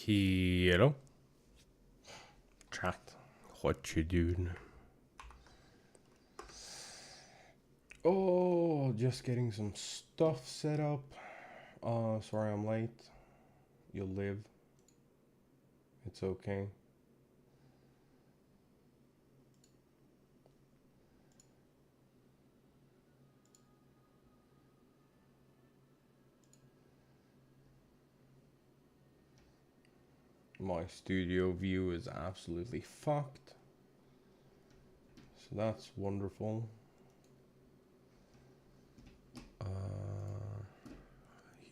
Hello. Chat. What you doing? Oh, just getting some stuff set up. Sorry I'm late. You'll live. It's okay. My studio view is absolutely fucked. So that's wonderful.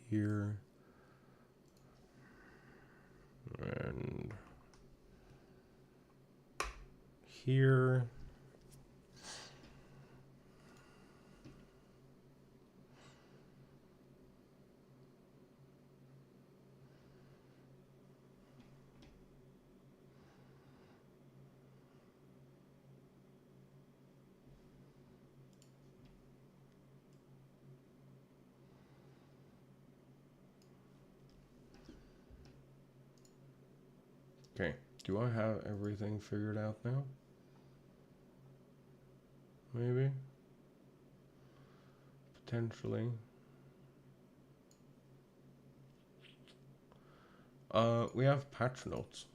Here. And here. Okay, do I have everything figured out now? Maybe? Potentially. We have patch notes,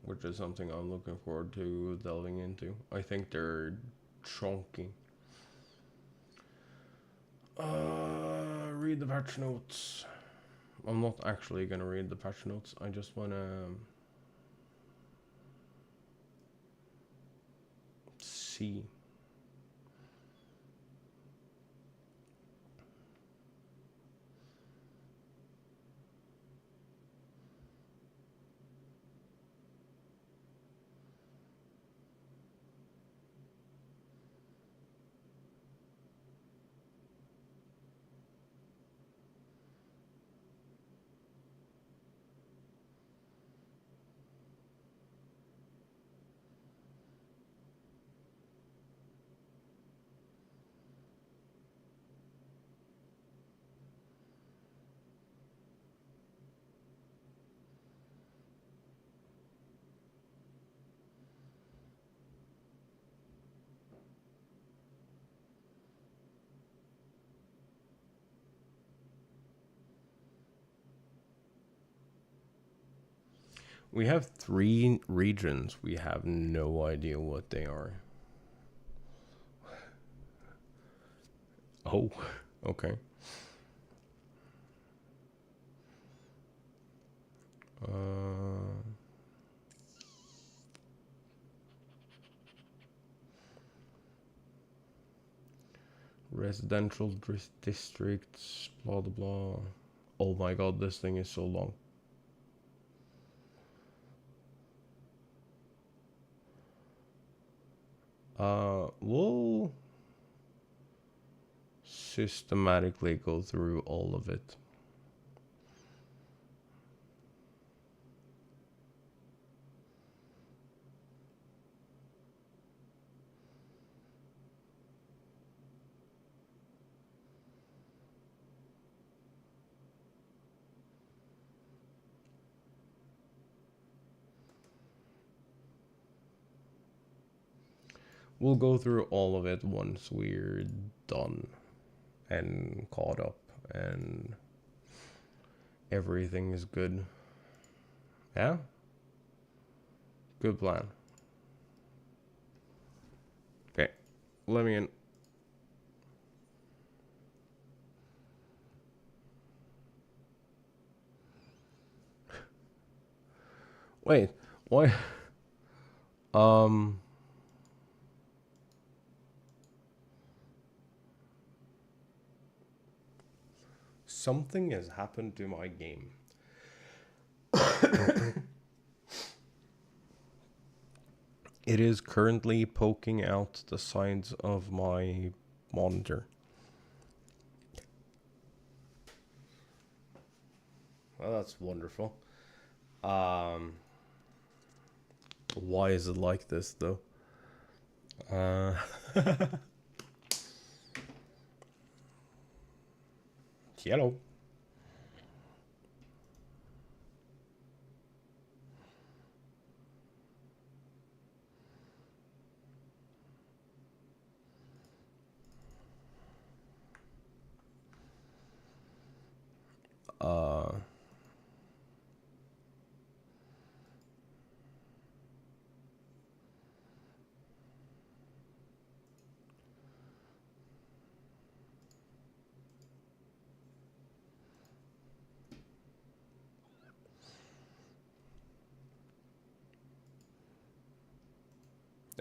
which is something I'm looking forward to delving into. I think they're chunky. Read the patch notes. I'm not actually gonna read the patch notes. I just wanna see. We have 3 regions. We have no idea what they are. Oh, okay. Residential districts, blah blah blah. Oh my god, this thing is so long. We'll systematically go through all of it. We'll go through all of it once we're done and caught up and everything is good. Yeah? Good plan. Okay, let me in. Wait, why? Something has happened to my game. It is currently poking out the sides of my monitor. Well, that's wonderful. Why is it like this, though? Hello.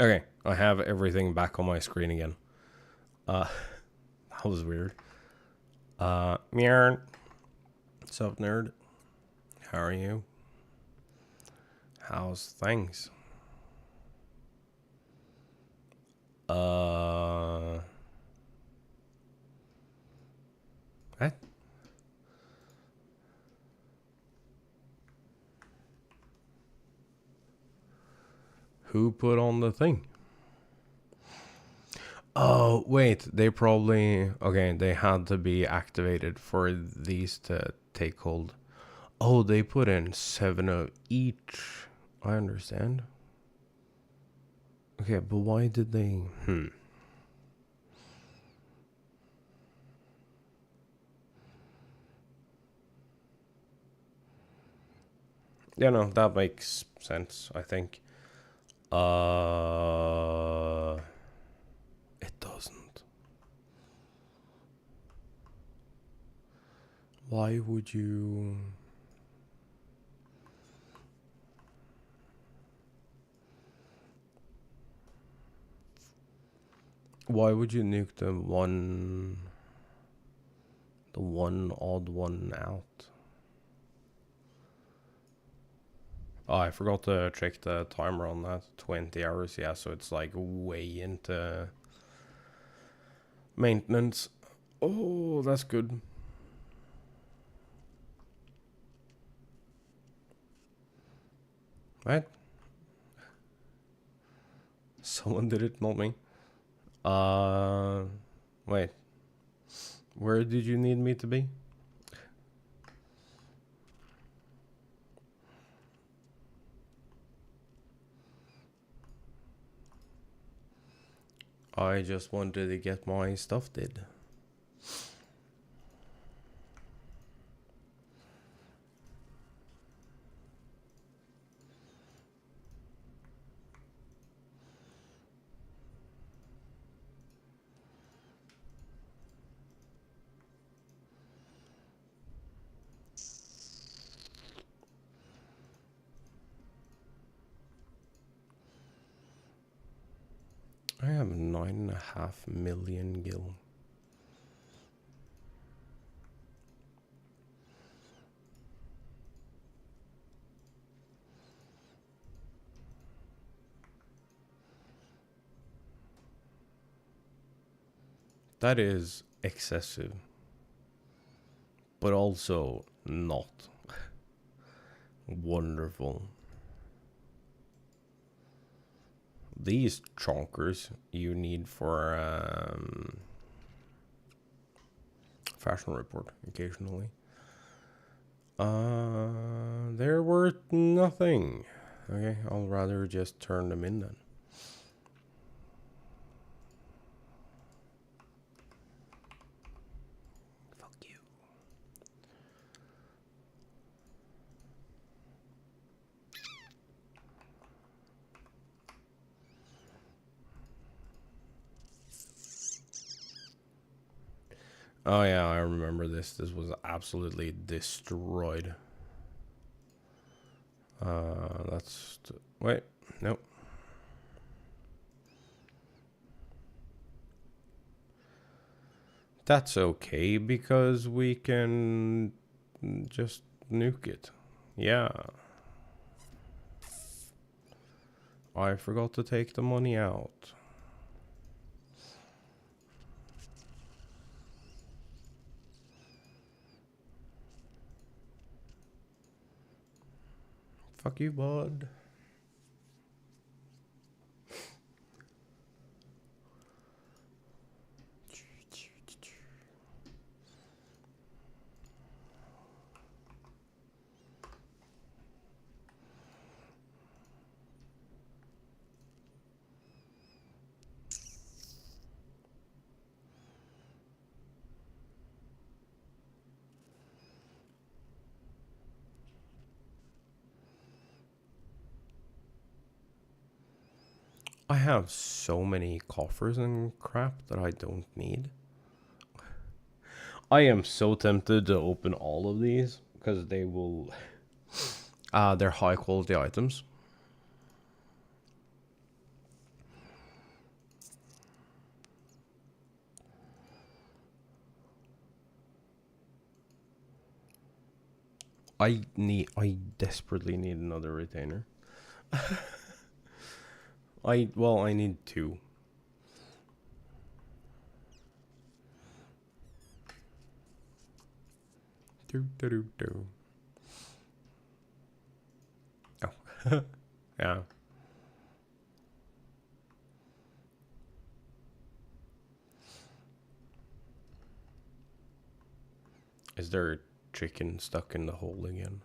Okay, I have everything back on my screen again. That was weird. Meow. What's up, nerd? How are you? How's things? What? Who put on the thing? Oh, wait, they probably... Okay, they had to be activated for these to take hold. Oh, they put in 7 of each. I understand. Okay, but why did they... Yeah, no, that makes sense, I think. It doesn't. Why would you... Why would you nuke the one odd one out? Oh, I forgot to check the timer on that. 20 hours, yeah, so it's like way into maintenance. Oh, that's good. Right? Someone did it, not me. Wait. Where did you need me to be? I just wanted to get my stuff did. I have 9.5 million gil. That is excessive, but also not wonderful. These chonkers you need for fashion report occasionally. They're worth nothing. Okay, I'll rather just turn them in then. Fuck you. Oh yeah, I remember this. This was absolutely destroyed. Wait, nope. That's okay because we can just nuke it. Yeah. I forgot to take the money out. Fuck you, bud. I have so many coffers and crap that I don't need. I am so tempted to open all of these because they will... they're high quality items. I desperately need another retainer. I need two. Do. Oh. Yeah. Is there a chicken stuck in the hole again?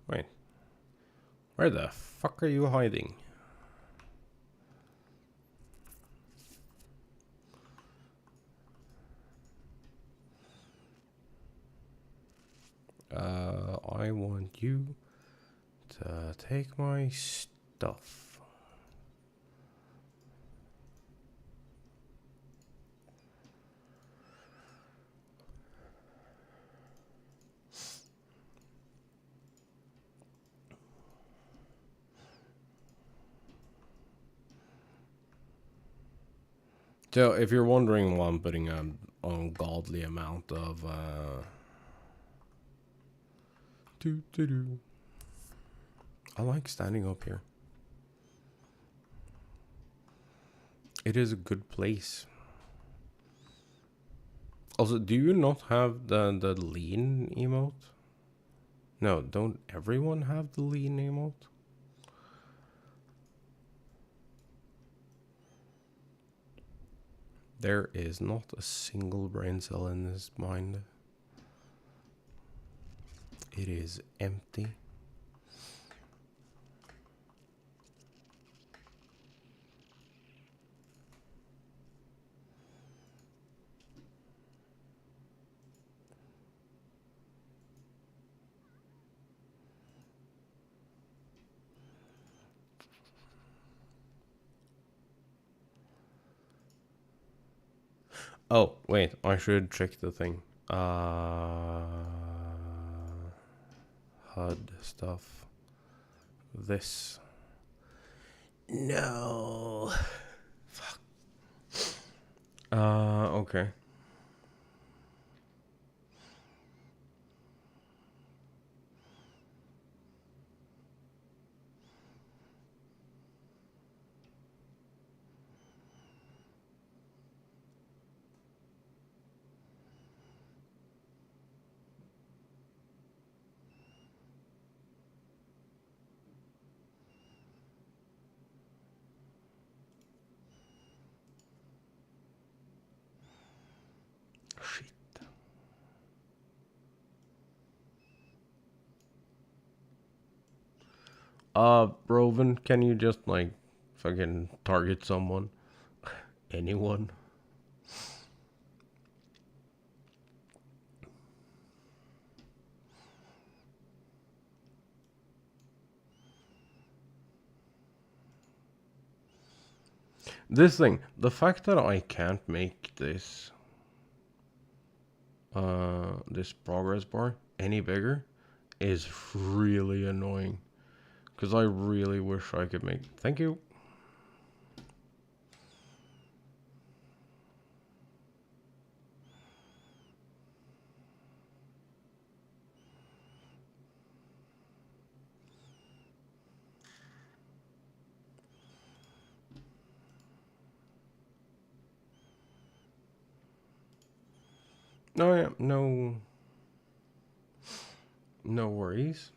Wait. Where the fuck are you hiding? I want you to take my stuff. So, if you're wondering why I'm putting an ungodly amount of I like standing up here. It is a good place. Also, do you not have the lean emote? No, don't everyone have the lean emote? There is not a single brain cell in this mind. It is empty. Oh, wait, I should check the thing. HUD stuff. This. No. Fuck. Okay. Shit. Roven, can you just like fucking target someone? Anyone? This thing, the fact that I can't make this this progress bar any bigger is really annoying. Because I really wish I could make... Thank you. No, yeah, no... No worries.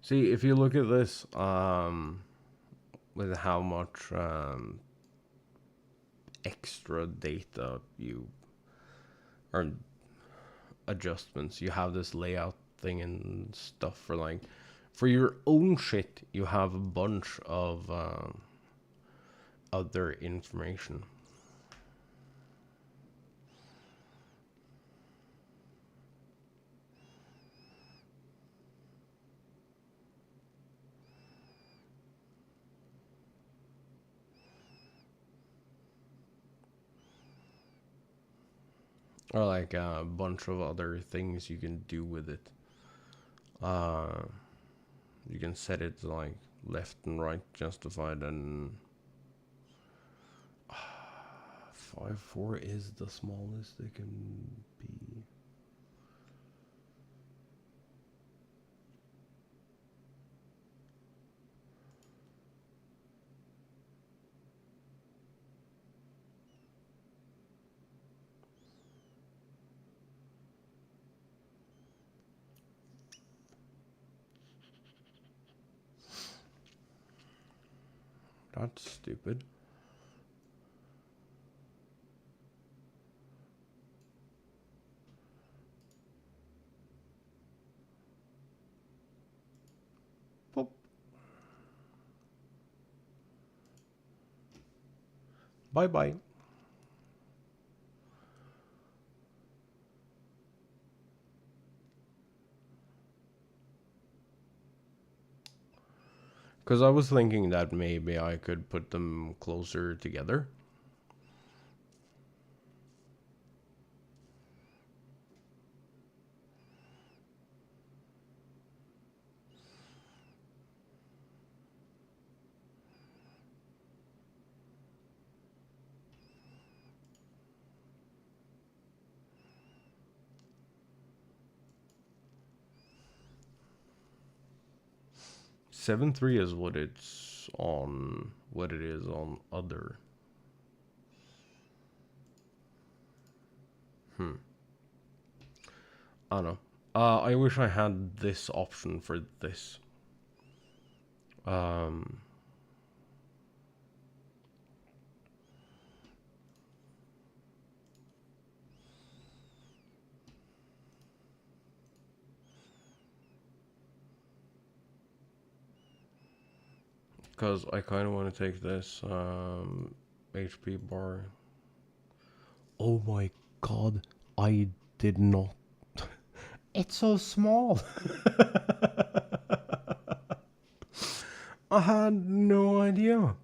See, if you look at this, with how much extra data you or adjustments you have, this layout thing and stuff for like for your own shit, you have a bunch of other information. or like a bunch of other things you can do with it. Uh, you can set it to like left and right justified, and 5.4 is the smallest it can be. That's stupid. Pop. Bye bye. Because I was thinking that maybe I could put them closer together. Seven three is what it's on, what it is on other. I don't know. I wish I had this option for this. Um, because I kind of want to take this HP bar. Oh my god, I did not. It's so small. I had no idea.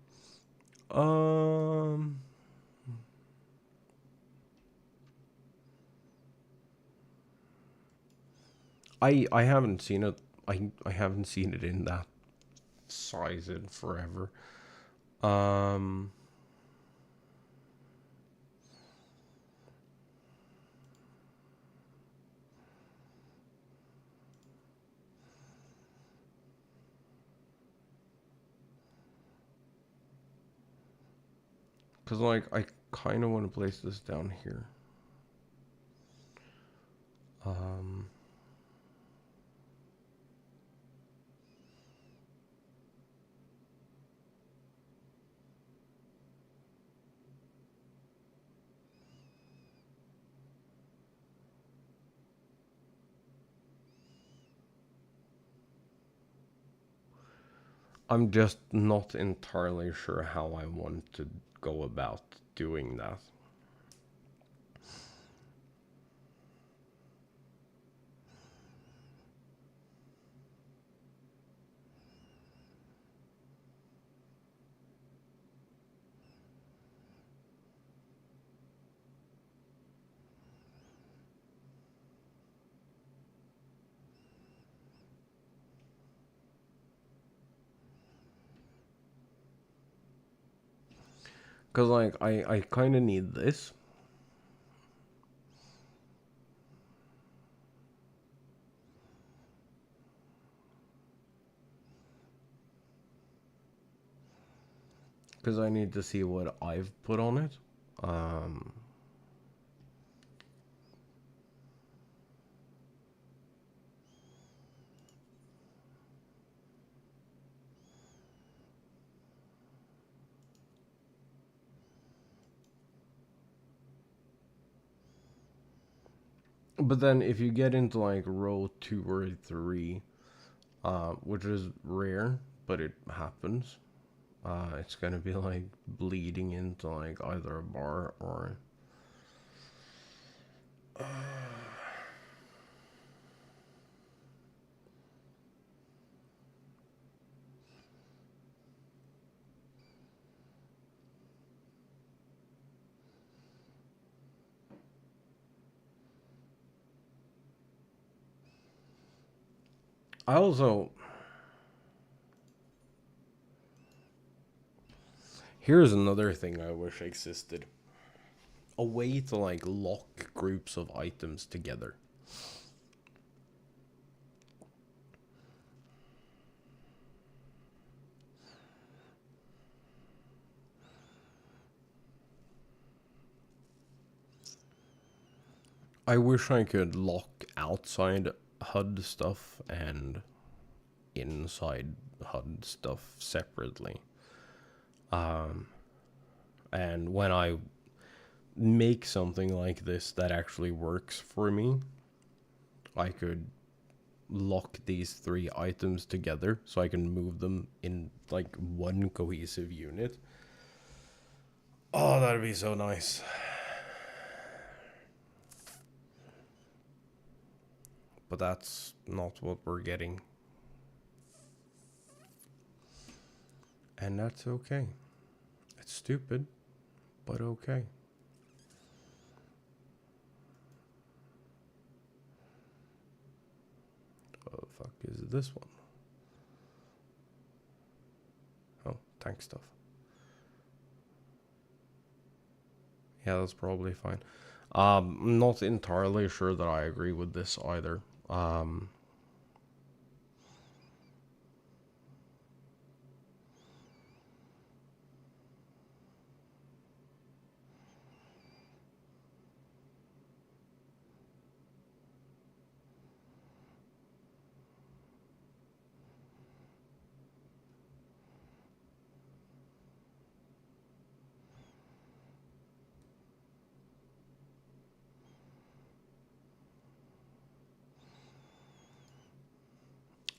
Um, I haven't seen it. I haven't seen it in that size in forever. Um, cause like I kind of want to place this down here. Um, I'm just not entirely sure how I want to go about doing that. Cause like I kind of need this. Cause I need to see what I've put on it. Um, but then if you get into like row 2 or 3, which is rare, but it happens, it's gonna be like bleeding into like either a bar or. I also... Here's another thing I wish existed. A way to, like, lock groups of items together. I wish I could lock outside HUD stuff and inside HUD stuff separately. And when I make something like this that actually works for me, I could lock these three items together so I can move them in like one cohesive unit. Oh, that'd be so nice. But that's not what we're getting. And that's okay. It's stupid, but okay. What the fuck is this one? Oh, tank stuff. Yeah, that's probably fine. I'm not entirely sure that I agree with this either.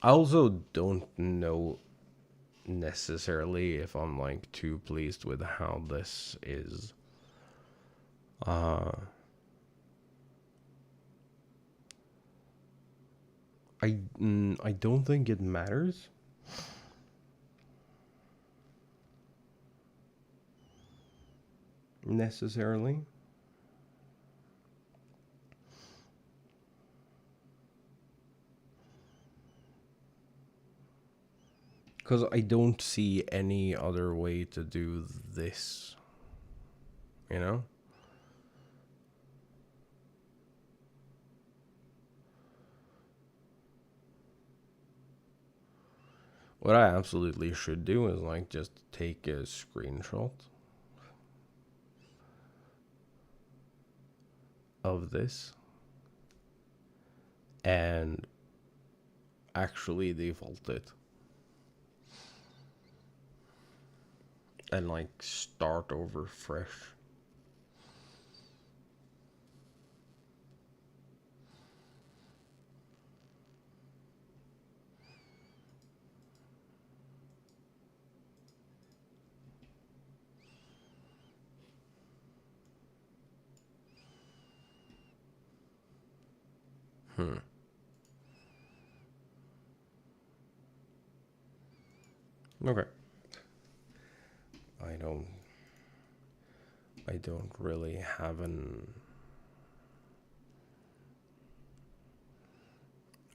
I also don't know necessarily if I'm like too pleased with how this is. I don't think it matters. Necessarily. Because I don't see any other way to do this. You know? What I absolutely should do is like just take a screenshot of this and actually default it. And like start over fresh. Okay. I don't really have an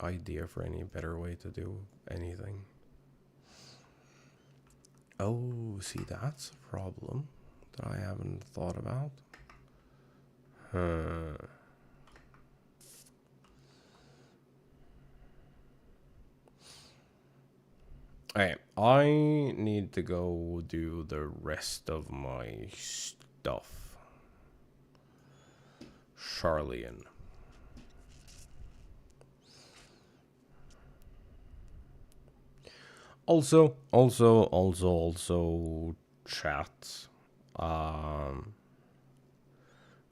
idea for any better way to do anything. Oh, see, that's a problem that I haven't thought about. Alright, I need to go do the rest of my stuff. Charlian. Also, chat.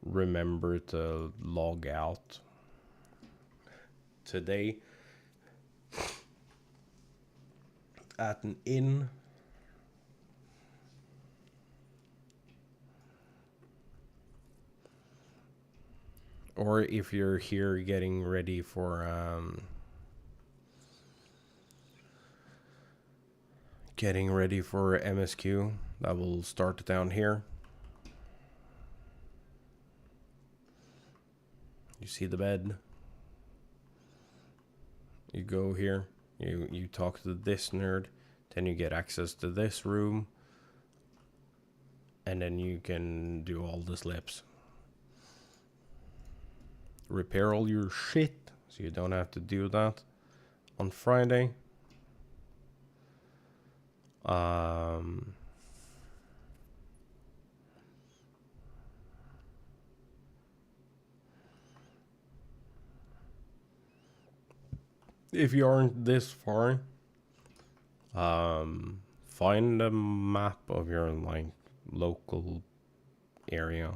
Remember to log out today at an inn. Or if you're here getting ready for MSQ, that will start down here. You see the bed? You go here, You talk to this nerd, then you get access to this room, and then you can do all the slips. Repair all your shit, so you don't have to do that on Friday. If you aren't this far, find a map of your like local area.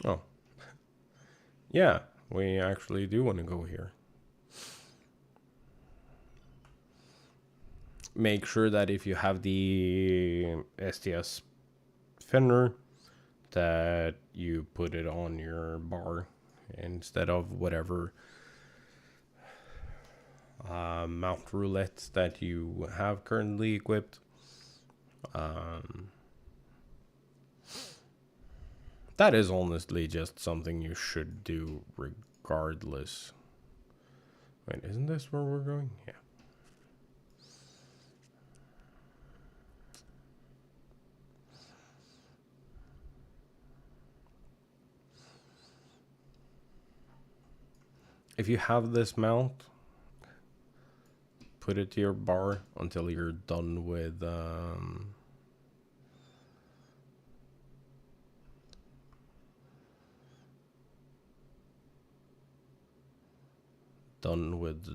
Oh, yeah, we actually do want to go here. Make sure that if you have the STS Fender, that you put it on your bar instead of whatever mount roulette that you have currently equipped. That is honestly just something you should do regardless. Wait, isn't this where we're going? Yeah. If you have this mount, put it to your bar until you're done with the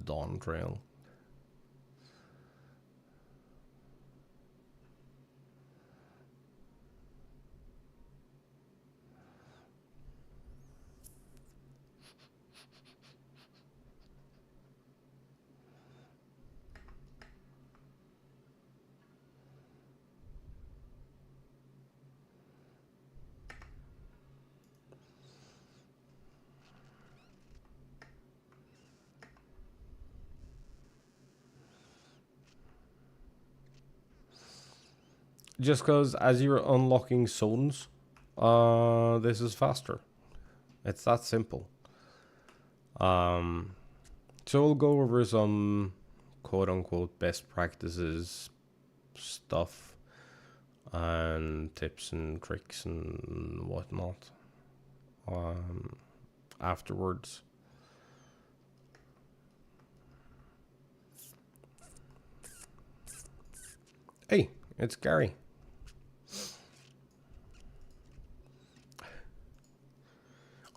Dawn Trail. Just because as you're unlocking zones, this is faster. It's that simple. So we'll go over some quote-unquote best practices stuff and tips and tricks and whatnot afterwards. Hey, it's Gary.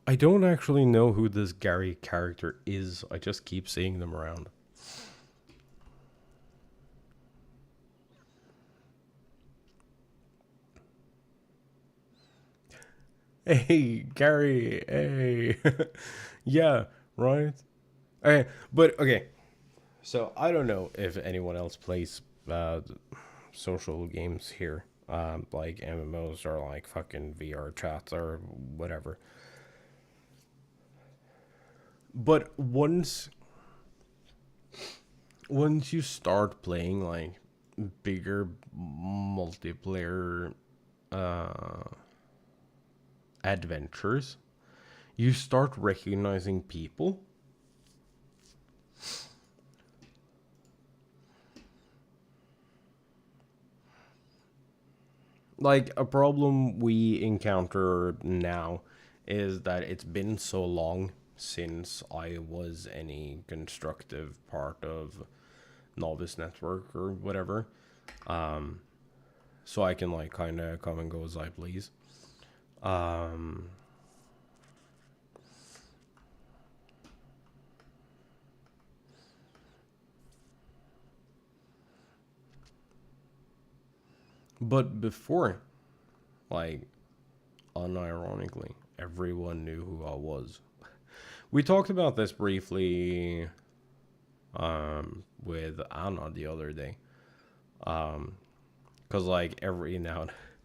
I don't actually know who this Gary character is. I just keep seeing them around. Hey, Gary. Hey. Yeah, right? Okay, but okay. So I don't know if anyone else plays social games here. Like MMOs or like fucking VR chats or whatever. But once you start playing like bigger multiplayer adventures, you start recognizing people. Like a problem we encounter now is that it's been so long since I was any constructive part of Novice Network or whatever. So I can like kind of come and go as I please. But before, like, unironically, everyone knew who I was. We talked about this briefly with Anna the other day. Because, like, every now and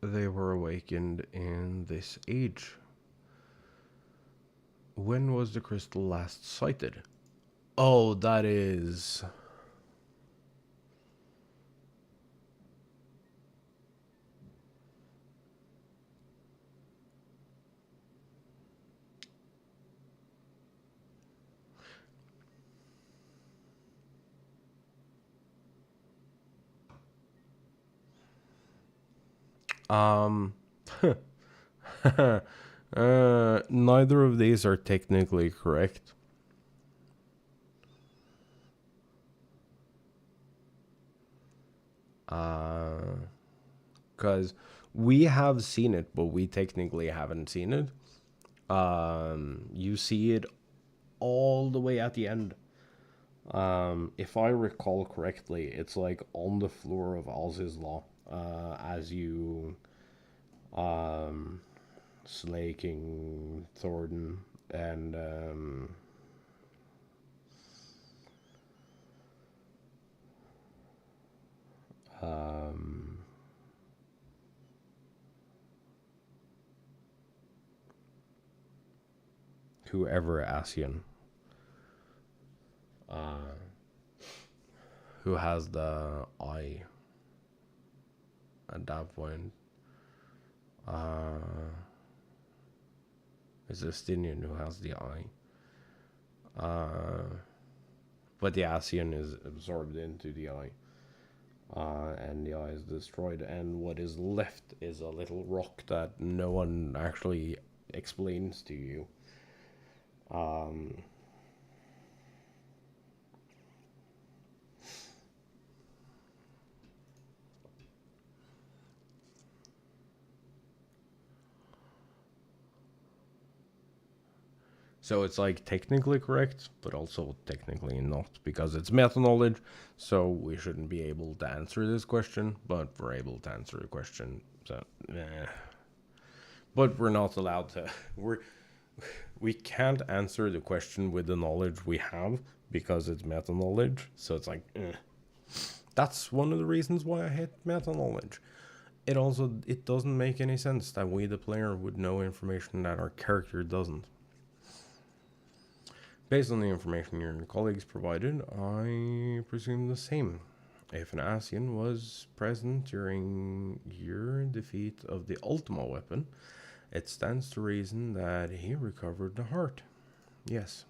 they were awakened in this age. When was the crystal last sighted? Oh, that is. Um. Neither of these are technically correct. Because we have seen it, but we technically haven't seen it. You see it all the way at the end. If I recall correctly, it's like on the floor of Alz's Law, as you slay King Thornton and um, whoever Asian, who has the eye at that point. It's Justinian who has the eye. But the Asian is absorbed into the eye. And the eye is destroyed, and what is left is a little rock that no one actually explains to you. So it's like technically correct, but also technically not, because it's meta knowledge. So we shouldn't be able to answer this question, but we're able to answer the question. So, but we're not allowed to. We can't answer the question with the knowledge we have because it's meta knowledge. So it's like, that's one of the reasons why I hate meta knowledge. It doesn't make any sense that we the player would know information that our character doesn't. Based on the information your colleagues provided, I presume the same. If an Asian was present during your defeat of the Ultima weapon, it stands to reason that he recovered the heart. Yes.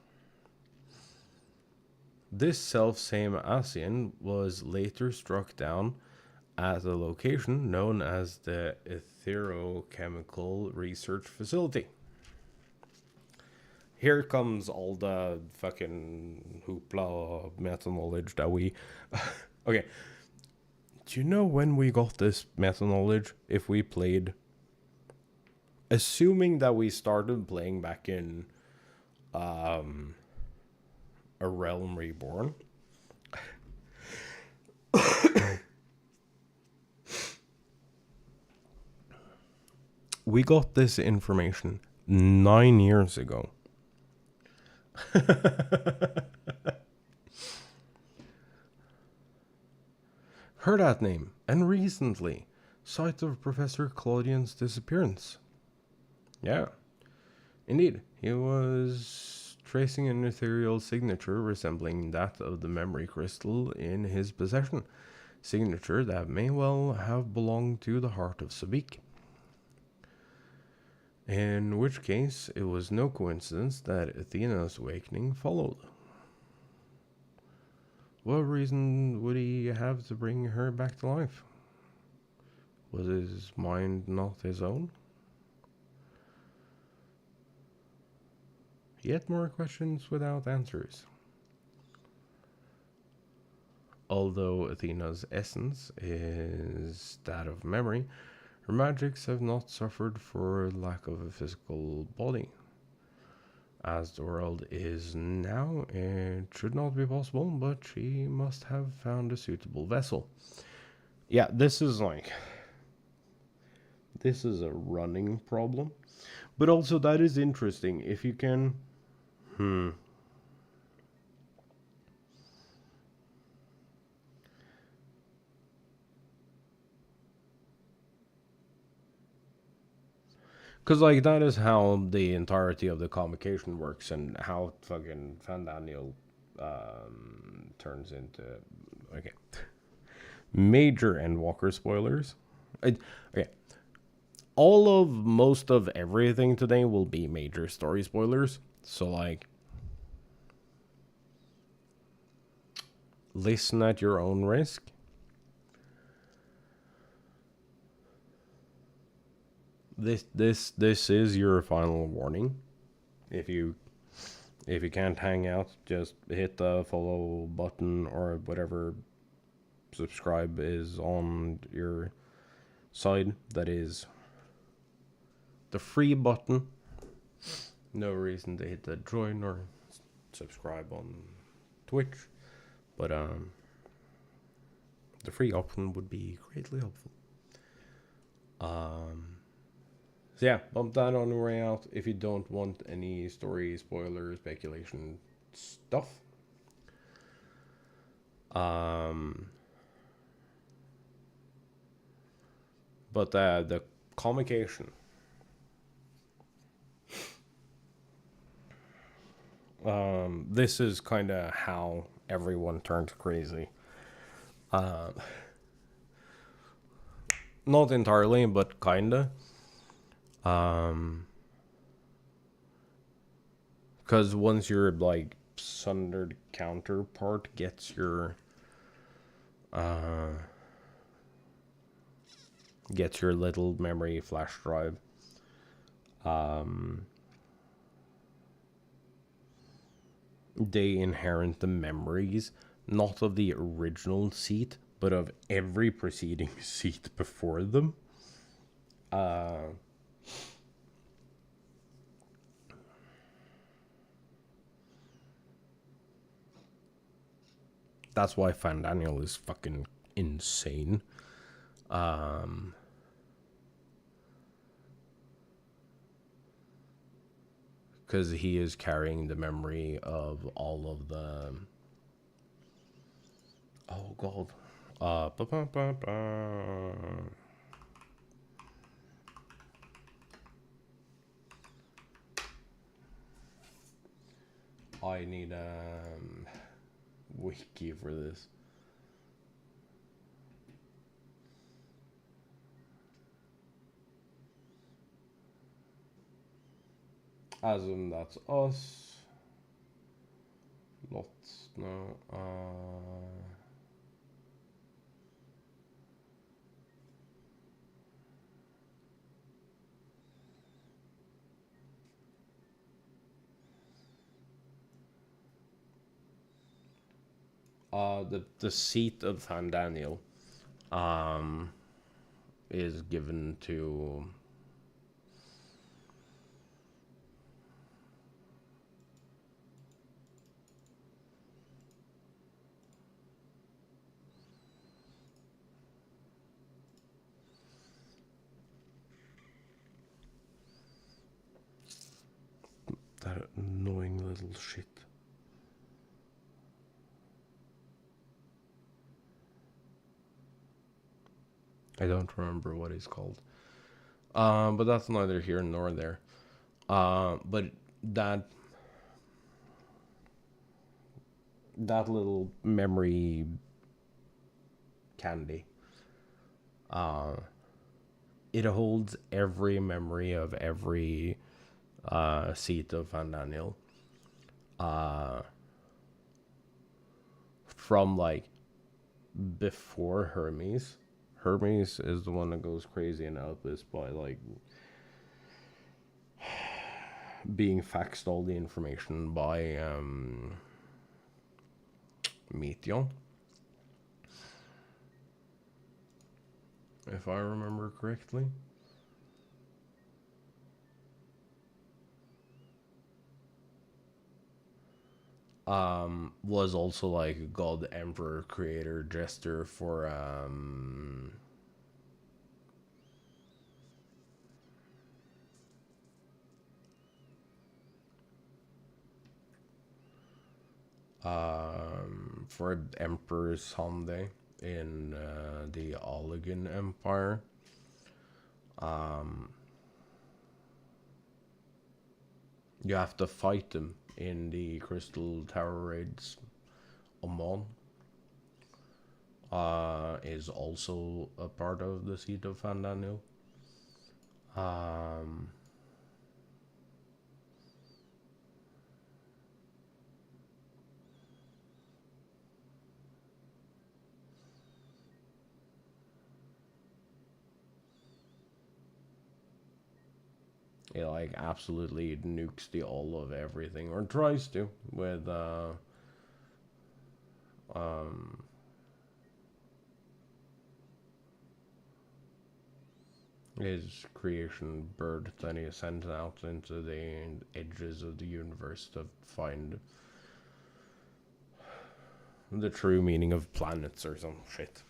This self-same Asian was later struck down at a location known as the Etherochemical Research Facility. Here comes all the fucking hoopla meta knowledge that we. Okay. Do you know when we got this meta knowledge? If we played. Assuming that we started playing back in A Realm Reborn. We got this information 9 years ago. Heard that name, and recently, site of Professor Claudian's disappearance. Yeah, indeed, he was tracing an ethereal signature resembling that of the memory crystal in his possession, signature that may well have belonged to the heart of Sabik. In which case, it was no coincidence that Athena's awakening followed. What reason would he have to bring her back to life? Was his mind not his own? Yet more questions without answers. Although Athena's essence is that of memory, her magics have not suffered for lack of a physical body. As the world is now, it should not be possible, but she must have found a suitable vessel. Yeah, this is a running problem. But also that is interesting. If you can... like, that is how the entirety of the convocation works, and how fucking Pandæmonium turns into... Okay. Major Endwalker spoilers. Okay. Most of everything today will be major story spoilers. So, like, listen at your own risk. This is your final warning. If you can't hang out, just hit the follow button or whatever subscribe is on your side. That is the free button. No reason to hit the join or subscribe on Twitch, but the free option would be greatly helpful. So yeah, bump that on the way out if you don't want any story, spoiler, speculation stuff. But the convocation. This is kind of how everyone turns crazy. Not entirely, but kinda. Because once your, like, sundered counterpart gets your little memory flash drive, they inherit the memories, not of the original seat, but of every preceding seat before them. That's why Pandæmonium is fucking insane. Because he is carrying the memory of all of the... Oh, God. I need wiki for this. As in, that's us. Lots, no. The seat of Pandæmonium is given to that annoying little shit. I don't remember what it's called. But that's neither here nor there. But that little memory candy, it holds every memory of every seat of Pandæmonium. From, like, before Hermes. Hermes is the one that goes crazy in Elpis by, like, being faxed all the information by Meteon, if I remember correctly. Was also like God, Emperor, Creator, Jester for Emperor Sunday in the Oligan Empire. You have to fight them in the Crystal Tower raids. Oman is also a part of the seat of Pandæmonium. It like absolutely nukes the all of everything, or tries to, with his creation bird that he sent out into the edges of the universe to find the true meaning of planets or some shit.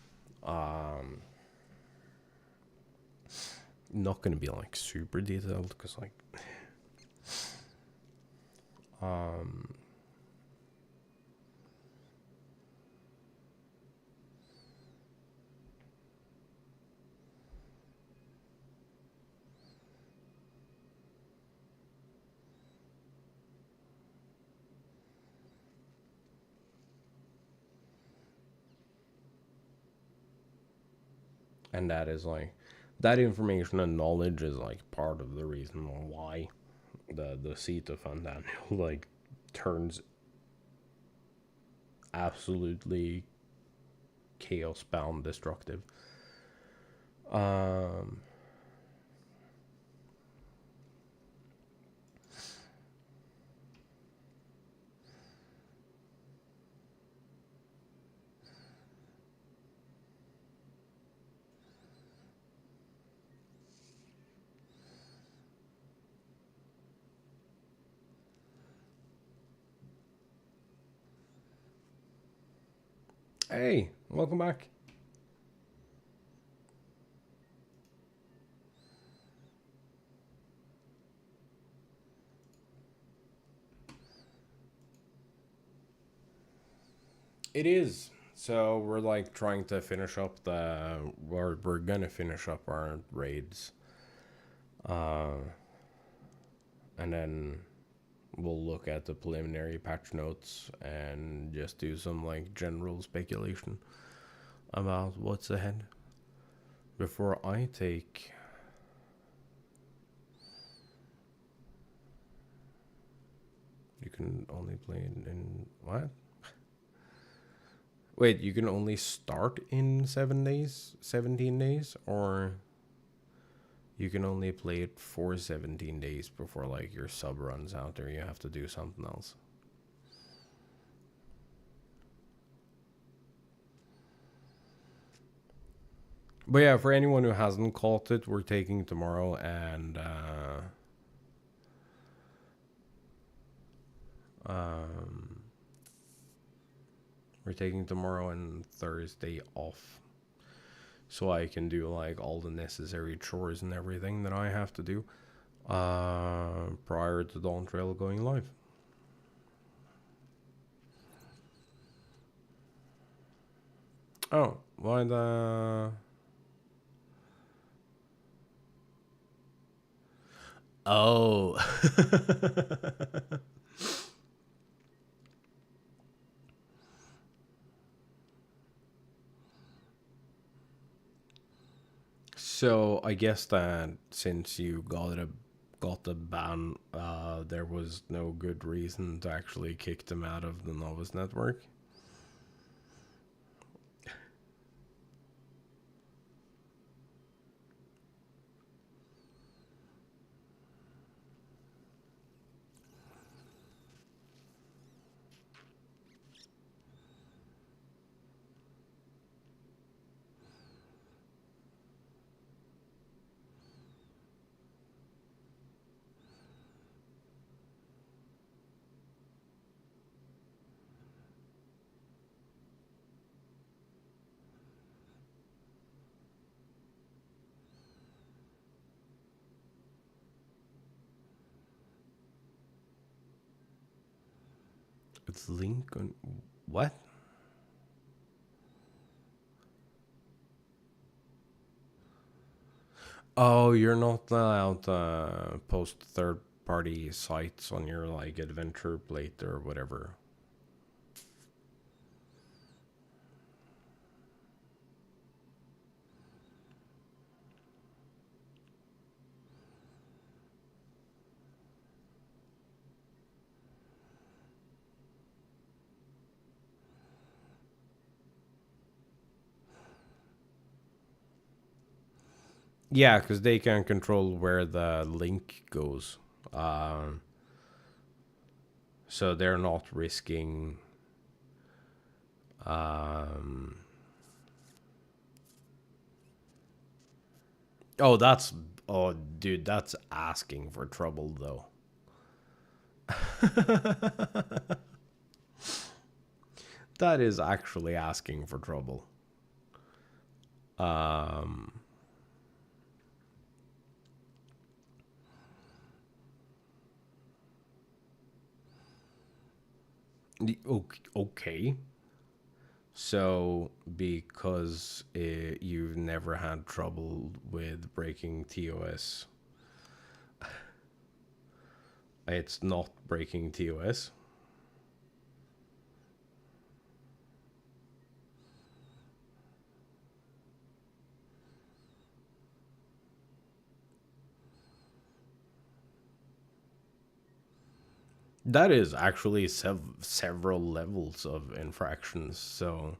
Not gonna be like super detailed because like and that is like that information and knowledge is like part of the reason why the seat of Pandæmonium like turns absolutely chaos bound destructive. Hey, welcome back. It is. So we're like trying to finish up we're gonna finish up our raids. And then we'll look at the preliminary patch notes and just do some like general speculation about what's ahead. Before I take you can only play in what? Wait, you can only start in 7 days, 17 days, or you can only play it for 17 days before like your sub runs out, or you have to do something else. But yeah, for anyone who hasn't caught it, we're taking tomorrow and we're taking tomorrow and Thursday off, so I can do like all the necessary chores and everything that I have to do prior to Dawn Trail going live. Oh, why the... Oh. So I guess that since you got the ban, there was no good reason to actually kick them out of the Novus network. It's link on what? Oh, you're not allowed to post third third-party sites on your like adventure plate or whatever. Yeah, because they can control where the link goes. So they're not risking. Oh, that's. Oh, dude, that's asking for trouble, though. That is actually asking for trouble. Okay. So, because you've never had trouble with breaking TOS, it's not breaking TOS. That is actually several levels of infractions. So,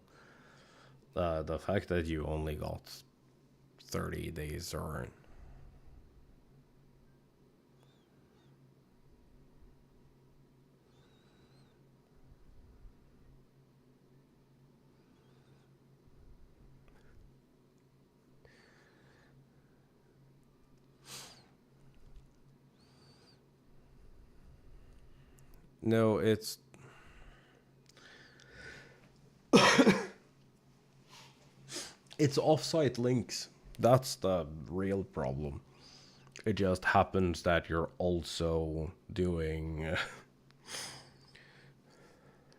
the fact that you only got 30 days or. No, it's offsite links. That's the real problem. It just happens that you're also doing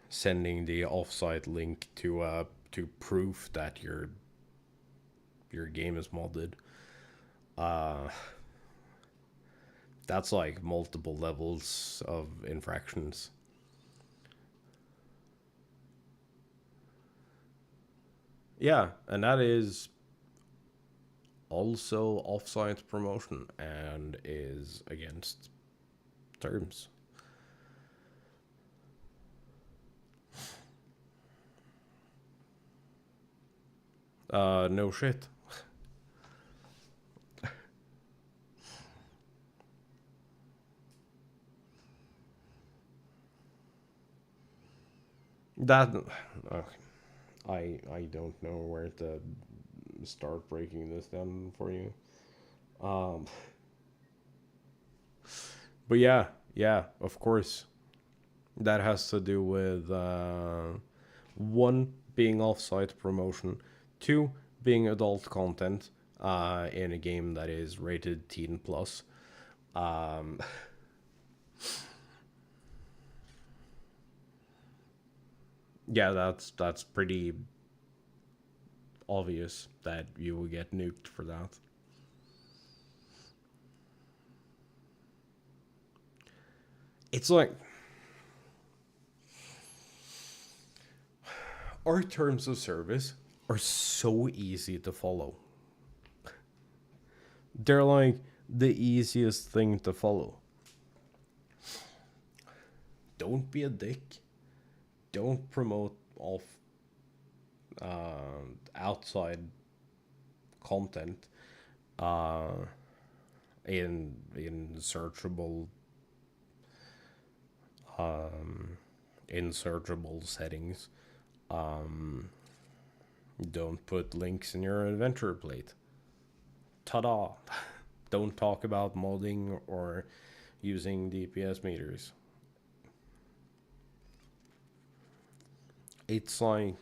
sending the offsite link to proof that your game is modded. That's like multiple levels of infractions. Yeah, and that is also offsite promotion and is against terms. No shit. That I don't know where to start breaking this down for you. Um, but yeah, of course, that has to do with one being offsite promotion, two being adult content in a game that is rated teen plus. Um, yeah, that's pretty obvious that you will get nuked for that. It's like our terms of service are so easy to follow. They're like the easiest thing to follow. Don't be a dick. Don't promote off outside content uh, in searchable in searchable settings. Don't put links in your adventure plate. Ta-da! Don't talk about modding or using DPS meters. It's like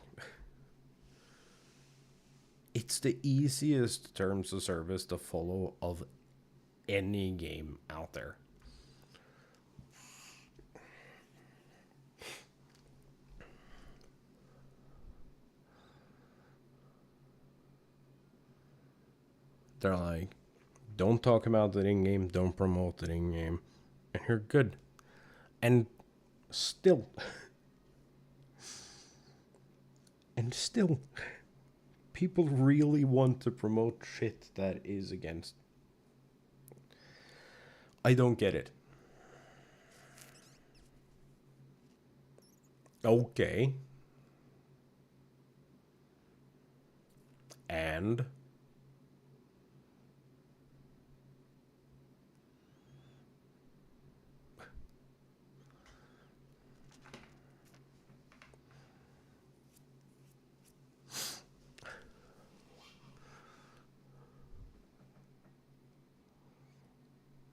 it's the easiest terms of service to follow of any game out there. They're like, don't talk about it in game, don't promote it in game. and you're good. And still, and still, people really want to promote shit that is against. I don't get it. Okay. And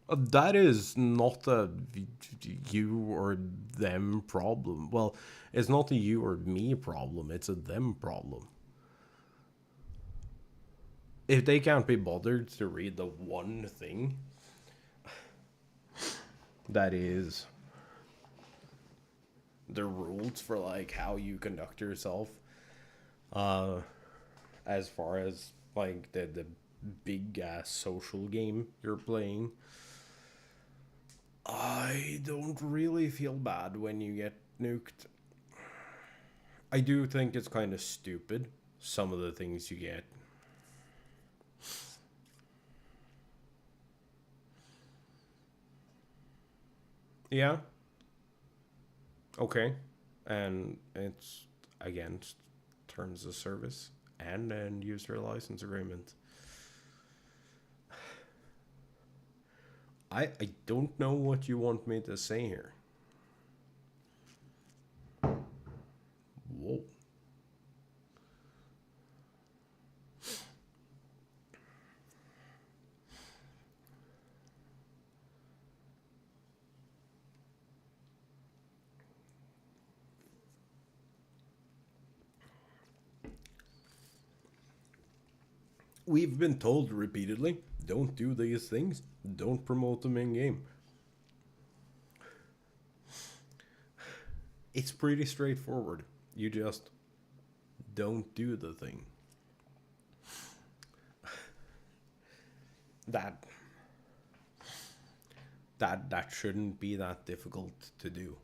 that is not a you or them problem. Well, it's not a you or me problem, it's a them problem. If they can't be bothered to read the one thing that is the rules for like how you conduct yourself, uh as far as like the big ass social game you're playing, I don't really feel bad when you get nuked. I do think it's kind of stupid, some of the things you get. Yeah, okay. And it's against terms of service and end user license agreement. I don't know what you want me to say here. Whoa. We've been told repeatedly, don't do these things, don't promote them in game. It's pretty straightforward. You just don't do the thing. That that shouldn't be that difficult to do.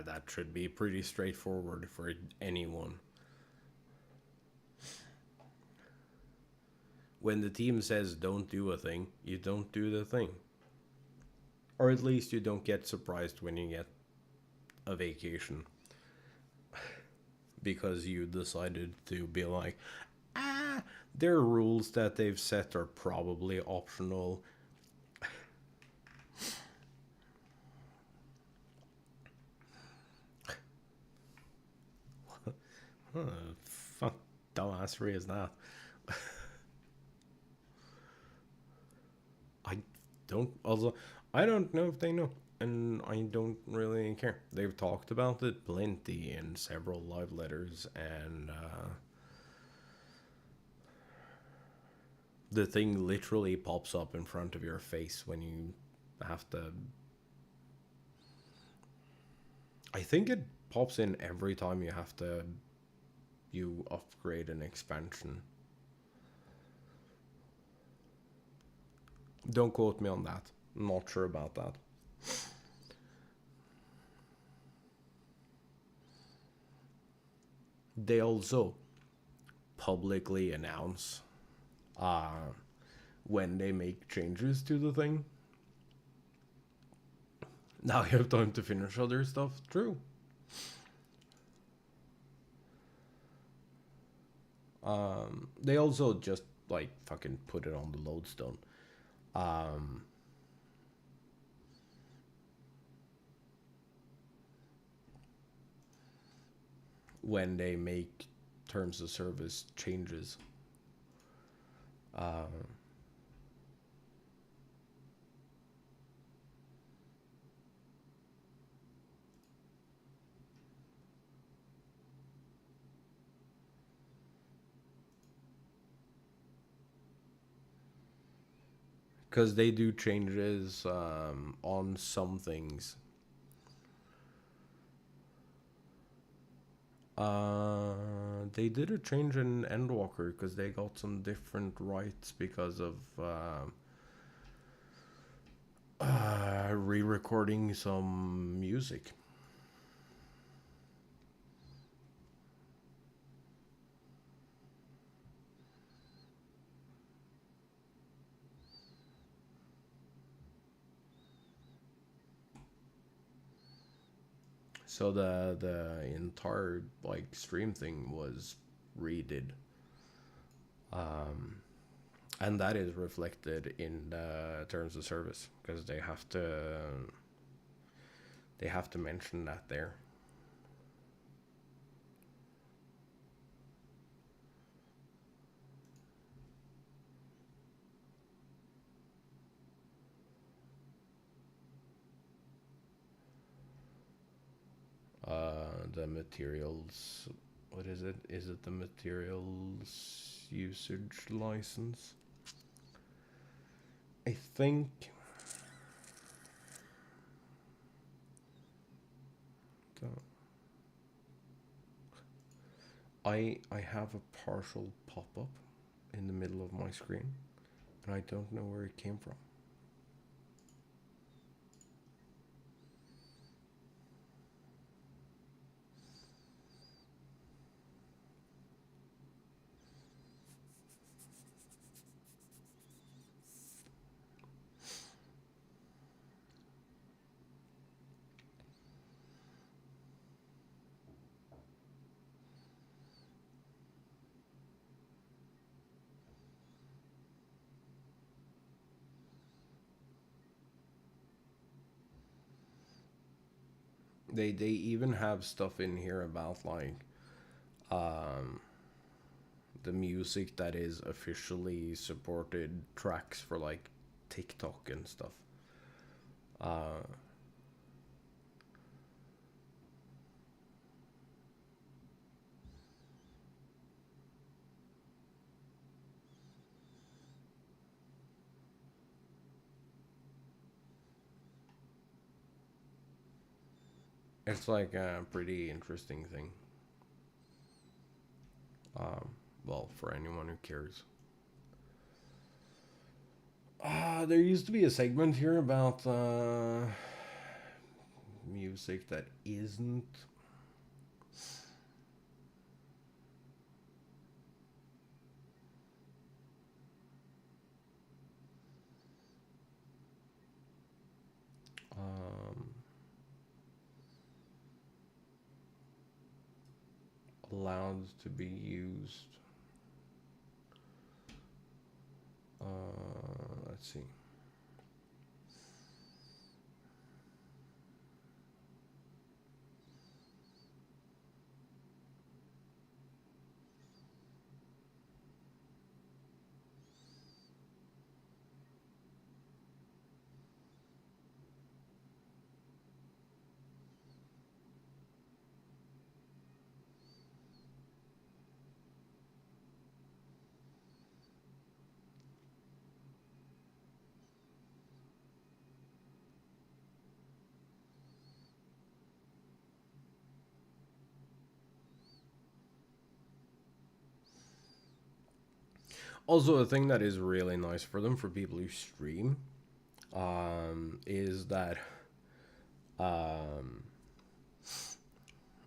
That should be pretty straightforward for anyone. When the team says don't do a thing, you don't do the thing. Or at least you don't get surprised when you get a vacation because you decided to be like, ah, their rules that they've set are probably optional. Huh, fuck dumbassery is that? I don't also I don't know if they know, and I don't really care. They've talked about it plenty in several live letters, and the thing literally pops up in front of your face when you have to. I think it pops in every time you have to you upgrade an expansion. Don't quote me on that. Not sure about that. They also publicly announce uh, when they make changes to the thing. Now you have time to finish other stuff. True. They also just like fucking put it on the lodestone. Um, when they make terms of service changes. Uh, because they do changes on some things. They did a change in Endwalker because they got some different rights because of re-recording some music. So the entire like stream thing was redid, and that is reflected in the terms of service because they have to mention that there. The materials. What is it? Is it the materials usage license? I think. I have a partial pop up in the middle of my screen, and I don't know where it came from. They even have stuff in here about like um the music that is officially supported tracks for like TikTok and stuff. Uh it's like a pretty interesting thing. Um well, for anyone who cares. There used to be a segment here about music that isn't um, allowed to be used. Let's see. Also, a thing that is really nice for them for people who stream is that um,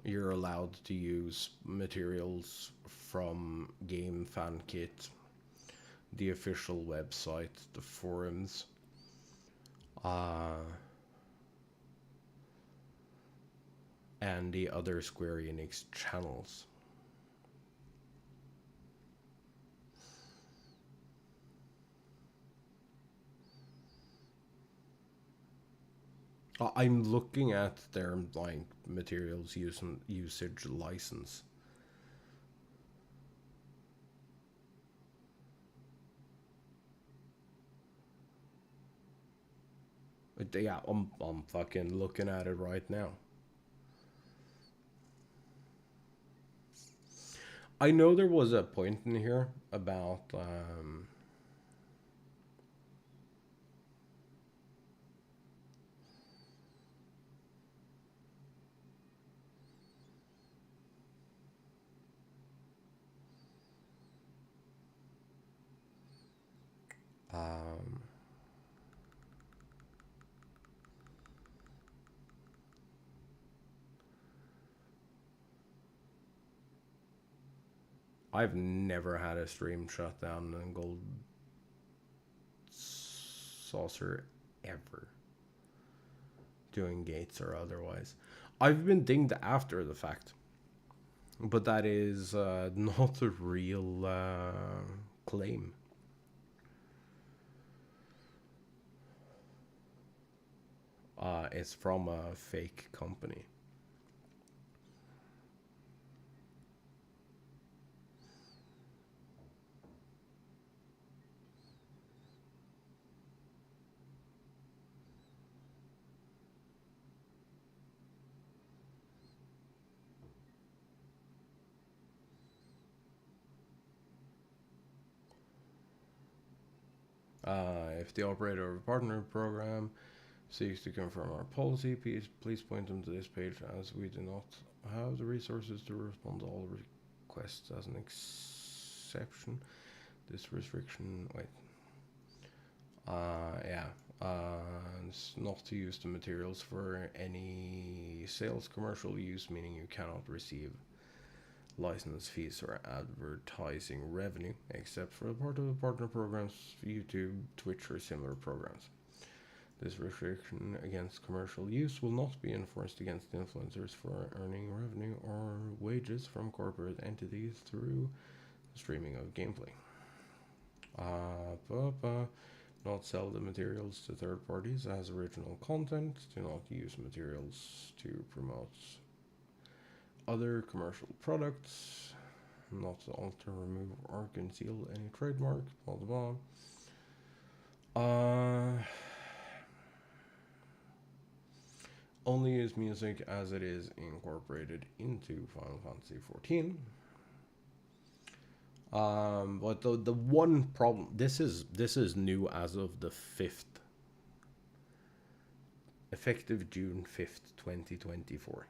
you're allowed to use materials from Game Fan Kit, the official website, the forums, uh, and the other Square Enix channels. I'm looking at their like materials usage license. Yeah, I'm fucking looking at it right now. I know there was a point in here about I've never had a stream shut down in Gold Saucer ever, doing gates or otherwise. I've been dinged after the fact, but that is not a real claim. It's from a fake company. If the operator of a partner program seeks to confirm our policy, please point them to this page, as we do not have the resources to respond to all requests as an exception. This restriction, wait. Yeah. It's not to use the materials for any sales commercial use, meaning you cannot receive license fees or advertising revenue, except for the part of the partner programs, YouTube, Twitch, or similar programs. This restriction against commercial use will not be enforced against influencers for earning revenue or wages from corporate entities through streaming of gameplay. Not sell the materials to third parties as original content. Do not use materials to promote other commercial products. Not to alter, remove, or conceal any trademark. Blah blah blah. Only use music as it is incorporated into Final Fantasy XIV. But the one problem, this is new as of the 5th, effective June 5th, 2024.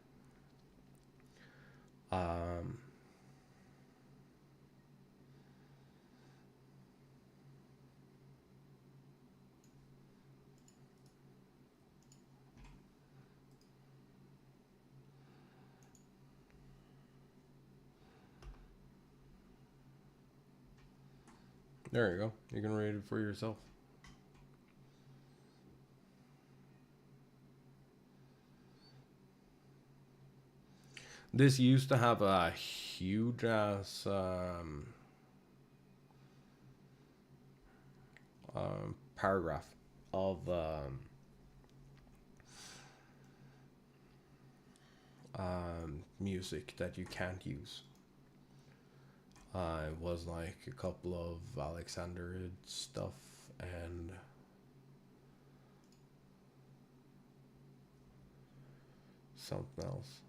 There you go. You can read it for yourself. This used to have a huge ass paragraph of music that you can't use. It was like a couple of Alexander stuff and something else.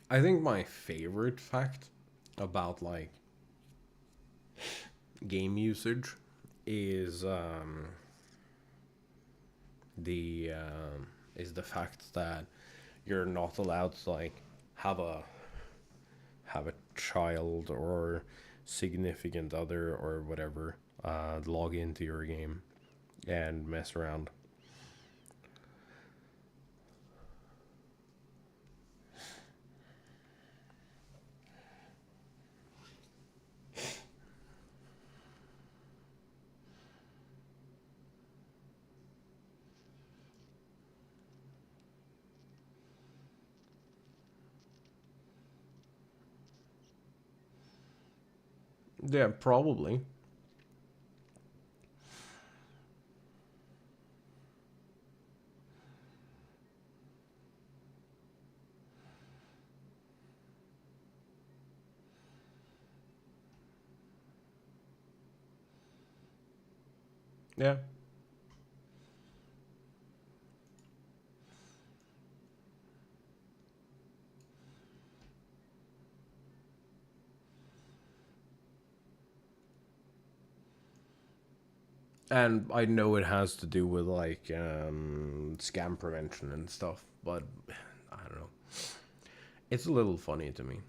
I think my favorite fact about like game usage is the fact that you're not allowed to like have a child or significant other or whatever log into your game and mess around. Yeah, probably. Yeah. And I know it has to do with like scam prevention and stuff, but I don't know. It's a little funny to me.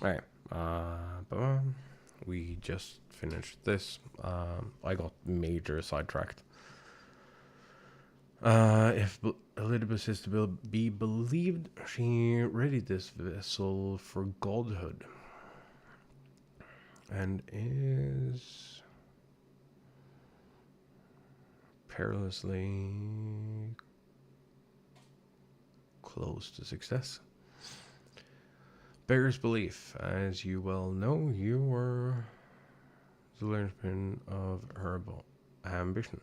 Alright. But we just finished this. I got major sidetracked. If Elizabeth is to be believed, she readied this vessel for godhood and is perilously close to success. Bears belief, as you well know, you were the linchpin of her ambition.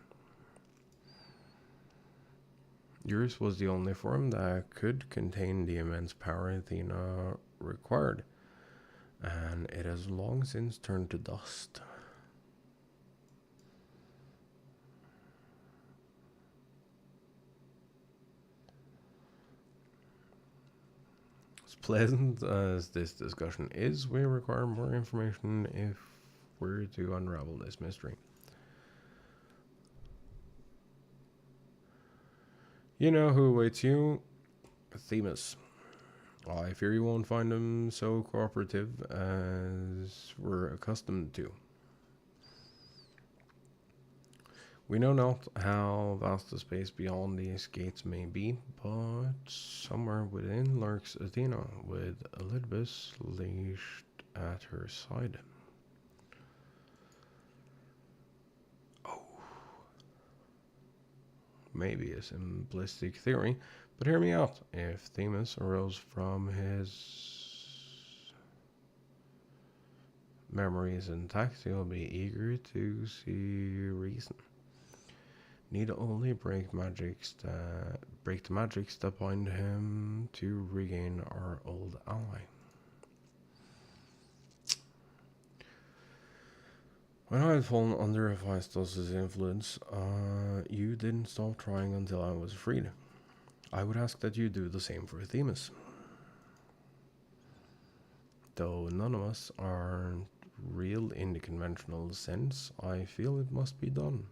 Yours was the only form that could contain the immense power Athena required, and it has long since turned to dust. As pleasant as this discussion is, we require more information if we're to unravel this mystery. You know who awaits you? Themis. I fear you won't find him so cooperative as we're accustomed to. We know not how vast the space beyond these gates may be, but somewhere within lurks Athena, with Elidibus leashed at her side. Oh, maybe a simplistic theory, but hear me out. If Themis arose from his memories intact, he'll be eager to see reason. Need only break the magics that bind him to regain our old ally. When I had fallen under Hephaestus' influence, you didn't stop trying until I was freed. I would ask that you do the same for Themis. Though none of us are real in the conventional sense, I feel it must be done.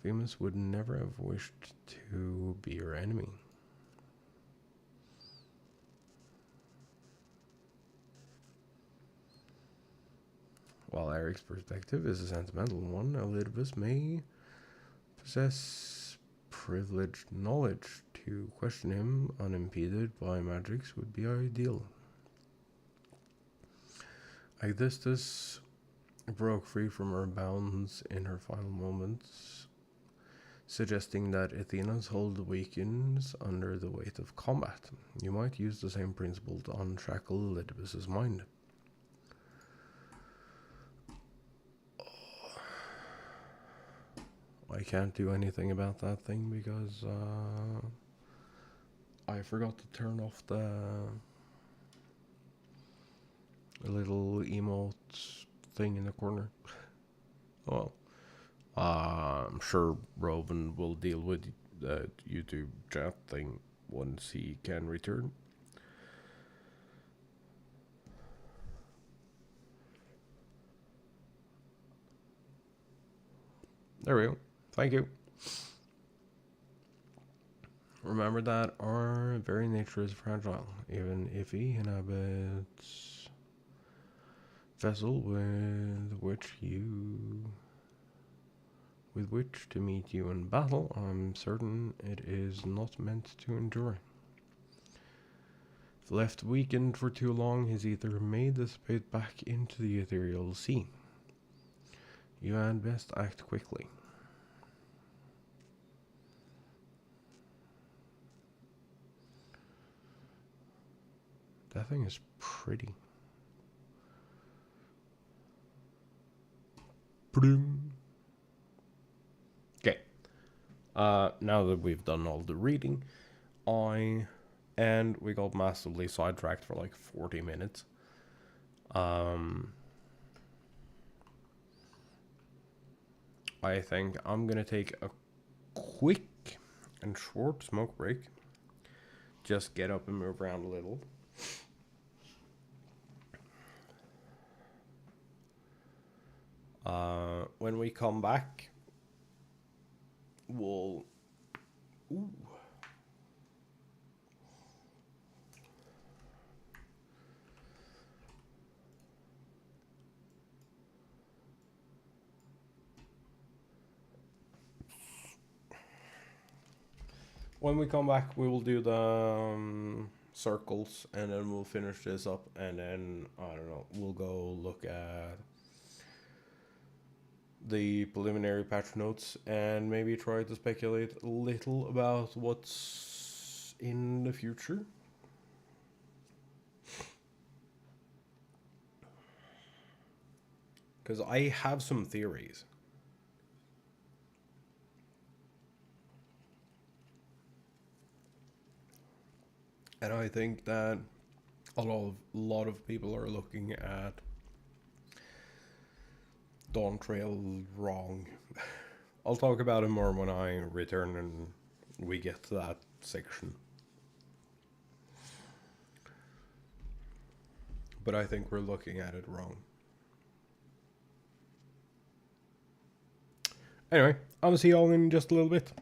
Themis would never have wished to be your enemy. While Eric's perspective is a sentimental one, Elidibus may possess privileged knowledge. To question him unimpeded by magics would be ideal. Aegis broke free from her bounds in her final moments, suggesting that Athena's hold weakens under the weight of combat. You might use the same principle to unshackle Elidibus's mind. I can't do anything about that thing because I forgot to turn off the little emote thing in the corner. Well, I'm sure Rovan will deal with the YouTube chat thing once he can return. There we go. Thank you. Remember that our very nature is fragile, even if he inhabits vessel with which to meet you in battle. I'm certain it is not meant to endure. left weakened for too long, his ether may dissipate back into the ethereal sea. You had best act quickly. That thing is pretty. Okay. Now that we've done all the reading, and we got massively sidetracked for like 40 minutes. I think I'm gonna take a quick and short smoke break. Just get up and move around a little. When we come back, we'll... Ooh. When we come back, we will do the circles, and then we'll finish this up, and then, I don't know, we'll go look at the preliminary patch notes and maybe try to speculate a little about what's in the future. Because I have some theories. And I think that a lot of people are looking at Dawn Trail wrong. I'll talk about it more when I return and we get to that section. But I think we're looking at it wrong. Anyway, I'll see y'all in just a little bit.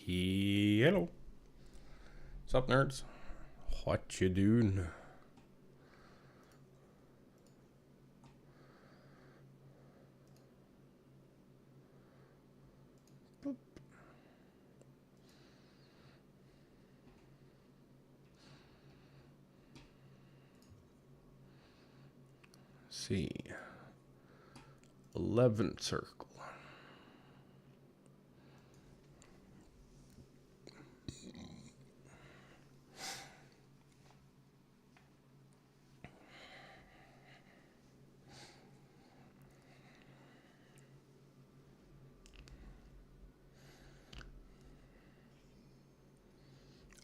Hello. What's up, nerds? What you doing? Boop. See. 11th circle.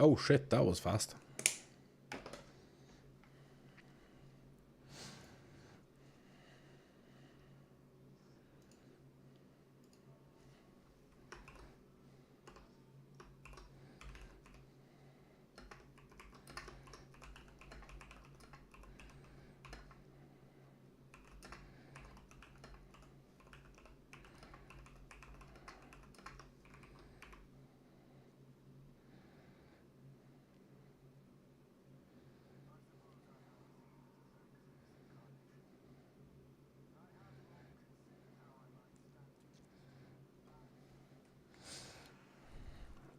Oh shit, that was fast.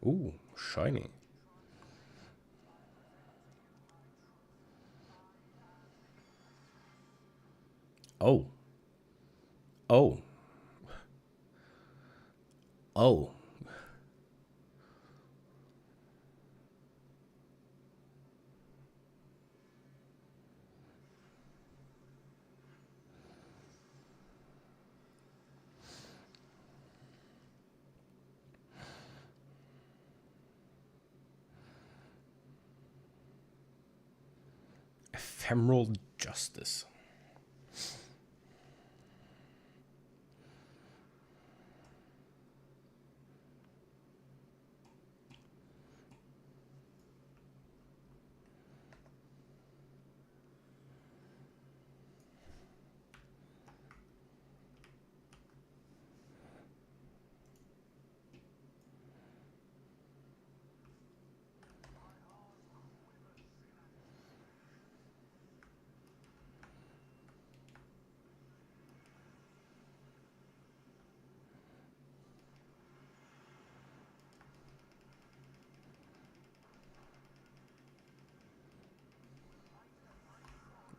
Ooh, shiny. Oh. Oh. Oh. Ephemeral justice.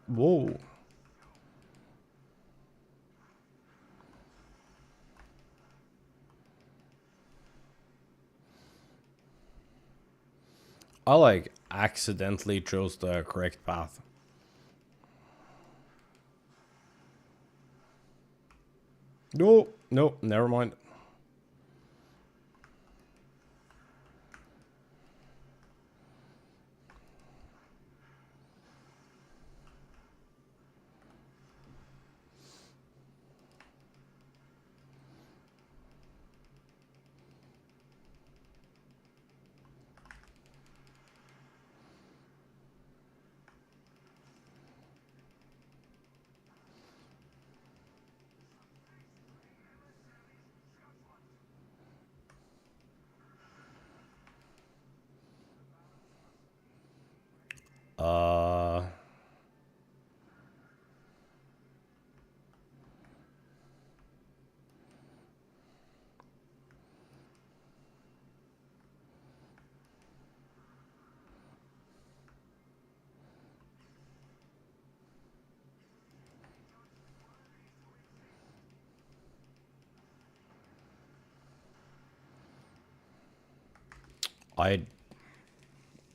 Whoa. I like accidentally chose the correct path. No, no, never mind.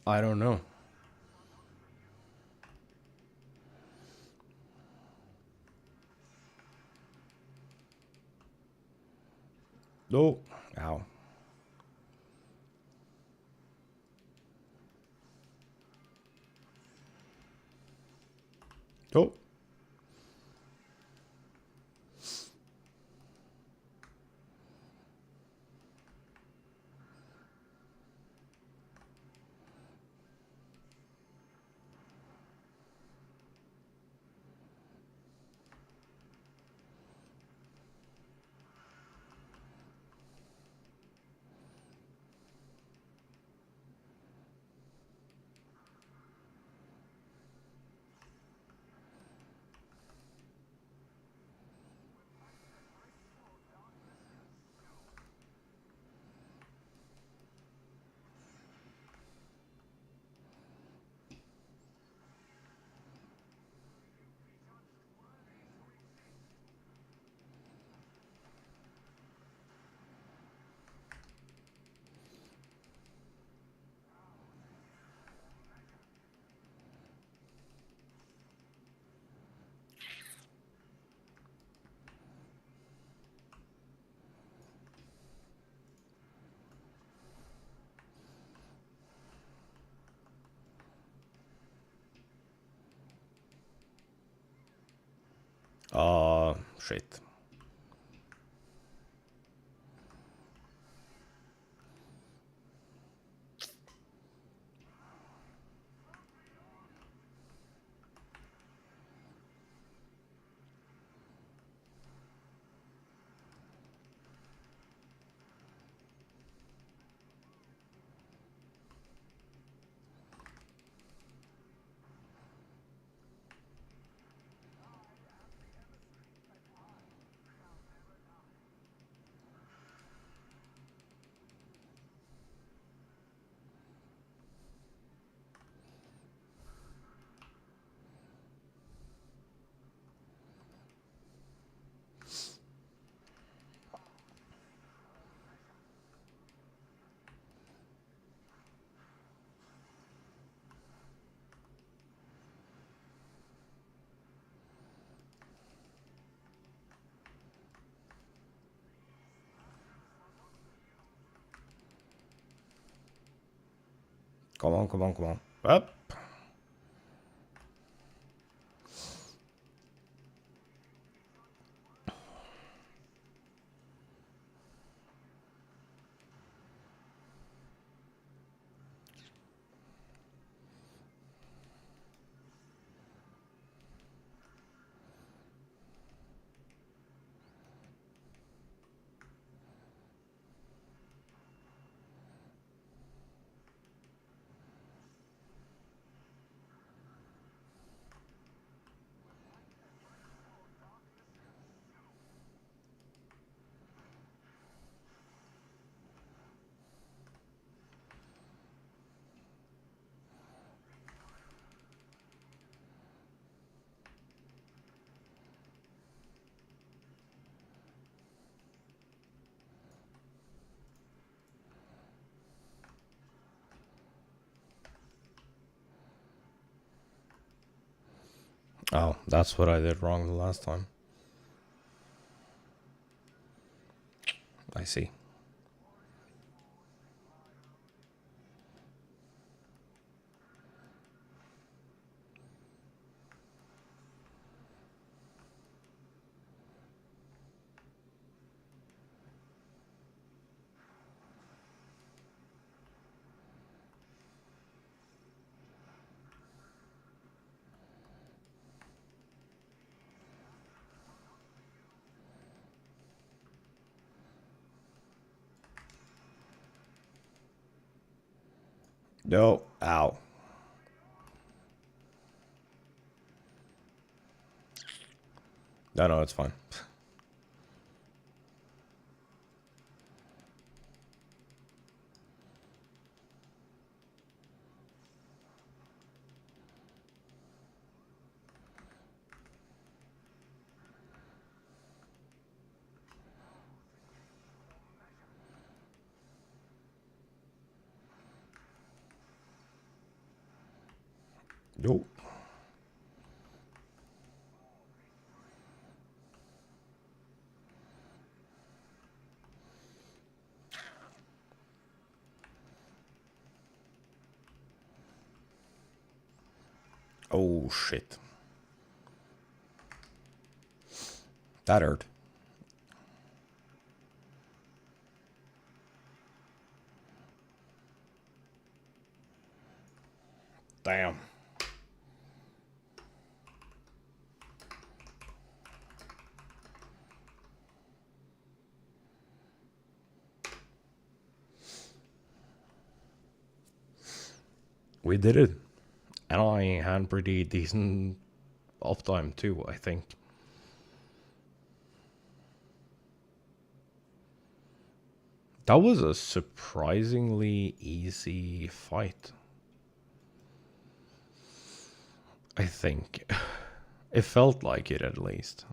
I don't know. No. Ow. Oh. shit. Come on, come on, come on. Up. Oh, that's what I did wrong the last time. I see. No. Ow. No, it's fine. Nope. Oh, shit. That hurt. Damn. We did it. And I had pretty decent uptime too, I think. That was a surprisingly easy fight. I think. It felt like it at least.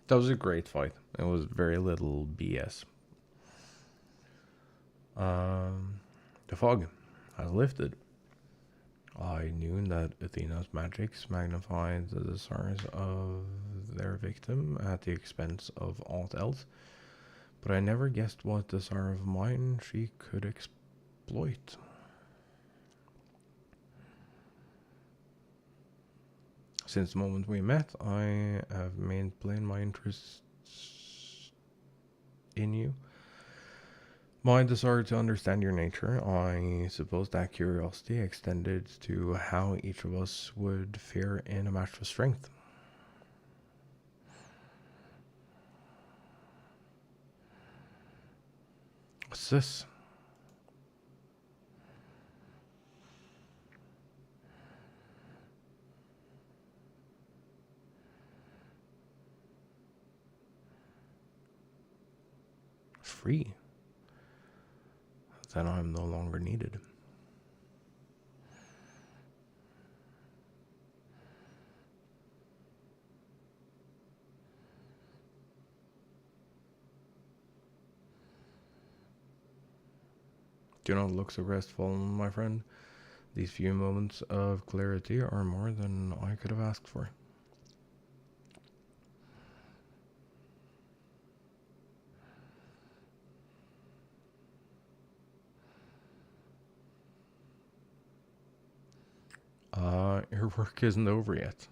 That was a great fight. It was very little BS. The fog has lifted. I knew that Athena's magics magnified the desires of their victim at the expense of aught else, but I never guessed what desire of mine she could exploit. Since the moment we met, I have made plain my interests in you. My desire to understand your nature, I suppose that curiosity extended to how each of us would fare in a match of strength. What's this? Free. Then I'm no longer needed. Do not look so crestfallen, my friend. These few moments of clarity are more than I could have asked for. Your work isn't over yet.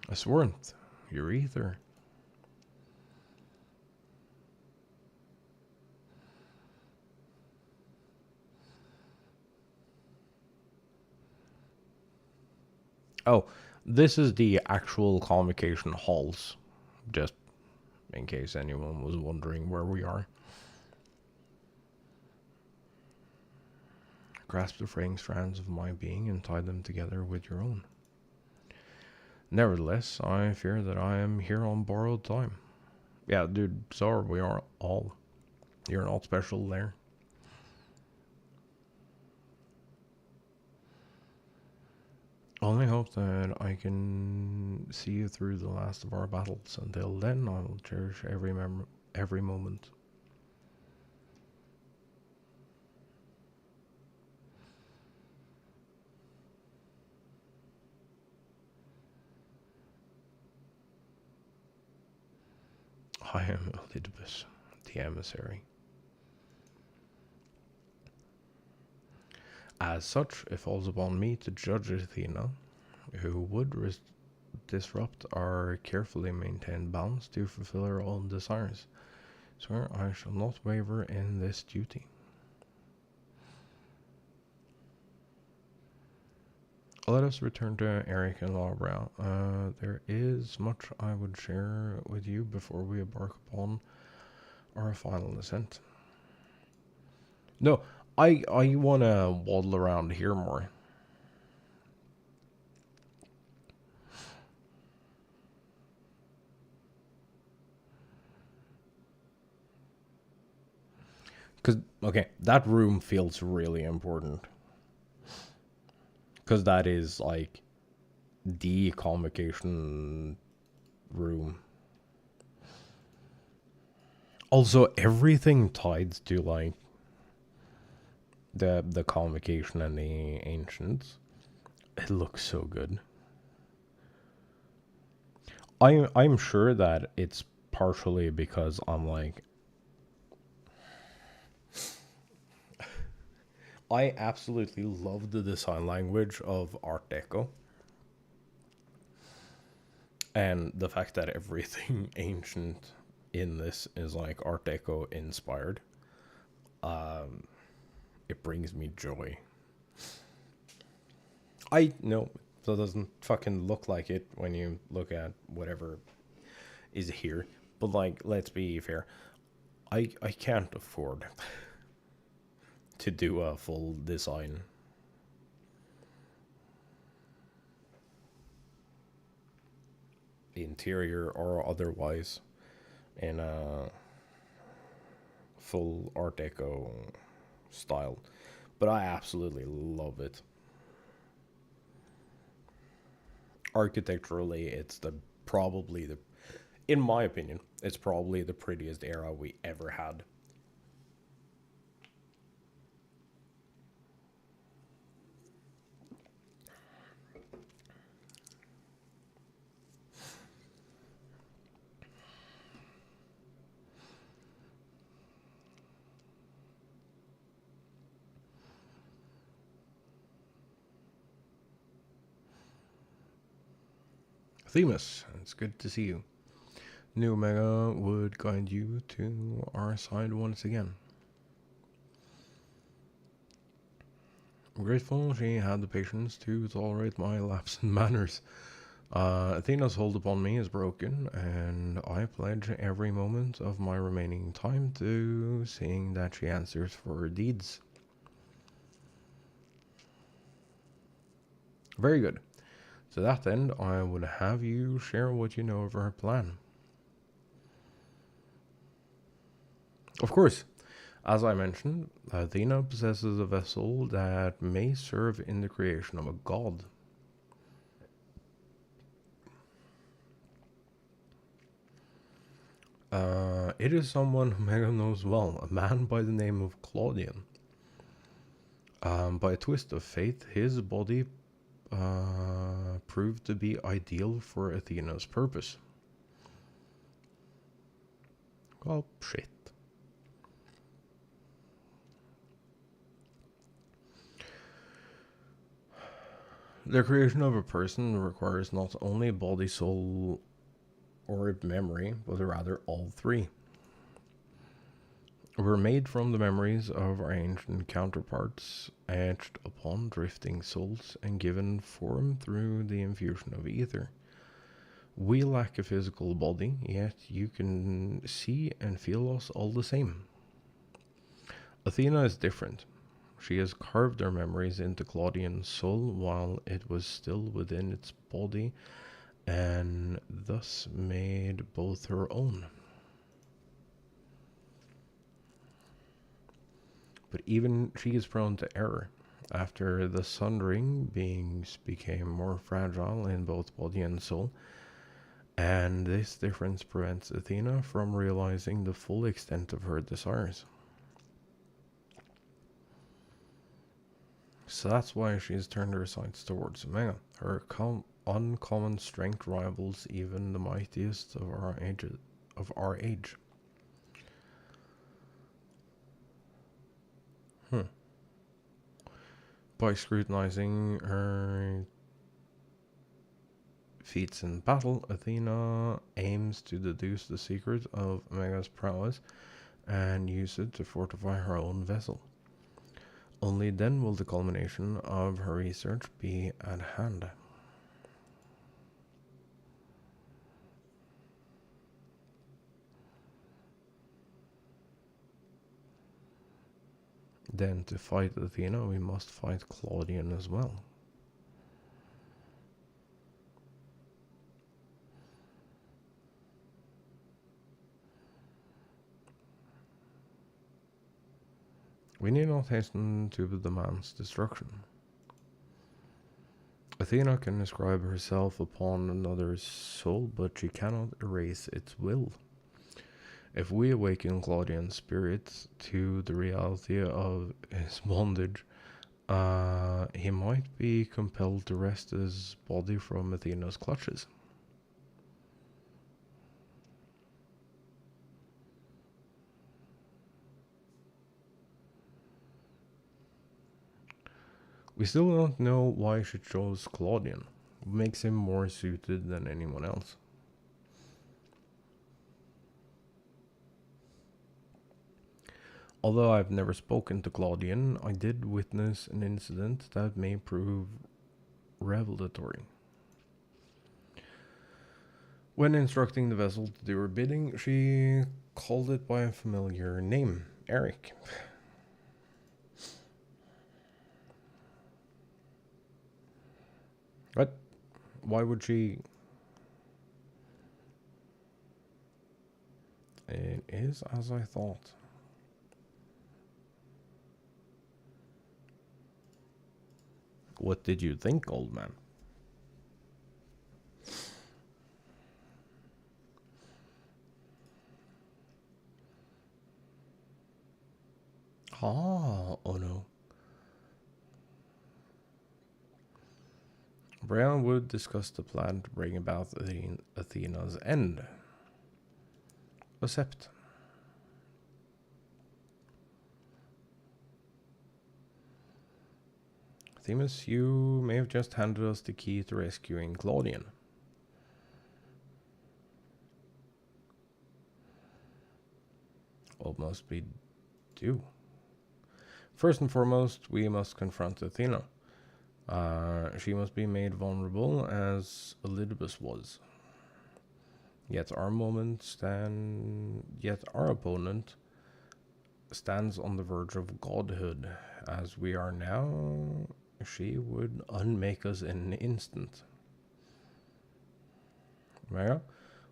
This warmth, your ether. Oh, this is the actual convocation halls, just in case anyone was wondering where we are. Grasp the fraying strands of my being and tie them together with your own. Nevertheless, I fear that I am here on borrowed time. Yeah, dude, so are we are all. You're not special there. Only hope that I can see you through the last of our battles. Until then, I will cherish every moment. I am Elidibus, the emissary. As such, it falls upon me to judge Athena, who would disrupt our carefully maintained balance to fulfill her own desires. Swear I shall not waver in this duty. Let us return to Eric and Laura. There is much I would share with you before we embark upon our final ascent. No, I want to waddle around here more. Because, okay, that room feels really important. Because that is, like, the convocation room. Also, everything tied to, like, the convocation and the ancients, it looks so good. I'm sure that it's partially because I'm like, I absolutely love the design language of Art Deco. And the fact that everything ancient in this is like Art Deco inspired. It brings me joy. I know that doesn't fucking look like it when you look at whatever is here. But like, let's be fair. I can't afford to do a full design. interior or otherwise, in a full Art Deco style. But I absolutely love it. Architecturally, it's probably the, in my opinion, it's probably the prettiest era we ever had. Themis, it's good to see you. New Omega would guide you to our side once again. Grateful she had the patience to tolerate my lapse in manners. Athena's hold upon me is broken, and I pledge every moment of my remaining time to seeing that she answers for her deeds. Very good. To that end, I would have you share what you know of her plan. Of course, as I mentioned, Athena possesses a vessel that may serve in the creation of a god. It is someone who Mega knows well, a man by the name of Claudian. By a twist of fate, his body proved to be ideal for Athena's purpose. Well, shit. The creation of a person requires not only body, soul, or memory, but rather all three. We're made from the memories of our ancient counterparts, etched upon drifting souls, and given form through the infusion of ether. We lack a physical body, yet you can see and feel us all the same. Athena is different. She has carved her memories into Claudian's soul while it was still within its body, and thus made both her own. But even she is prone to error. After the sundering, beings became more fragile in both body and soul, and this difference prevents Athena from realizing the full extent of her desires. So that's why she's turned her sights towards Omega. Her uncommon strength rivals even the mightiest of our age. By scrutinizing her feats in battle, Athena aims to deduce the secret of Omega's prowess and use it to fortify her own vessel. Only then will the culmination of her research be at hand. Then to fight Athena, we must fight Claudian as well. We need not hasten to the man's destruction. Athena can inscribe herself upon another's soul, but she cannot erase its will. If we awaken Claudian's spirit to the reality of his bondage, he might be compelled to wrest his body from Athena's clutches. We still don't know why she chose Claudian. What makes him more suited than anyone else? Although I've never spoken to Claudian, I did witness an incident that may prove revelatory. When instructing the vessel to do her bidding, she called it by a familiar name, Eric. What? Why would she? It is as I thought. What did you think, old man? Ah, oh no. Brian would discuss the plan to bring about Athena's end. Accept. Themis, you may have just handed us the key to rescuing Claudian. What must we do? First and foremost, we must confront Athena. She must be made vulnerable as Elidibus was. Yet our opponent stands on the verge of godhood. As we are now, she would unmake us in an instant. Well,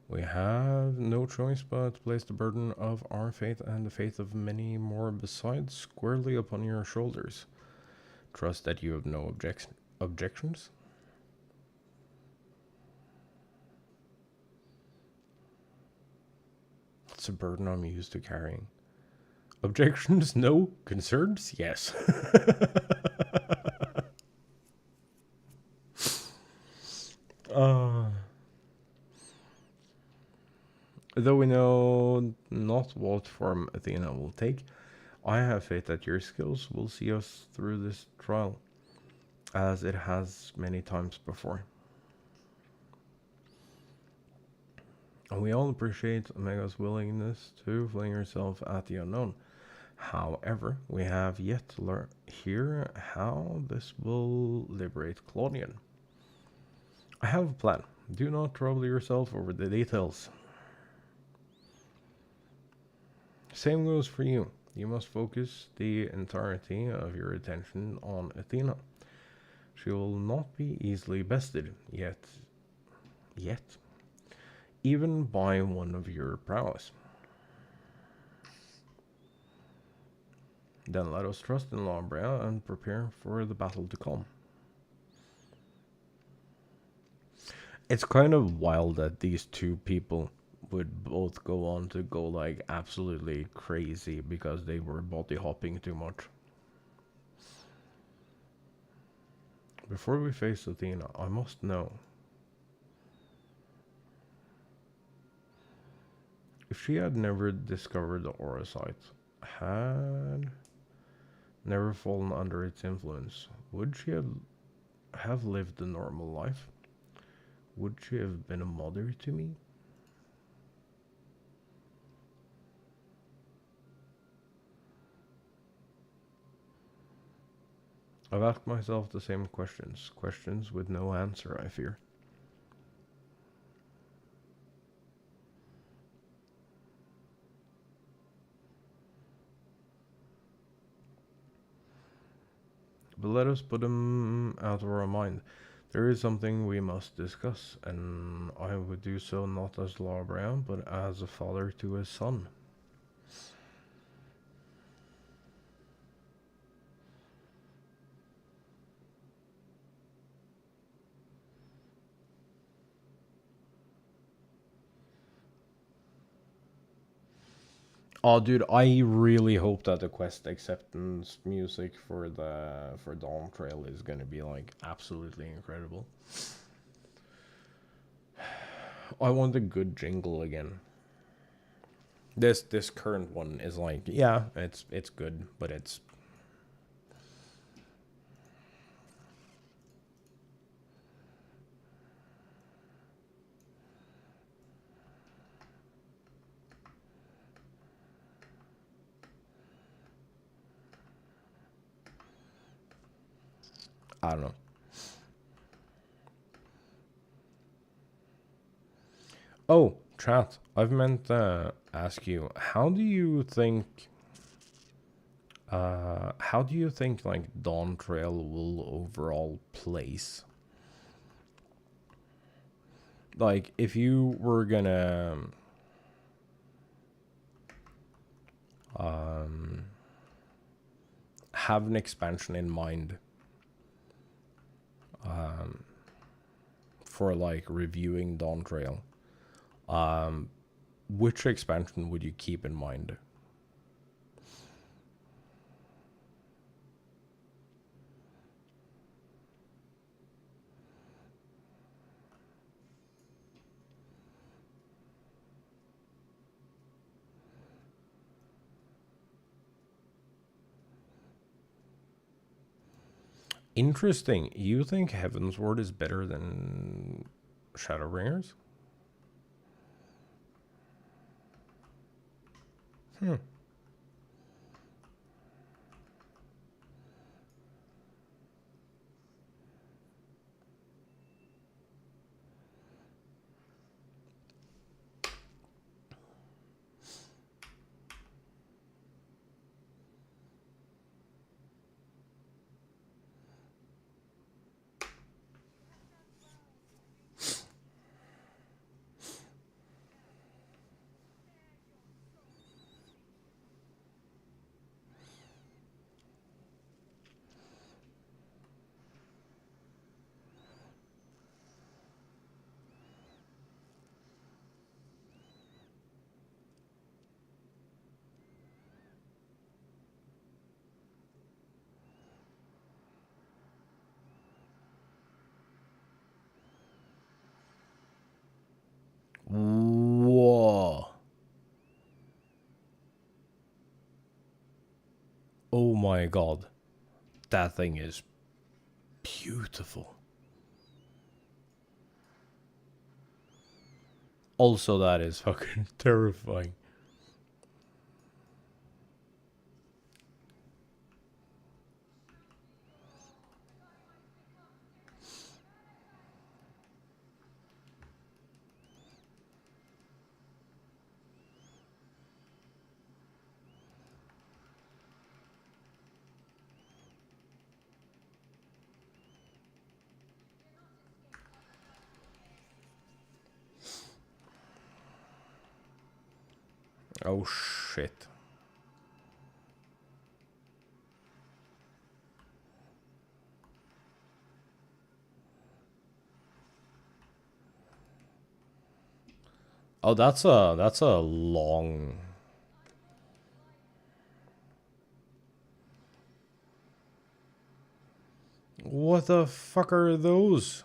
we have no choice but to place the burden of our fate and the fate of many more besides squarely upon your shoulders. Trust that you have no objections? It's a burden I'm used to carrying. Objections? No. Concerns? Yes. Though we know not what form Athena will take, I have faith that your skills will see us through this trial, as it has many times before. And we all appreciate Omega's willingness to fling herself at the unknown. However, we have yet to hear how this will liberate Claudian. I have a plan. Do not trouble yourself over the details. Same goes for you. You must focus the entirety of your attention on Athena. She will not be easily bested, yet, even by one of your prowess. Then let us trust in Lambrea and prepare for the battle to come. It's kind of wild that these two people would both go on to go like absolutely crazy because they were body hopping too much. Before we face Athena, I must know if she had never discovered the aura site, had never fallen under its influence, would she have lived a normal life? Would she have been a mother to me? I've asked myself the same questions with no answer, I fear. But let us put them out of our mind. There is something we must discuss, and I would do so not as Lawbrown, but as a father to his son. Oh, dude, I really hope that the quest acceptance music for Dawn Trail is gonna be like absolutely incredible. I want a good jingle again. This current one is like, yeah, it's good, but it's I don't know. Oh, chat. I've meant to ask you, how do you think like Dawn Trail will overall place? Like if you were gonna Have an expansion in mind for like reviewing Dawn Trail. Which expansion would you keep in mind? Interesting. You think Heavensward is better than Shadowbringers? Whoa. Oh my god. That thing is beautiful. Also, that is fucking terrifying. Oh shit. Oh, that's a long. What the fuck are those?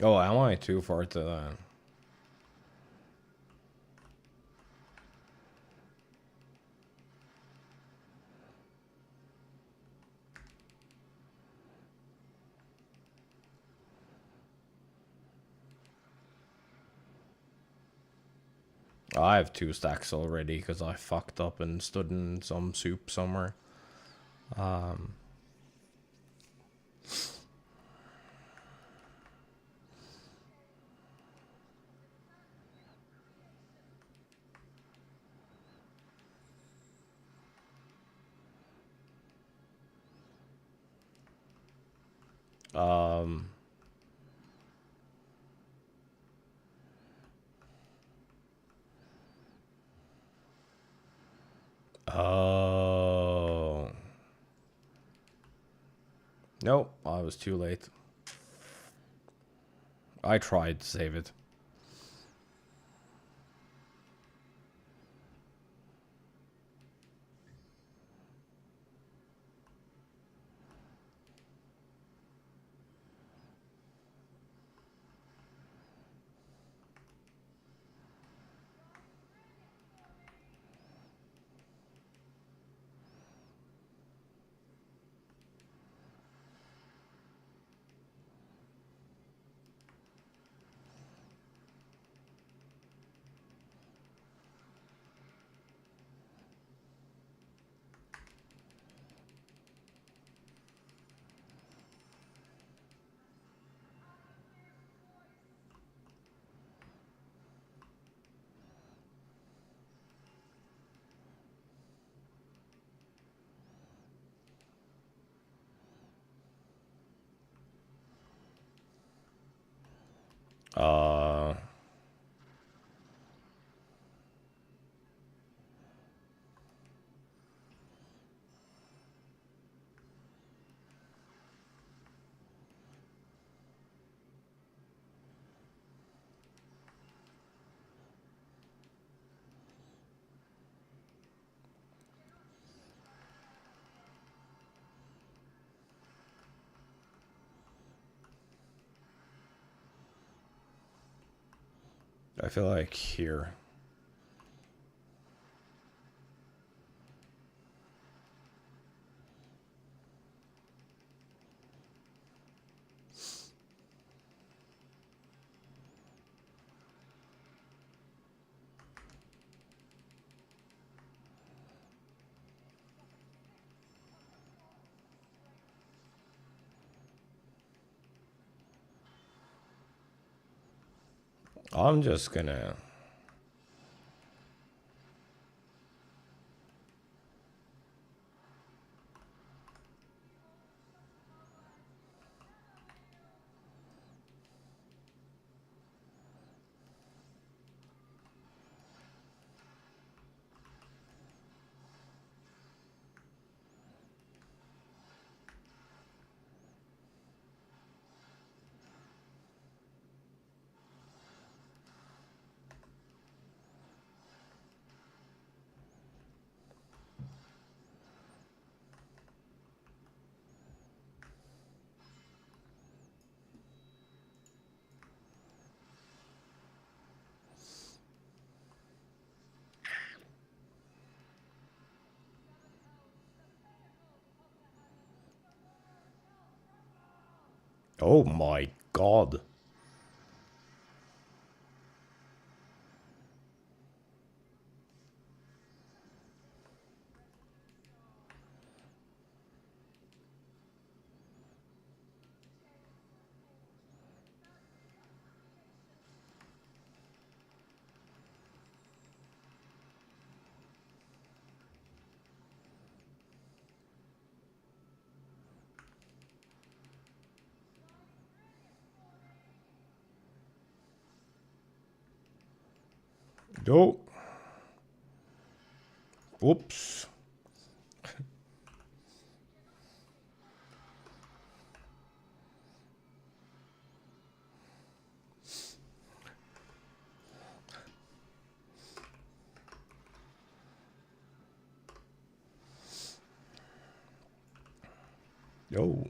Oh, am I too far to that? I have 2 stacks already because I fucked up and stood in some soup somewhere. Um, oh. Nope, I was too late. I tried to save it. I feel like here. I'm just gonna... Oh my god. Yo. Oops. Yo.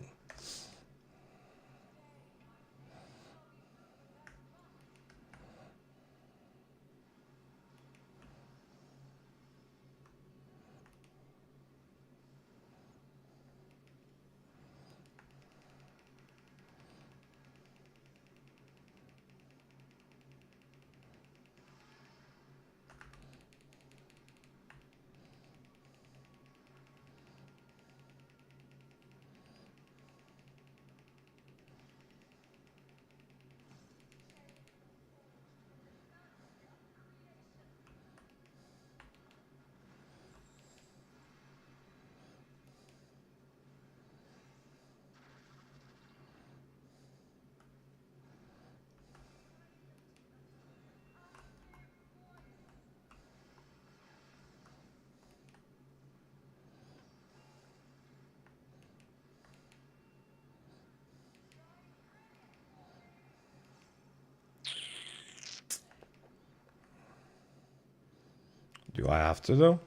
Do I have to though?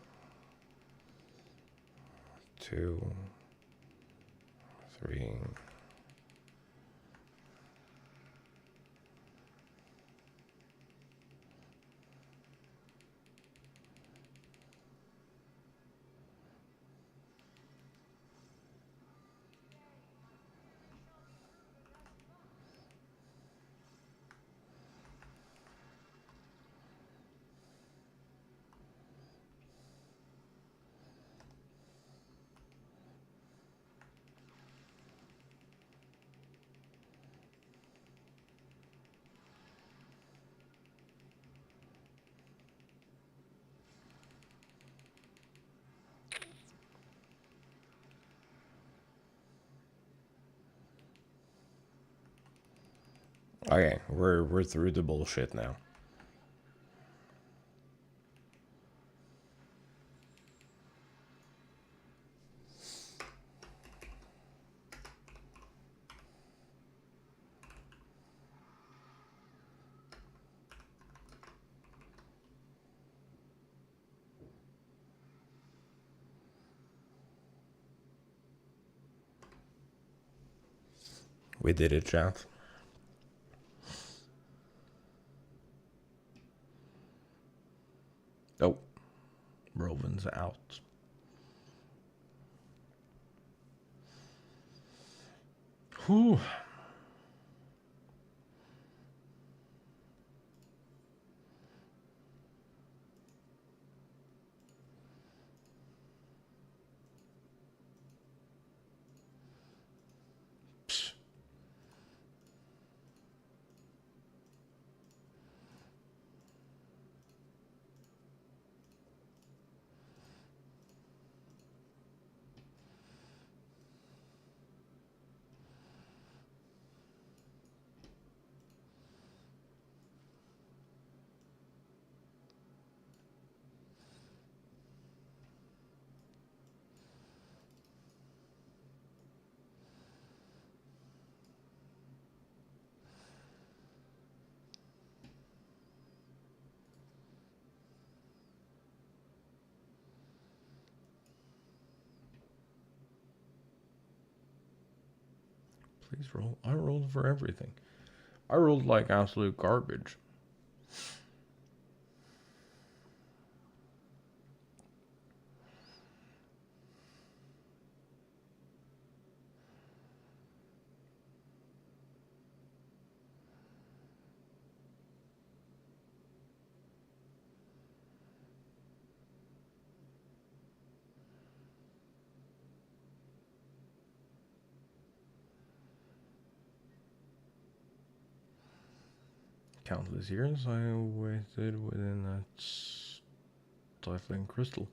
2, 3. Okay, we're through the bullshit now. We did it, chat. humans out. Whew. Please roll. I rolled for everything. I rolled like absolute garbage. Countless years I waited within that stifling crystal.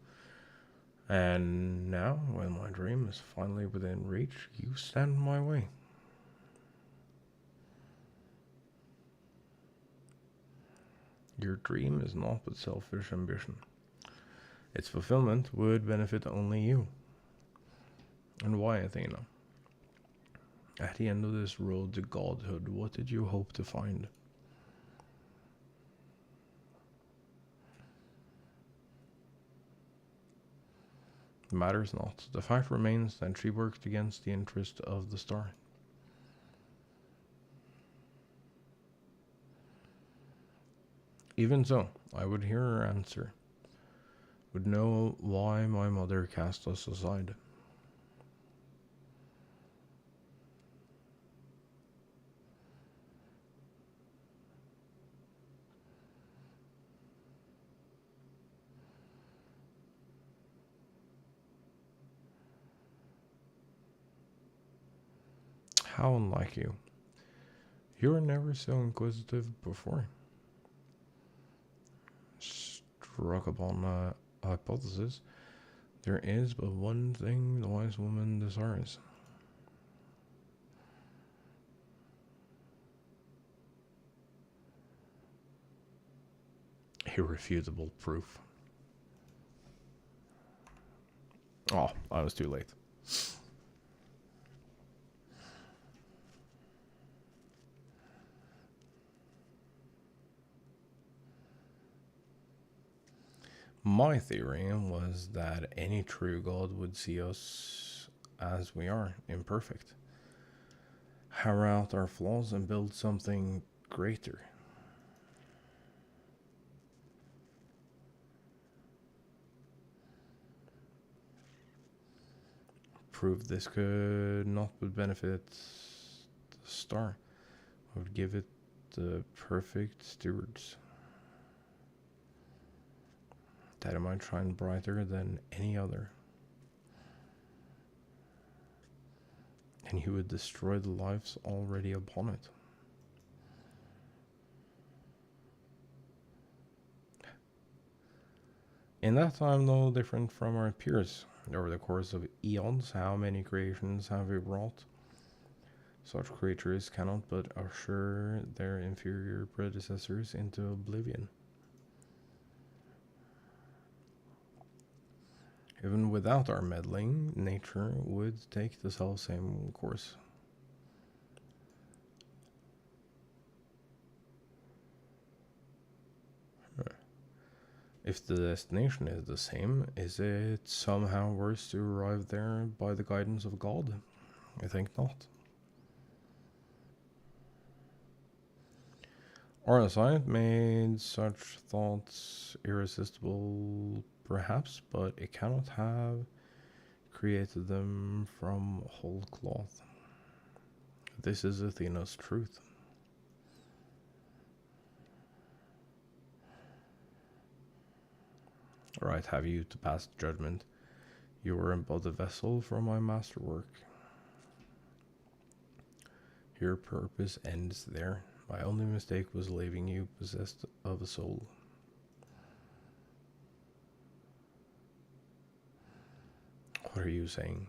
And now, when my dream is finally within reach, you stand in my way. Your dream is not but selfish ambition. Its fulfillment would benefit only you. And why, Athena? At the end of this road to godhood, what did you hope to find? Matters not. The fact remains that she worked against the interest of the star. Even so, I would hear her answer, would know why my mother cast us aside. How unlike you. You were never so inquisitive before. Struck upon a hypothesis, there is but one thing the wise woman desires. Irrefutable proof. Oh, I was too late. My theory was that any true God would see us as we are, imperfect, hammer out our flaws and build something greater. Prove this could not but benefit the star, would give it the perfect stewards. That it might shine brighter than any other. And you would destroy the lives already upon it. In that time, though different from our peers, over the course of eons, how many creations have we wrought? Such creatures cannot but usher their inferior predecessors into oblivion. Even without our meddling, nature would take the self-same course. If the destination is the same, is it somehow worse to arrive there by the guidance of God? I think not. Our sight made such thoughts irresistible perhaps, but it cannot have created them from whole cloth. This is Athena's truth. Right, have you to pass judgment? You are but a vessel for my masterwork. Your purpose ends there. My only mistake was leaving you possessed of a soul. What are you saying?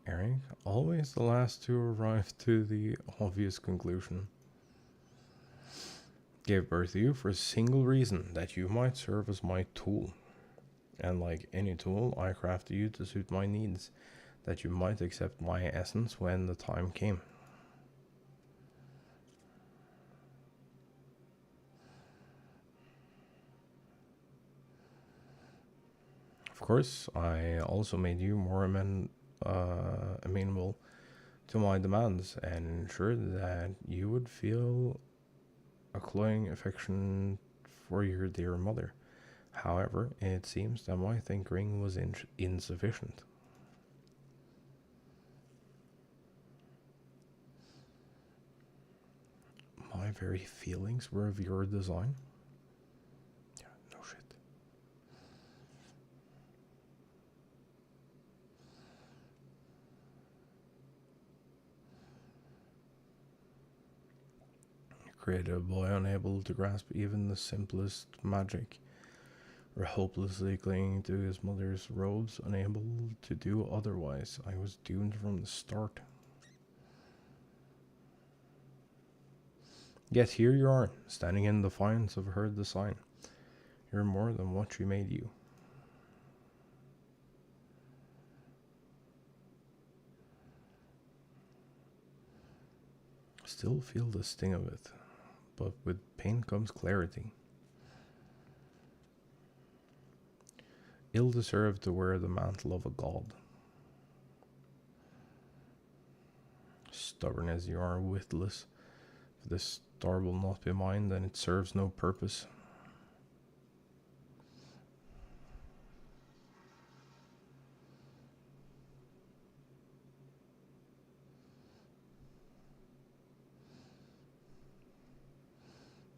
Eric, always the last to arrive to the obvious conclusion. Gave birth to you for a single reason, that you might serve as my tool. And like any tool, I crafted you to suit my needs, that you might accept my essence when the time came. Of course, I also made you more amenable to my demands and ensured that you would feel a cloying affection for your dear mother. However, it seems that my thinking was insufficient. My very feelings were of your design? Yeah, no shit. You created a boy unable to grasp even the simplest magic, or hopelessly clinging to his mother's robes, unable to do otherwise. I was doomed from the start. Yet here you are, standing in defiance of her design. You're more than what she made you. Still feel the sting of it, but with pain comes clarity. Ill deserved to wear the mantle of a god. Stubborn as you are, witless, if this star will not be mine, then it serves no purpose.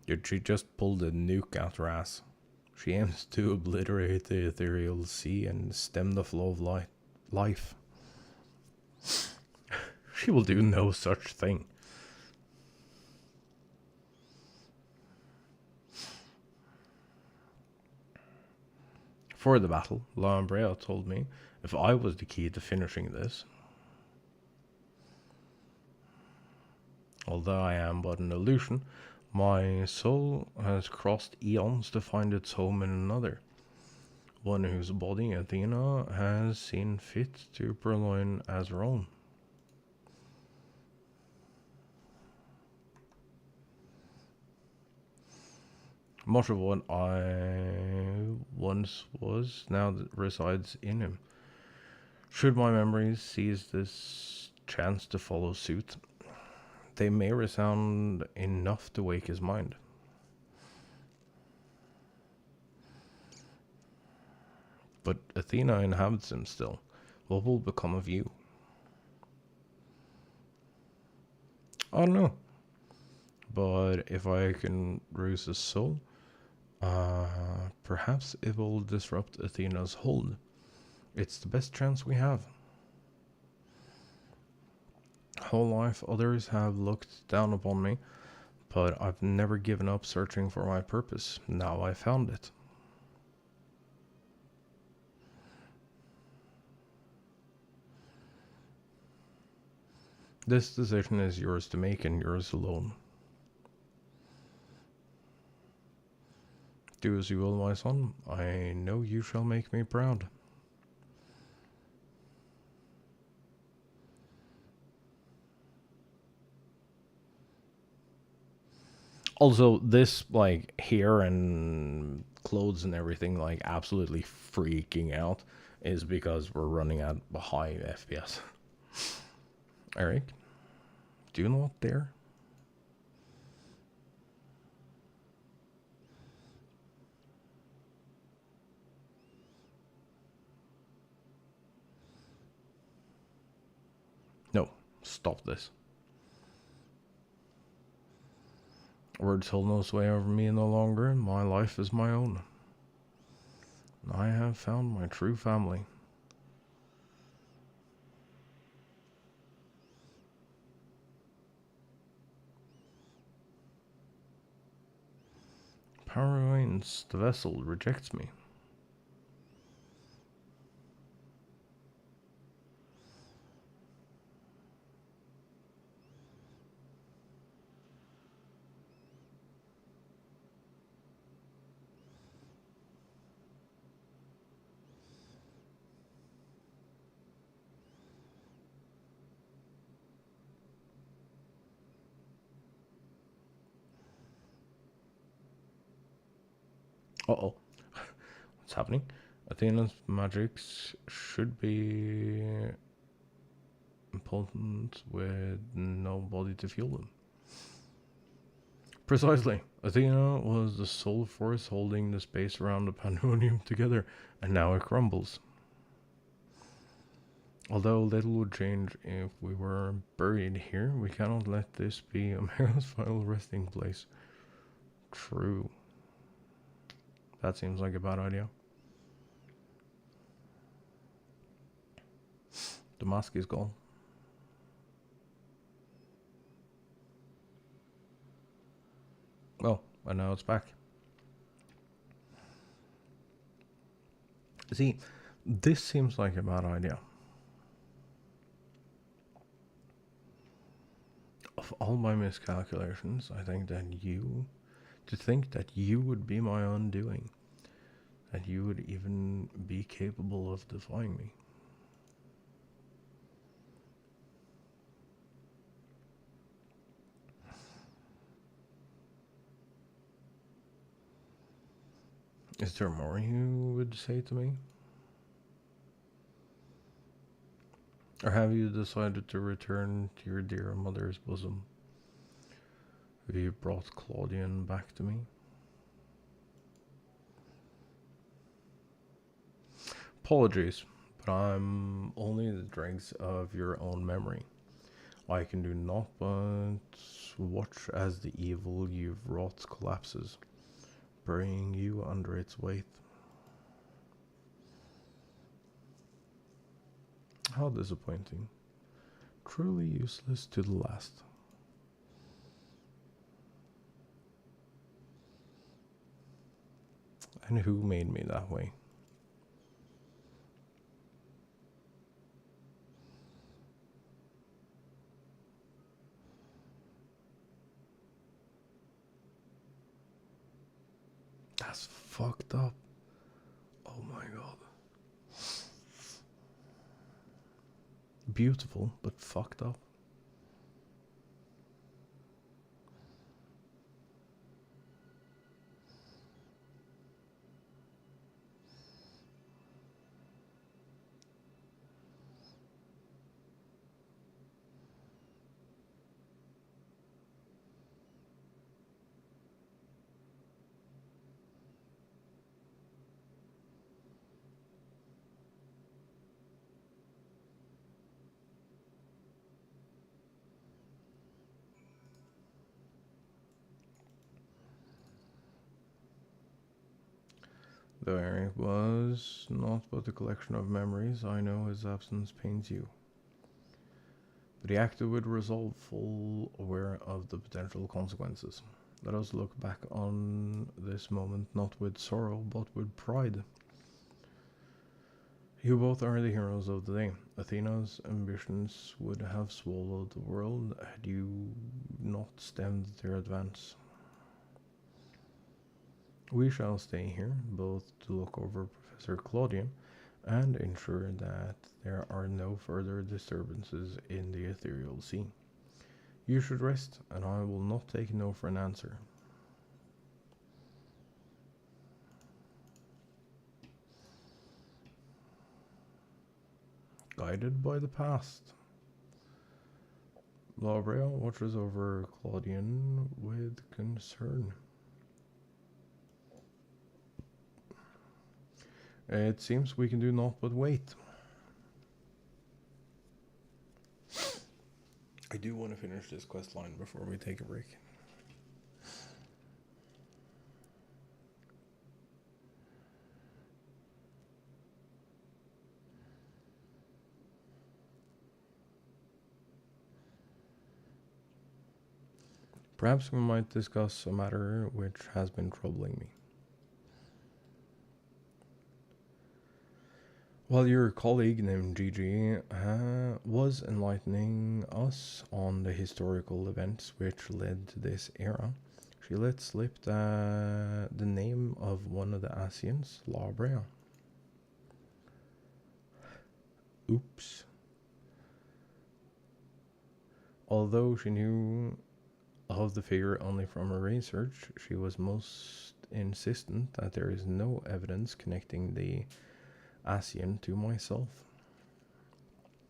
Did she just pull the nuke out her ass? She aims to obliterate the ethereal sea and stem the flow of life. She will do no such thing. For the battle, La Umbrea told me if I was the key to finishing this. Although I am but an illusion, my soul has crossed eons to find its home in another, one whose body Athena has seen fit to purloin as her own. Much of what I once was now resides in him. Should my memories seize this chance to follow suit, they may resound enough to wake his mind. But Athena inhabits him still. What will become of you? I don't know. But if I can ruse his soul, perhaps it will disrupt Athena's hold. It's the best chance we have. Whole life others have looked down upon me, but I've never given up searching for my purpose. Now I found it. This decision is yours to make and yours alone. Do as you will, my son. I know you shall make me proud. Also, this, like, hair and clothes and everything, like, absolutely freaking out is because we're running at a high FPS. Eric, do you not dare? Stop this. Words hold no sway over me no longer. My life is my own. I have found my true family. Power remains. The vessel rejects me. Uh-oh. What's happening? Athena's magics should be impotent with nobody to fuel them. Precisely. Athena was the sole force holding the space around the Pandæmonium together, and now it crumbles. Although little would change if we were buried here, we cannot let this be Amara's final resting place. True. That seems like a bad idea. The mask is gone. Oh, and now it's back. See, this seems like a bad idea. Of all my miscalculations, I think that to think that you would be my undoing, that you would even be capable of defying me. Is there more you would say to me? Or have you decided to return to your dear mother's bosom? Have you brought Claudian back to me? Apologies, but I'm only the dregs of your own memory. I can do naught but watch as the evil you've wrought collapses, burying you under its weight. How disappointing. Truly useless to the last. And who made me that way? That's fucked up. Oh my god. Beautiful, but fucked up. There it was not but a collection of memories. I know his absence pains you. But he acted with resolve, full aware of the potential consequences. Let us look back on this moment not with sorrow, but with pride. You both are the heroes of the day. Athena's ambitions would have swallowed the world had you not stemmed their advance. We shall stay here, both to look over Professor Claudian and ensure that there are no further disturbances in the ethereal sea. You should rest, and I will not take no for an answer. Guided by the past. Labria watches over Claudian with concern. It seems we can do naught but wait. do want to finish this quest line before we take a break. Perhaps we might discuss a matter which has been troubling me. While your colleague named Gigi was enlightening us on the historical events which led to this era, she let slip the name of one of the Asians, La Brea. Oops. Although she knew of the figure only from her research, she was most insistent that there is no evidence connecting the Asian to myself.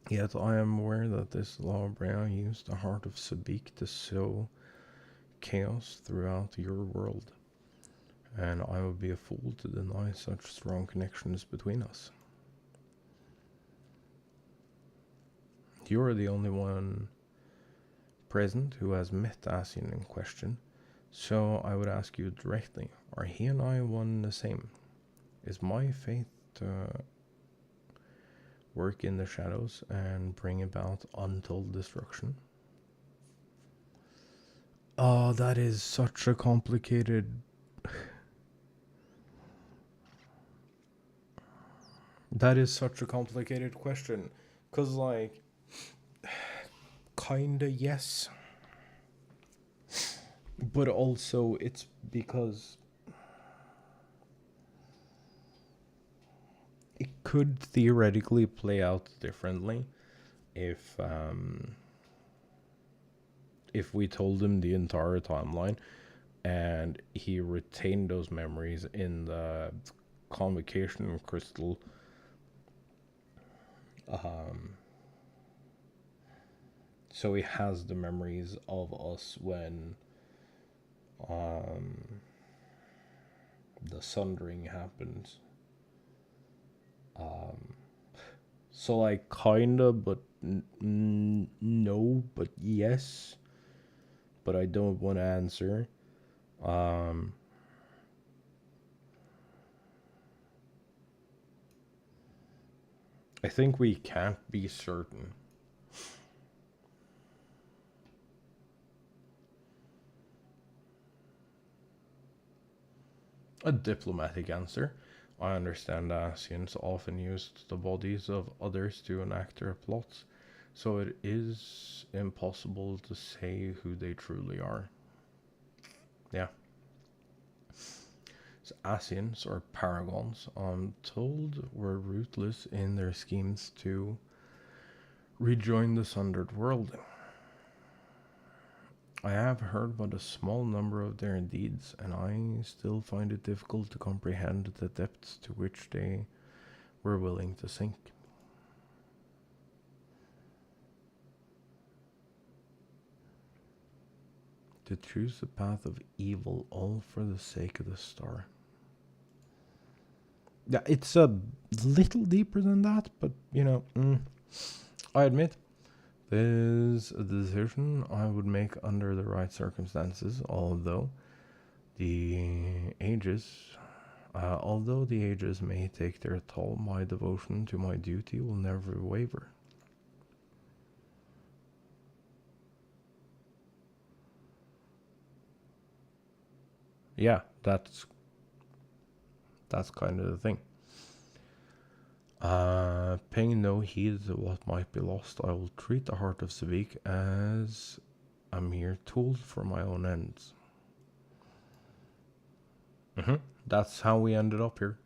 Yet I am aware that this La Brea used the heart of Sabik to sow chaos throughout your world, and I would be a fool to deny such strong connections between us. You are the only one present who has met the Asian in question, so I would ask you directly, are he and I one and the same? Is my fate to work in the shadows and bring about untold destruction? Oh, that is such a complicated... That is such a complicated question. Because, like, kinda yes. But also, it's because it could theoretically play out differently if we told him the entire timeline and he retained those memories in the convocation crystal. So he has the memories of us when the sundering happens. So like kinda, but no, but yes. But I don't want to answer. I think we can't be certain. A diplomatic answer. I understand Asians often used the bodies of others to enact their plots, so it is impossible to say who they truly are. Yeah. So Asians, or paragons, I'm told were ruthless in their schemes to rejoin the sundered world. I have heard but a small number of their deeds, and I still find it difficult to comprehend the depths to which they were willing to sink. To choose the path of evil all for the sake of the star. Yeah, it's a little deeper than that, but you know, I admit, this is a decision I would make under the right circumstances, although the ages may take their toll, my devotion to my duty will never waver. Yeah, that's kind of the thing. Paying no heed to what might be lost, I will treat the heart of Savik as a mere tool for my own ends. That's how we ended up here.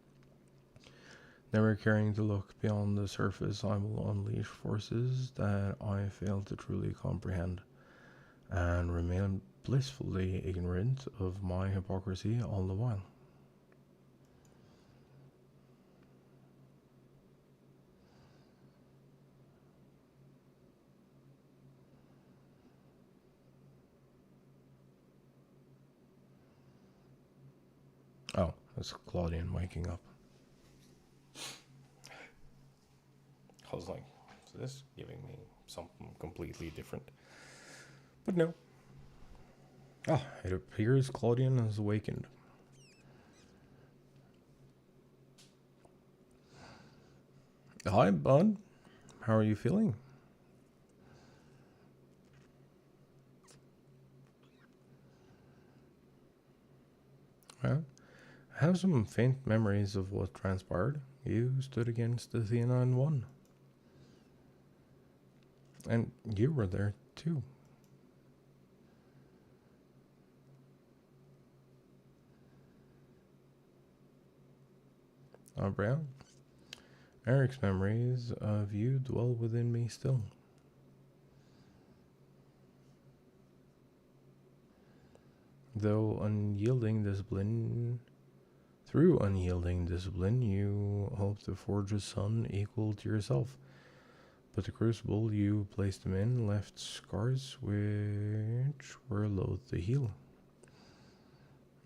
Never caring to look beyond the surface, I will unleash forces that I fail to truly comprehend, and remain blissfully ignorant of my hypocrisy all the while. Oh, that's Claudian waking up. I was like, is this giving me something completely different? But no. Ah, it appears Claudian has awakened. Hi, bud. How are you feeling? Well, I have some faint memories of what transpired. You stood against Athena and won. And you were there too. Brown. Eric's memories of you dwell within me still. Though unyielding discipline, through unyielding discipline, you hope to forge a son equal to yourself. But the crucible you placed him in left scars which were loath to heal.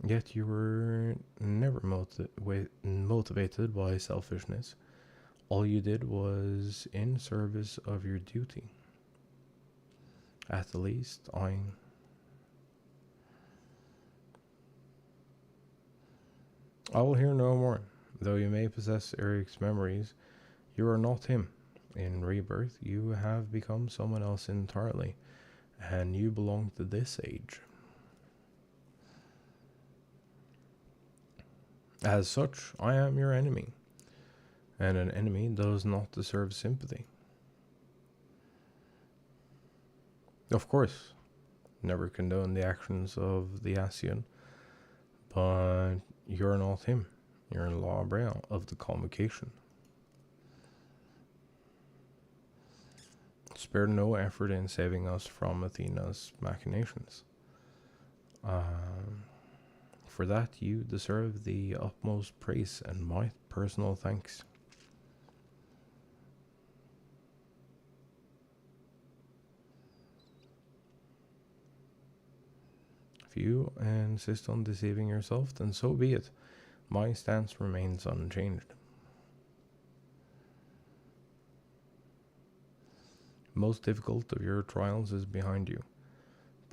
Yet you were never motivated by selfishness. All you did was in service of your duty. At the least, I will hear no more. Though you may possess Eric's memories, you are not him. In rebirth, you have become someone else entirely, and you belong to this age. As such, I am your enemy, and an enemy does not deserve sympathy. Of course, never condone the actions of the Asian, but you're not him. You're La Brea of the Convocation. Spare no effort in saving us from Athena's machinations. For that you deserve the utmost praise and my personal thanks. If you insist on deceiving yourself, then so be it. My stance remains unchanged. Most difficult of your trials is behind you,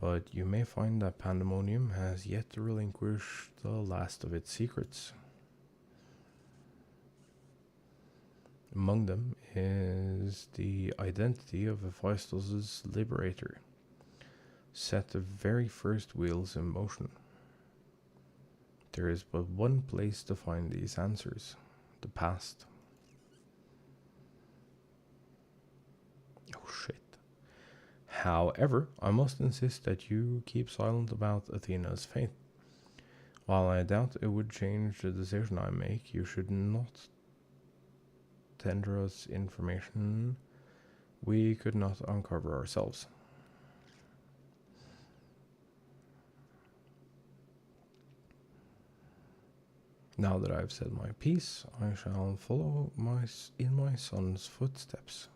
but you may find that Pandæmonium has yet to relinquish the last of its secrets. Among them is the identity of Hephaestus' liberator. Set the very first wheels in motion. There is but one place to find these answers: the past. Oh shit. However, I must insist that you keep silent about Athena's fate. While I doubt it would change the decision I make, you should not tender us information we could not uncover ourselves. Now that I have said my piece, I shall follow in my son's footsteps.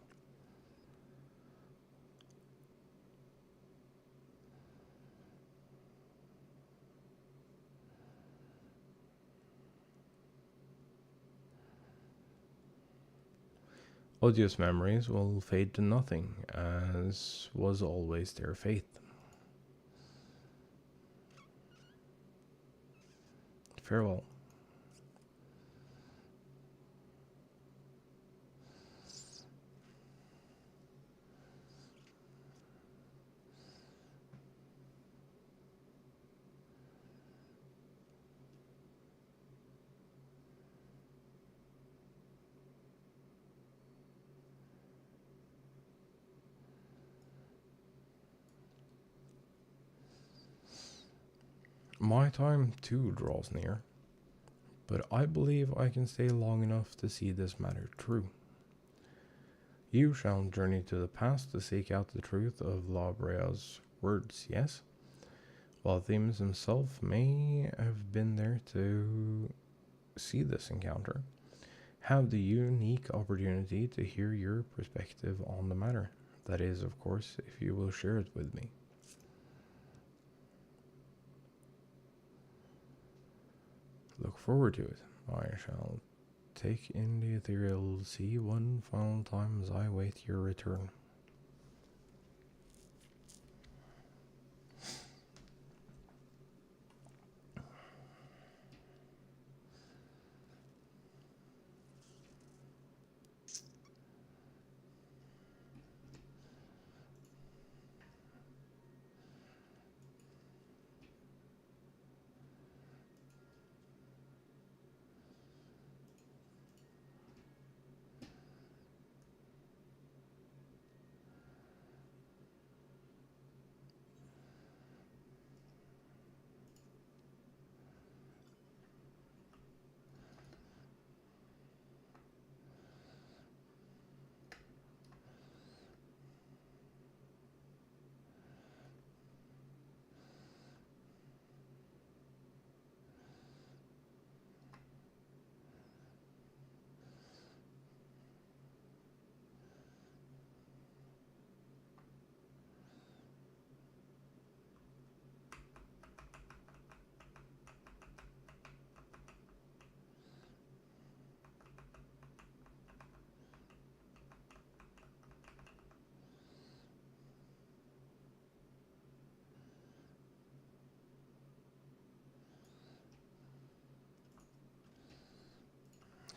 Odious memories will fade to nothing, as was always their fate. Farewell. My time too draws near, but I believe I can stay long enough to see this matter true. You shall journey to the past to seek out the truth of La Brea's words, yes? While Themis himself may have been there to see this encounter, have the unique opportunity to hear your perspective on the matter. That is, of course, if you will share it with me. Look forward to it. I shall take in the ethereal sea one final time as I wait your return.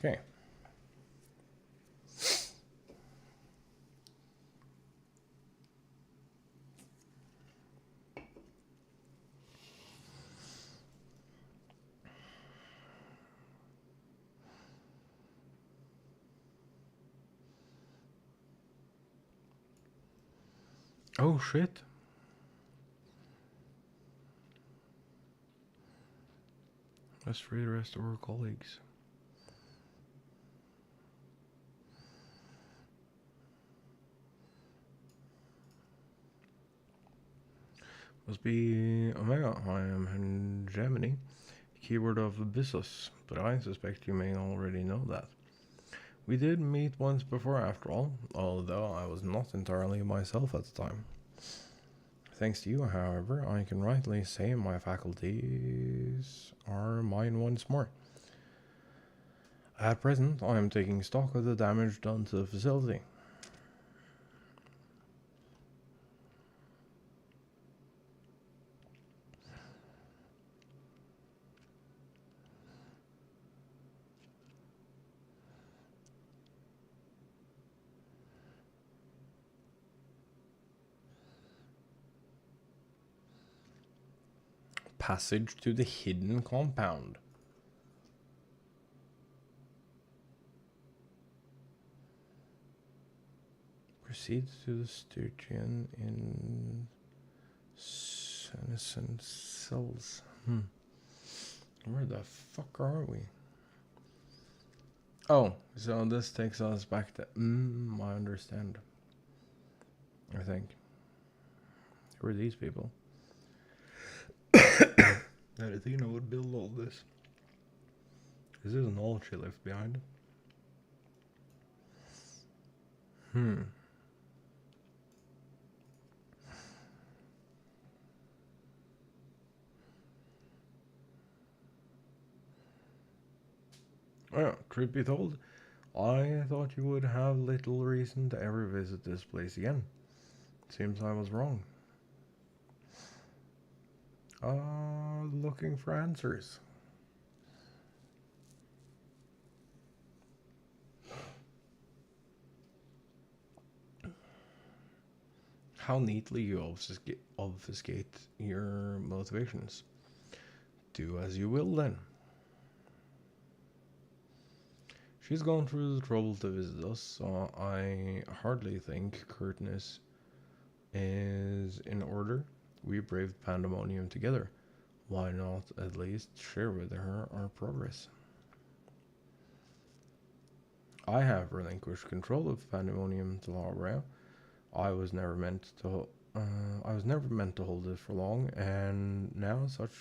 Okay. Oh shit. Let's free the rest of our colleagues. Must be Omega. I am in Germany. Keyword of Abyssus, but I suspect you may already know that. We did meet once before after all, although I was not entirely myself at the time. Thanks to you, however, I can rightly say my faculties are mine once more. At present, I am taking stock of the damage done to the facility. Passage to the hidden compound. Proceed to the Stygian in senescent cells. Where the fuck are we? Oh, so this takes us back to... I understand. I think. Who are these people? That Athena would build all this. This isn't all she left behind. Well, truth be told, I thought you would have little reason to ever visit this place again. Seems I was wrong. Looking for answers. How neatly you obfuscate your motivations. Do as you will then. She's gone through the trouble to visit us, so I hardly think curtness is in order. We braved Pandæmonium together. Why not at least share with her our progress? I have relinquished control of Pandæmonium to Laura. I was never meant to hold it for long, and now such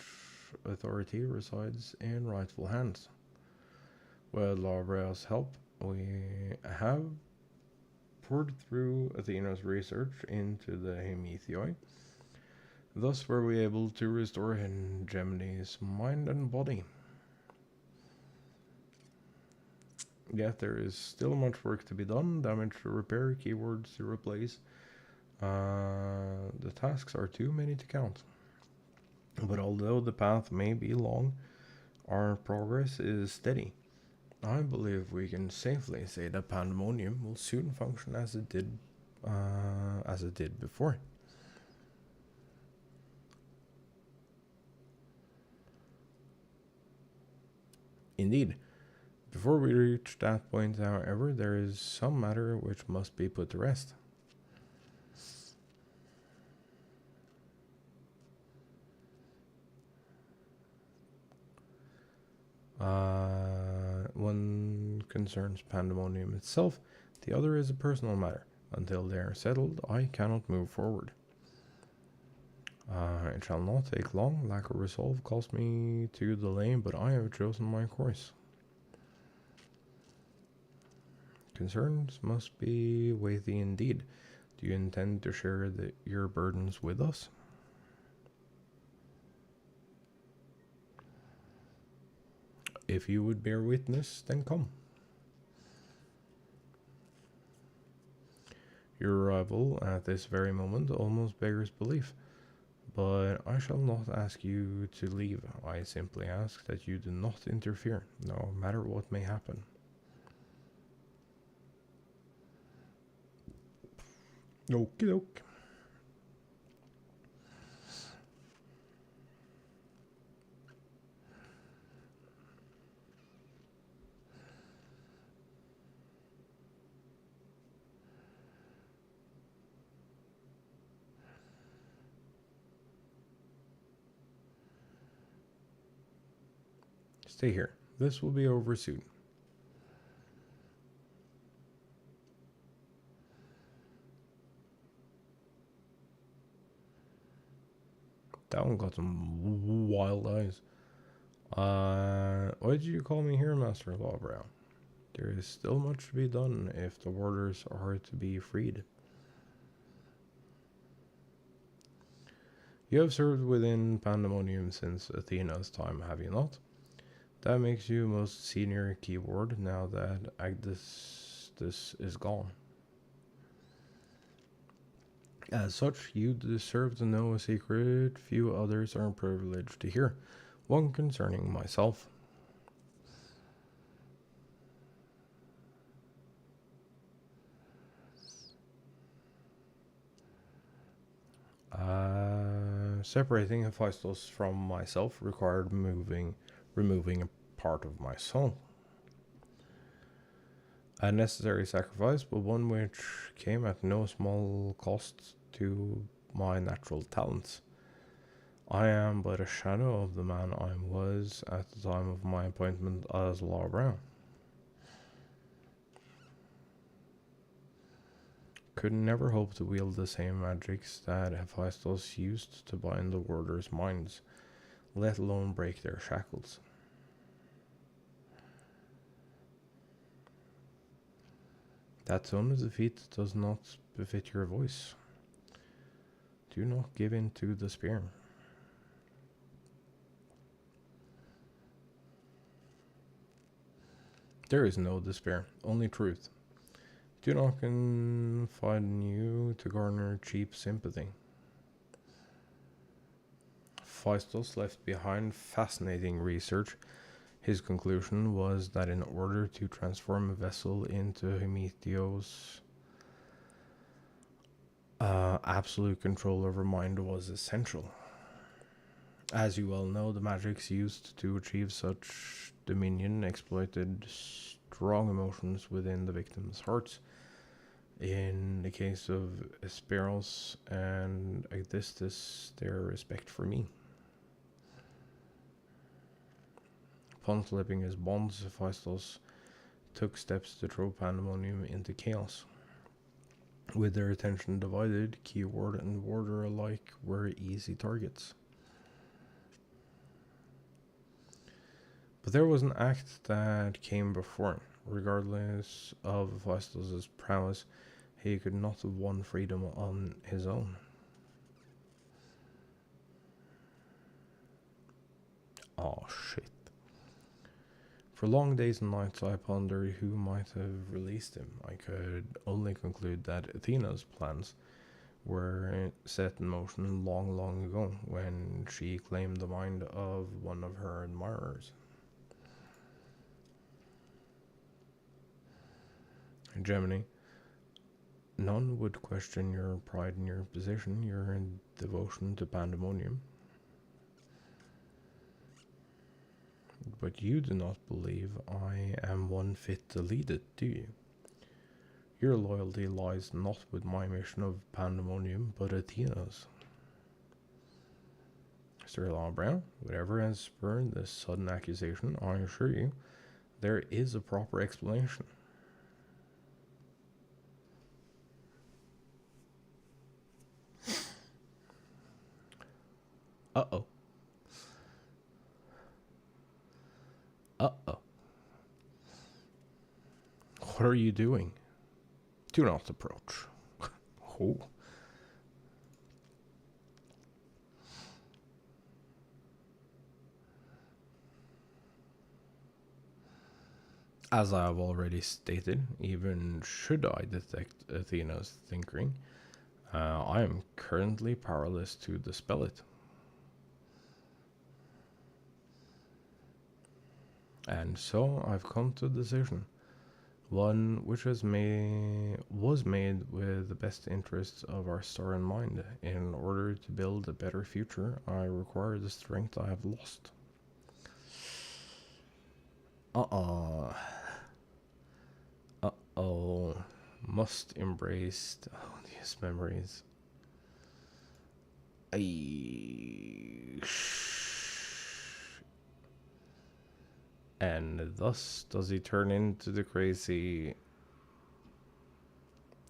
authority resides in rightful hands. With Laura's help, we have poured through Athena's research into the Hemethoi. Thus were we able to restore Gemini's mind and body. Yet there is still much work to be done, damage to repair, keywords to replace. The tasks are too many to count. But although the path may be long, our progress is steady. I believe we can safely say that Pandæmonium will soon function as it did before. Indeed. Before we reach that point, however, there is some matter which must be put to rest. One concerns Pandæmonium itself, the other is a personal matter. Until they are settled, I cannot move forward. It shall not take long. Lack of resolve caused me to delay, but I have chosen my course. Concerns must be weighty indeed. Do you intend to share your burdens with us? If you would bear witness, then come. Your arrival at this very moment almost beggars belief, but I shall not ask you to leave. I simply ask that you do not interfere, no matter what may happen. Okie doke. Stay here. This will be over soon. That one got some wild eyes. Why did you call me here, Master Lawbrow? There is still much to be done if the warders are to be freed. You have served within Pandæmonium since Athena's time, have you not? That makes you most senior keyword now that Agdistis is gone. As such, you deserve to know a secret few others are privileged to hear, one concerning myself. Separating Hephaestus from myself required removing a part of my soul. A necessary sacrifice, but one which came at no small cost to my natural talents. I am but a shadow of the man I was at the time of my appointment as Lawbrow. Could never hope to wield the same magics that Hephaestus used to bind the warders' minds, let alone break their shackles. That tone of defeat does not befit your voice. Do not give in to despair. There is no despair, only truth. Do not confide in you to garner cheap sympathy. Hephaestus left behind fascinating research. His conclusion was that in order to transform a vessel into Prometheus, absolute control over mind was essential. As you well know, the magics used to achieve such dominion exploited strong emotions within the victims' hearts. In the case of Asperos and Agdistis, their respect for me. Upon slipping his bonds, Hephaestus took steps to throw Pandæmonium into chaos. With their attention divided, keyword and warder alike were easy targets. But there was an act that came before. Regardless of Hephaestus' prowess, he could not have won freedom on his own. Oh shit. For long days and nights I pondered who might have released him. I could only conclude that Athena's plans were set in motion long, long ago, when she claimed the mind of one of her admirers. In Germany, none would question your pride in your position, your devotion to Pandæmonium. But you do not believe I am one fit to lead it, do you? Your loyalty lies not with my mission of Pandæmonium, but Athena's. Sir Lawbrow, whatever has spurred this sudden accusation, I assure you, there is a proper explanation. Uh-oh. Uh-oh. What are you doing? Do not approach. Oh. As I have already stated, even should I detect Athena's thinking, I am currently powerless to dispel it. And so I've come to a decision. one which was made with the best interests of our star in mind. In order to build a better future, I require the strength I have lost. Uh-oh. Uh-oh. Must embrace these memories. And thus does he turn into the crazy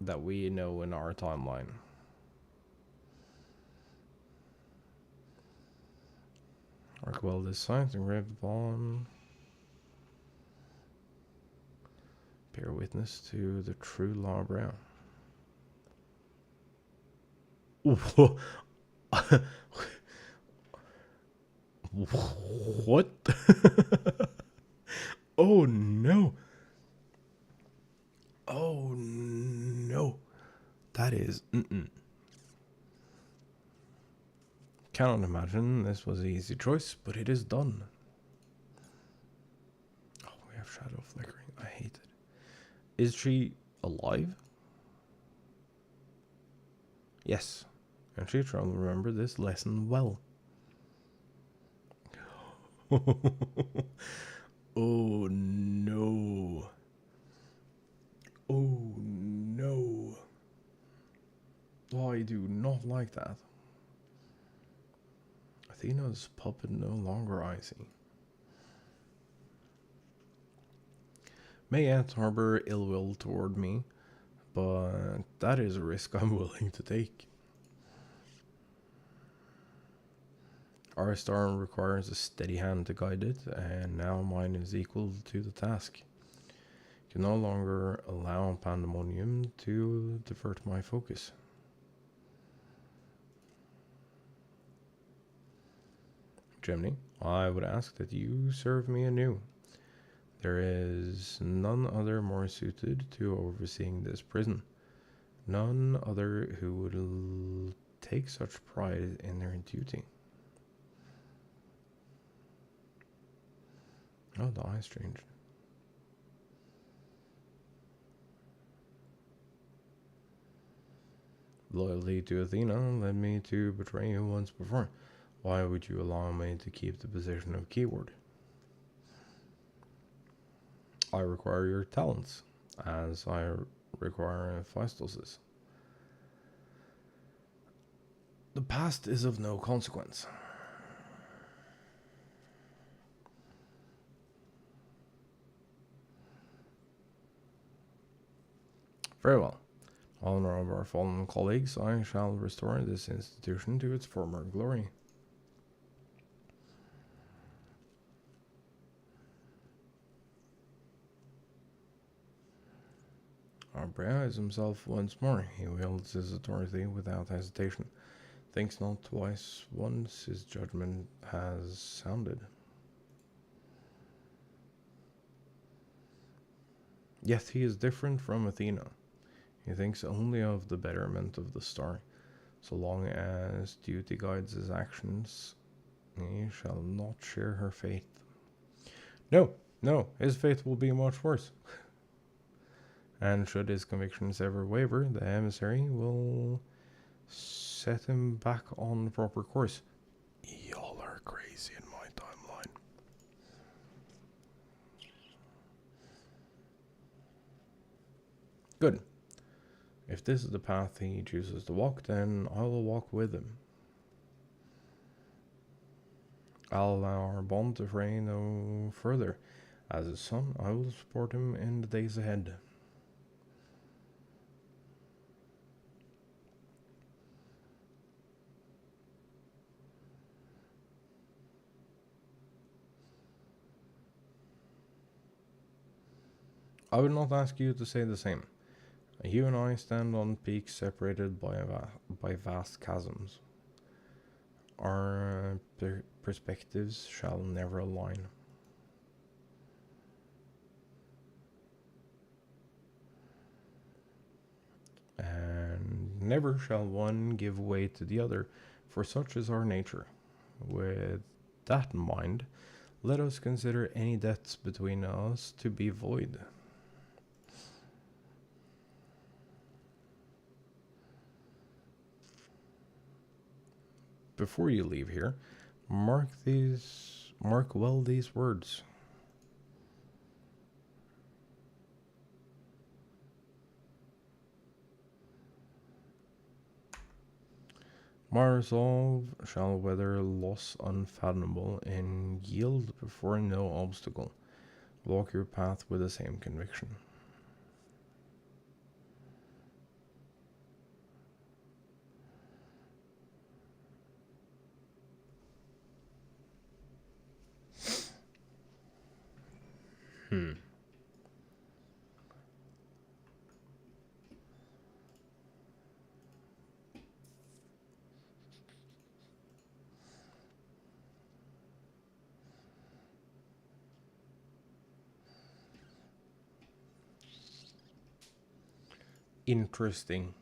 that we know in our timeline. Arc well designed, engraved upon. Bear witness to the true law brown. What? Oh no. Oh no. That is. Cannot imagine this was an easy choice, but it is done. Oh, we have shadow flickering. I hate it. Is she alive? Yes. And she shall remember this lesson well. Oh no. Oh no. Oh, I do not like that. Athena's puppet no longer icy. May Aunt harbor ill will toward me, but that is a risk I'm willing to take. Our star requires a steady hand to guide it, and now mine is equal to the task. Can no longer allow Pandæmonium to divert my focus. Gemini, I would ask that you serve me anew. There is none other more suited to overseeing this prison. None other who would take such pride in their duty. Oh, the eyes changed. Loyalty to Athena led me to betray you once before. Why would you allow me to keep the position of keyword? I require your talents, as I require Phaistos'. The past is of no consequence. Very well. Honor of our fallen colleagues, I shall restore this institution to its former glory. Our is himself once more. He wields his authority without hesitation. Thinks not twice once his judgment has sounded. Yet he is different from Athena. He thinks only of the betterment of the star. So long as duty guides his actions, he shall not share her fate. No, his fate will be much worse. And should his convictions ever waver, the emissary will set him back on the proper course. Y'all are crazy in my timeline. Good. If this is the path he chooses to walk, then I will walk with him. I'll allow our bond to fray no further. As his son, I will support him in the days ahead. I would not ask you to say the same. You and I stand on peaks separated by vast chasms. Our perspectives shall never align. And never shall one give way to the other, for such is our nature. With that in mind, let us consider any debts between us to be void. before you leave here, mark well these words. My resolve shall weather loss unfathomable and yield before no obstacle. Walk your path with the same conviction. Interesting.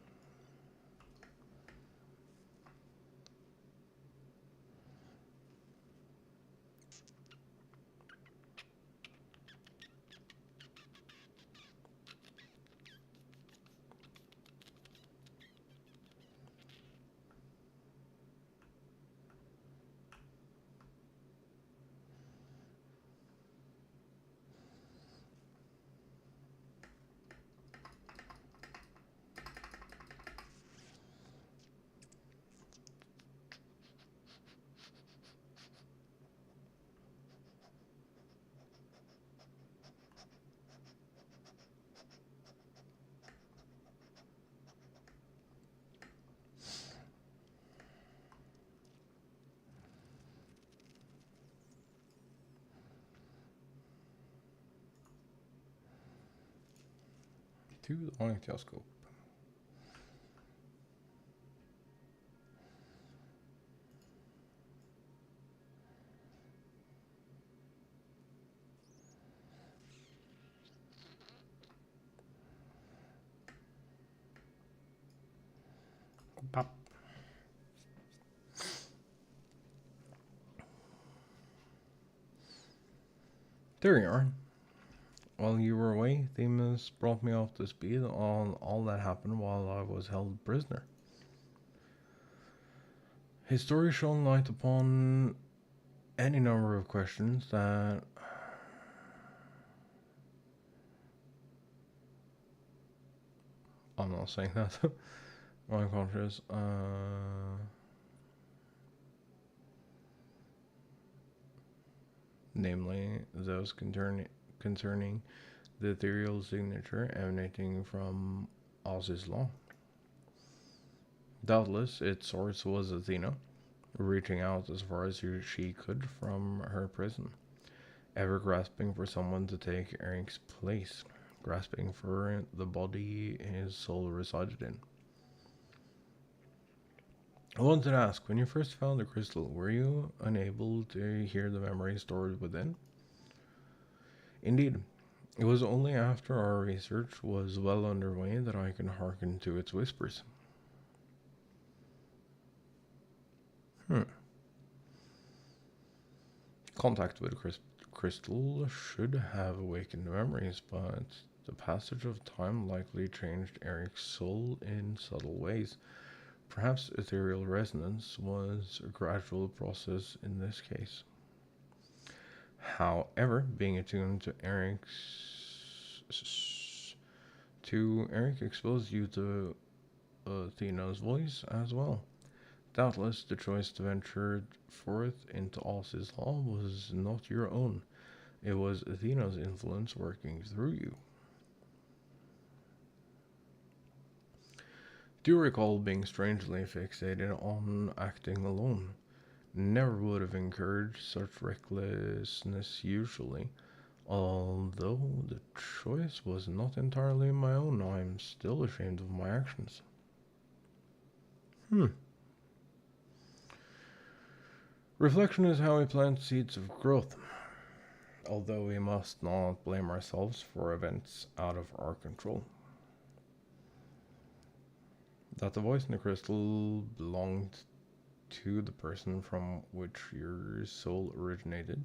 To the ornithoscope. Pop. There you are. While you were away, Themis brought me up to speed on all that happened while I was held prisoner. His story shone light upon any number of questions that I'm not saying that. My conscious. Namely, those concerning the ethereal signature emanating from Oz's law. Doubtless, its source was Athena, reaching out as far as she could from her prison, ever grasping for someone to take Eric's place, grasping for the body his soul resided in. I wanted to ask, when you first found the crystal, were you unable to hear the memory stored within? Indeed. It was only after our research was well underway that I could hearken to its whispers. Contact with crystal should have awakened memories, but the passage of time likely changed Eric's soul in subtle ways. Perhaps ethereal resonance was a gradual process in this case. However, being attuned to Eric exposed you to Athena's voice as well. Doubtless, the choice to venture forth into Oz's law was not your own. It was Athena's influence working through you. Do you recall being strangely fixated on acting alone? Never would have encouraged such recklessness usually. Although the choice was not entirely my own, I am still ashamed of my actions. Reflection is how we plant seeds of growth, although we must not blame ourselves for events out of our control. That the voice in the crystal belonged to the person from which your soul originated,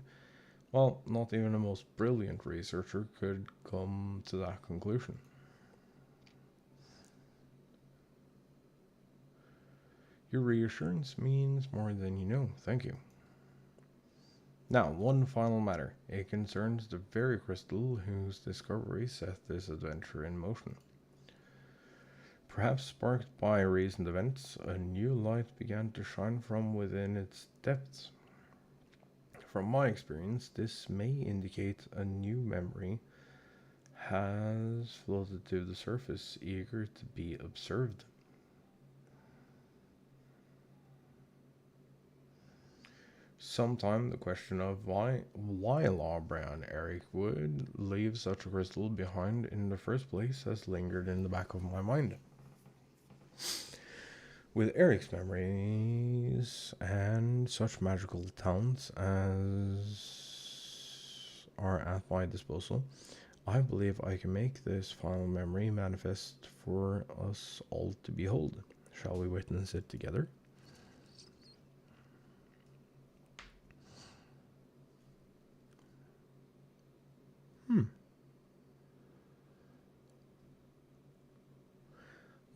well, not even the most brilliant researcher could come to that conclusion. Your reassurance means more than you know. Thank you. Now, one final matter. It concerns the very crystal whose discovery set this adventure in motion. Perhaps sparked by recent events, a new light began to shine from within its depths. From my experience, this may indicate a new memory has floated to the surface, eager to be observed. Sometime the question of why Lawbra and Eric would leave such a crystal behind in the first place has lingered in the back of my mind. With Eric's memories and such magical talents as are at my disposal, I believe I can make this final memory manifest for us all to behold. Shall we witness it together?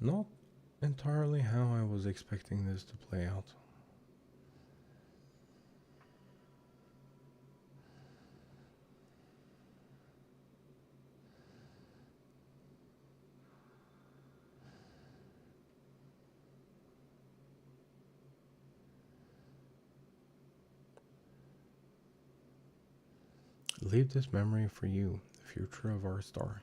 Not entirely how I was expecting this to play out. Leave this memory for you, the future of our star.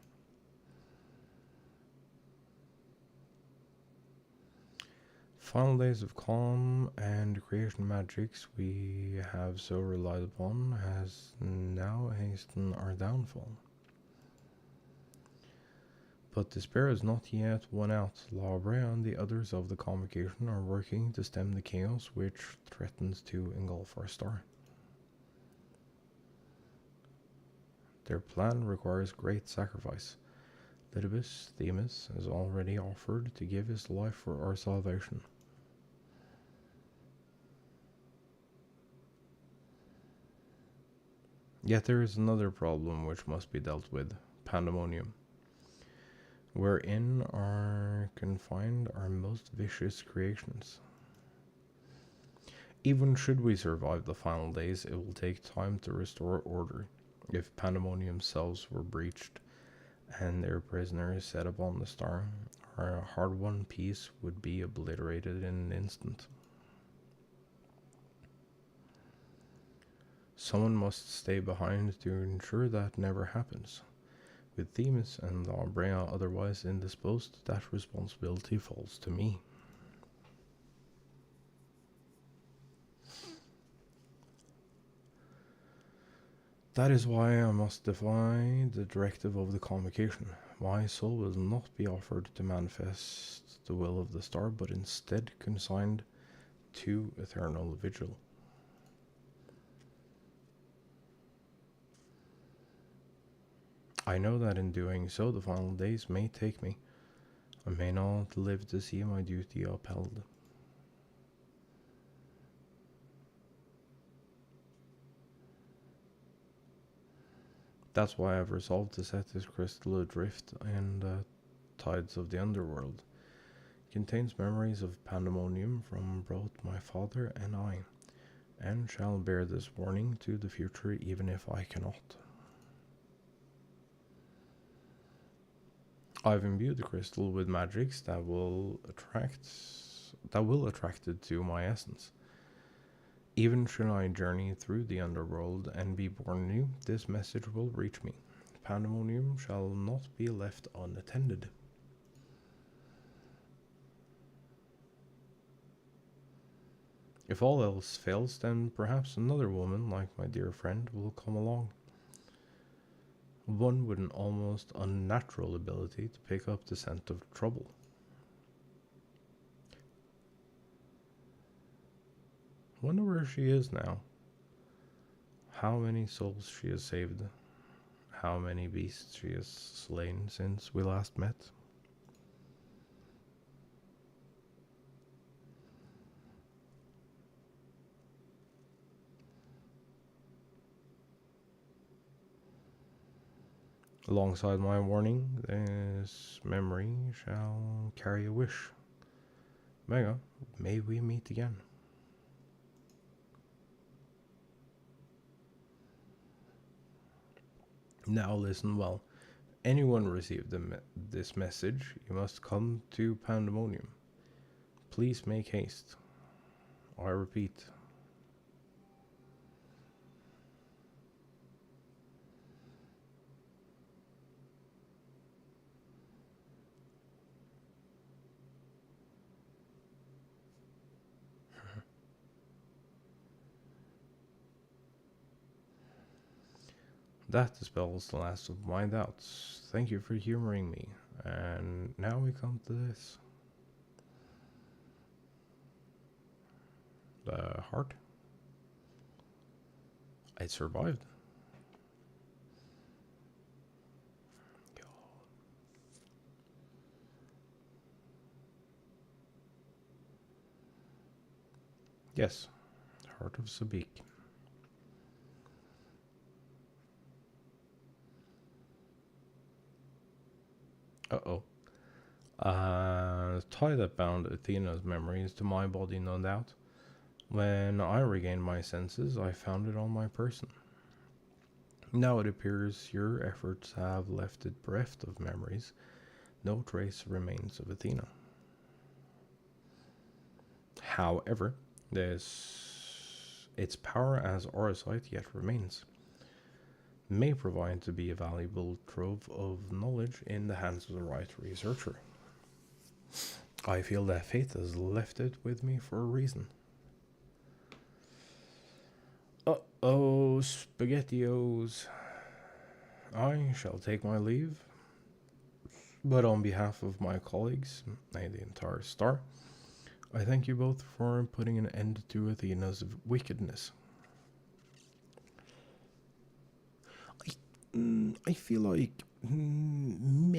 Final days of calm and creation magics we have so relied upon has now hastened our downfall. But despair is not yet won out. Labre and the others of the convocation are working to stem the chaos which threatens to engulf our star. Their plan requires great sacrifice. Lidibus Themis has already offered to give his life for our salvation. Yet there is another problem which must be dealt with, Pandæmonium, wherein are confined our most vicious creations. Even should we survive the final days, it will take time to restore order. If Pandæmonium's cells were breached and their prisoners set upon the star, our hard-won peace would be obliterated in an instant. Someone must stay behind to ensure that never happens. With Themis and Laubrea otherwise indisposed, that responsibility falls to me. That is why I must defy the directive of the convocation. My soul will not be offered to manifest the will of the star, but instead consigned to eternal vigil. I know that in doing so, the final days may take me. I may not live to see my duty upheld. That's why I've resolved to set this crystal adrift in the tides of the underworld. It contains memories of Pandæmonium from both my father and I, and shall bear this warning to the future even if I cannot. I've imbued the crystal with magics that will attract it to my essence. Even should I journey through the underworld and be born new, this message will reach me. Pandæmonium shall not be left unattended. If all else fails, then perhaps another woman, like my dear friend, will come along. One with an almost unnatural ability to pick up the scent of trouble. Wonder where she is now. How many souls she has saved. How many beasts she has slain since we last met. Alongside my warning, this memory shall carry a wish. Venga, may we meet again. Now listen well. Anyone received this message, you must come to Pandæmonium. Please make haste. I repeat. That dispels the last of my doubts. Thank you for humoring me. And now we come to this. The heart. It survived. Yes, heart of Sabik. Uh-oh. Tie that bound Athena's memories to my body, no doubt. When I regained my senses, I found it on my person. Now it appears your efforts have left it bereft of memories. No trace remains of Athena. However, its power as Orosite yet remains. May provide to be a valuable trove of knowledge in the hands of the right researcher. I feel that fate has left it with me for a reason. Uh-oh, SpaghettiOs. I shall take my leave, but on behalf of my colleagues and the entire star, I thank you both for putting an end to Athena's wickedness. I feel like maybe,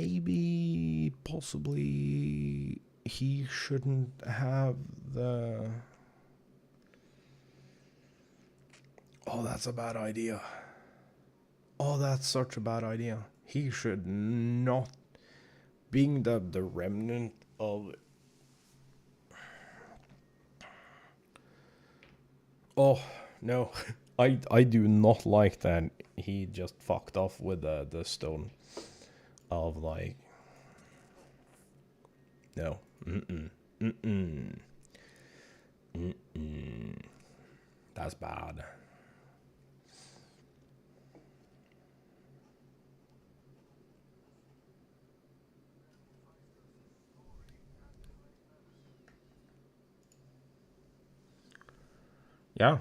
possibly, he shouldn't have the... Oh, that's a bad idea. Oh, that's such a bad idea. He should not... Being the remnant of... Oh, no. I do not like that he just fucked off with the stone of, like... No. That's bad. Yeah.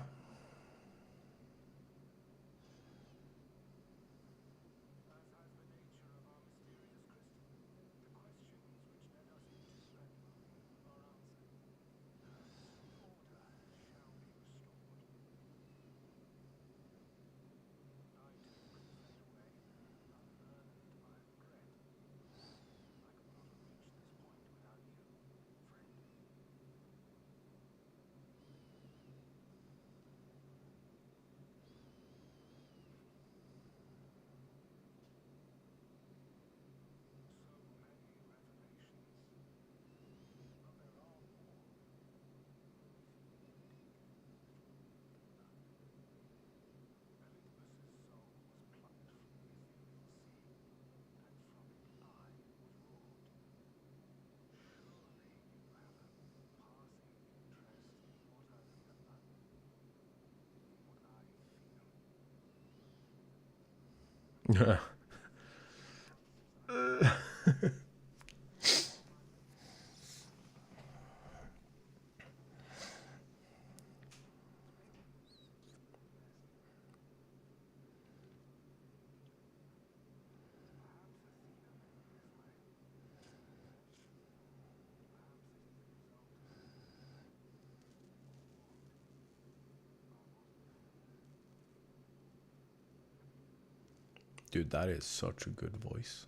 Dude, that is such a good voice.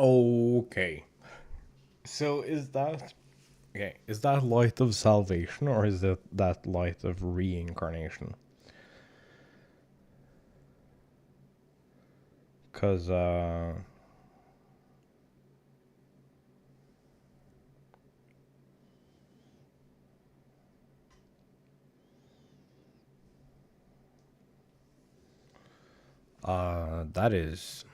Okay. So is that okay? Is that light of salvation or is it that light of reincarnation? Cause that is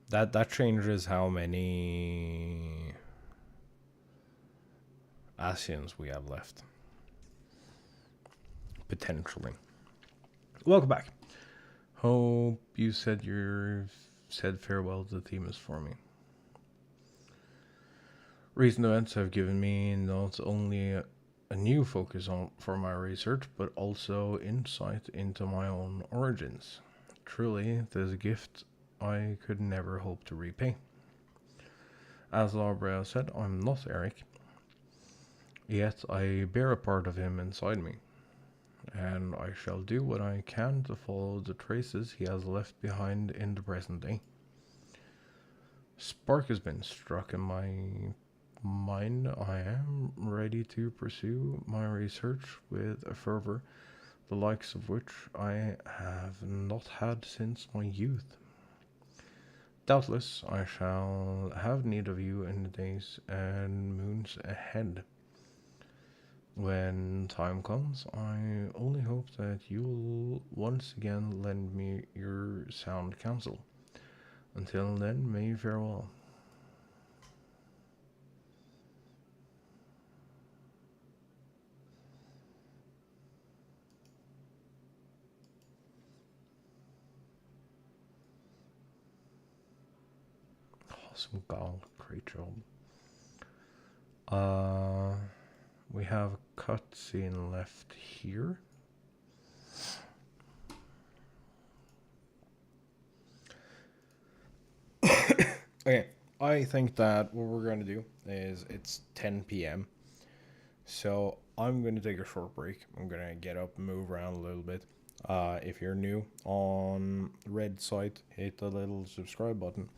that changes how many Asians we have left. Potentially. Welcome back. Hope you said farewell to the theme is for me. Recent events have given me not only a new focus for my research, but also insight into my own origins. Truly, there's a gift I could never hope to repay. As Labrea said, I'm not Eric, yet I bear a part of him inside me, and I shall do what I can to follow the traces he has left behind in the present day. Spark has been struck in my mind. I am ready to pursue my research with a fervor, the likes of which I have not had since my youth. Doubtless I shall have need of you in the days and moons ahead. When time comes, I only hope that you will once again lend me your sound counsel. Until then, may you farewell. Awesome, Gal. Great job. We have a cutscene left here. Okay, I think that what we're going to do is it's 10 p.m. So I'm going to take a short break. I'm going to get up and move around a little bit. If you're new on red site, hit the little subscribe button.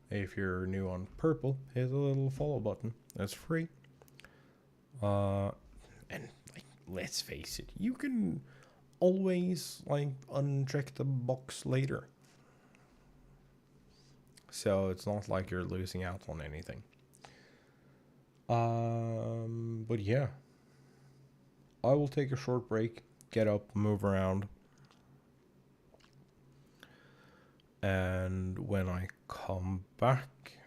If you're new on purple, hit the little follow button. That's free. And like, let's face it, you can always like uncheck the box later. So it's not like you're losing out on anything. But yeah, I will take a short break, get up, move around, and when I come back,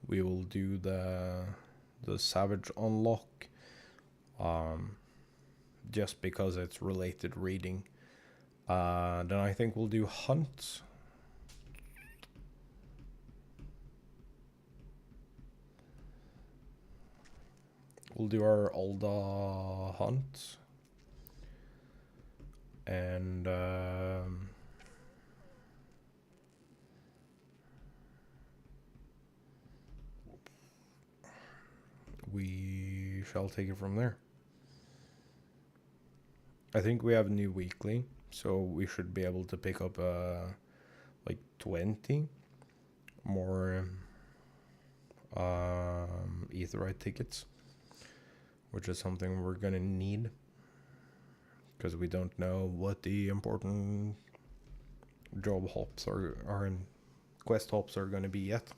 we will do the Savage unlock. Just because it's related reading. Then I think we'll do hunts. We'll do our Alda hunt. And we shall take it from there. I think we have a new weekly, so we should be able to pick up like 20 more Aetheryte tickets, which is something we're gonna need because we don't know what the important job hops are in quest hops are gonna be yet.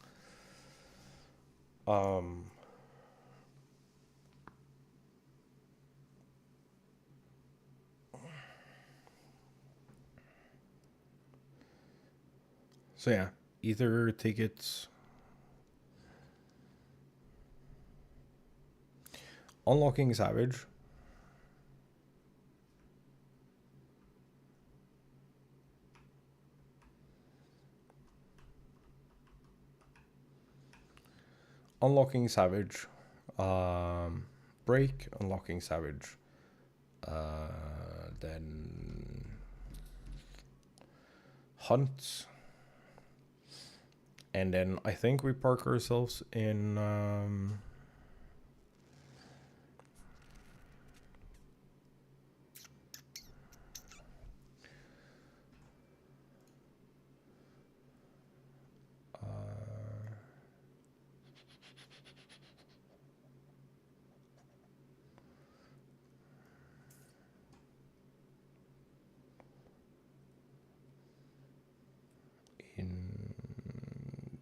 So yeah, Ether tickets. Unlocking Savage. Unlocking Savage. Break. Unlocking Savage. Then Hunt. And then I think we park ourselves in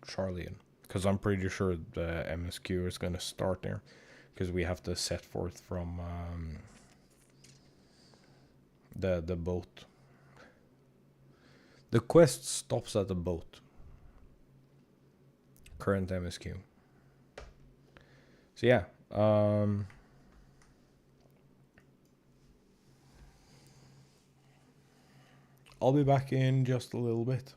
Charlie in, because I'm pretty sure the MSQ is gonna start there, because we have to set forth from the boat. The quest stops at the boat. Current MSQ. So yeah, I'll be back in just a little bit.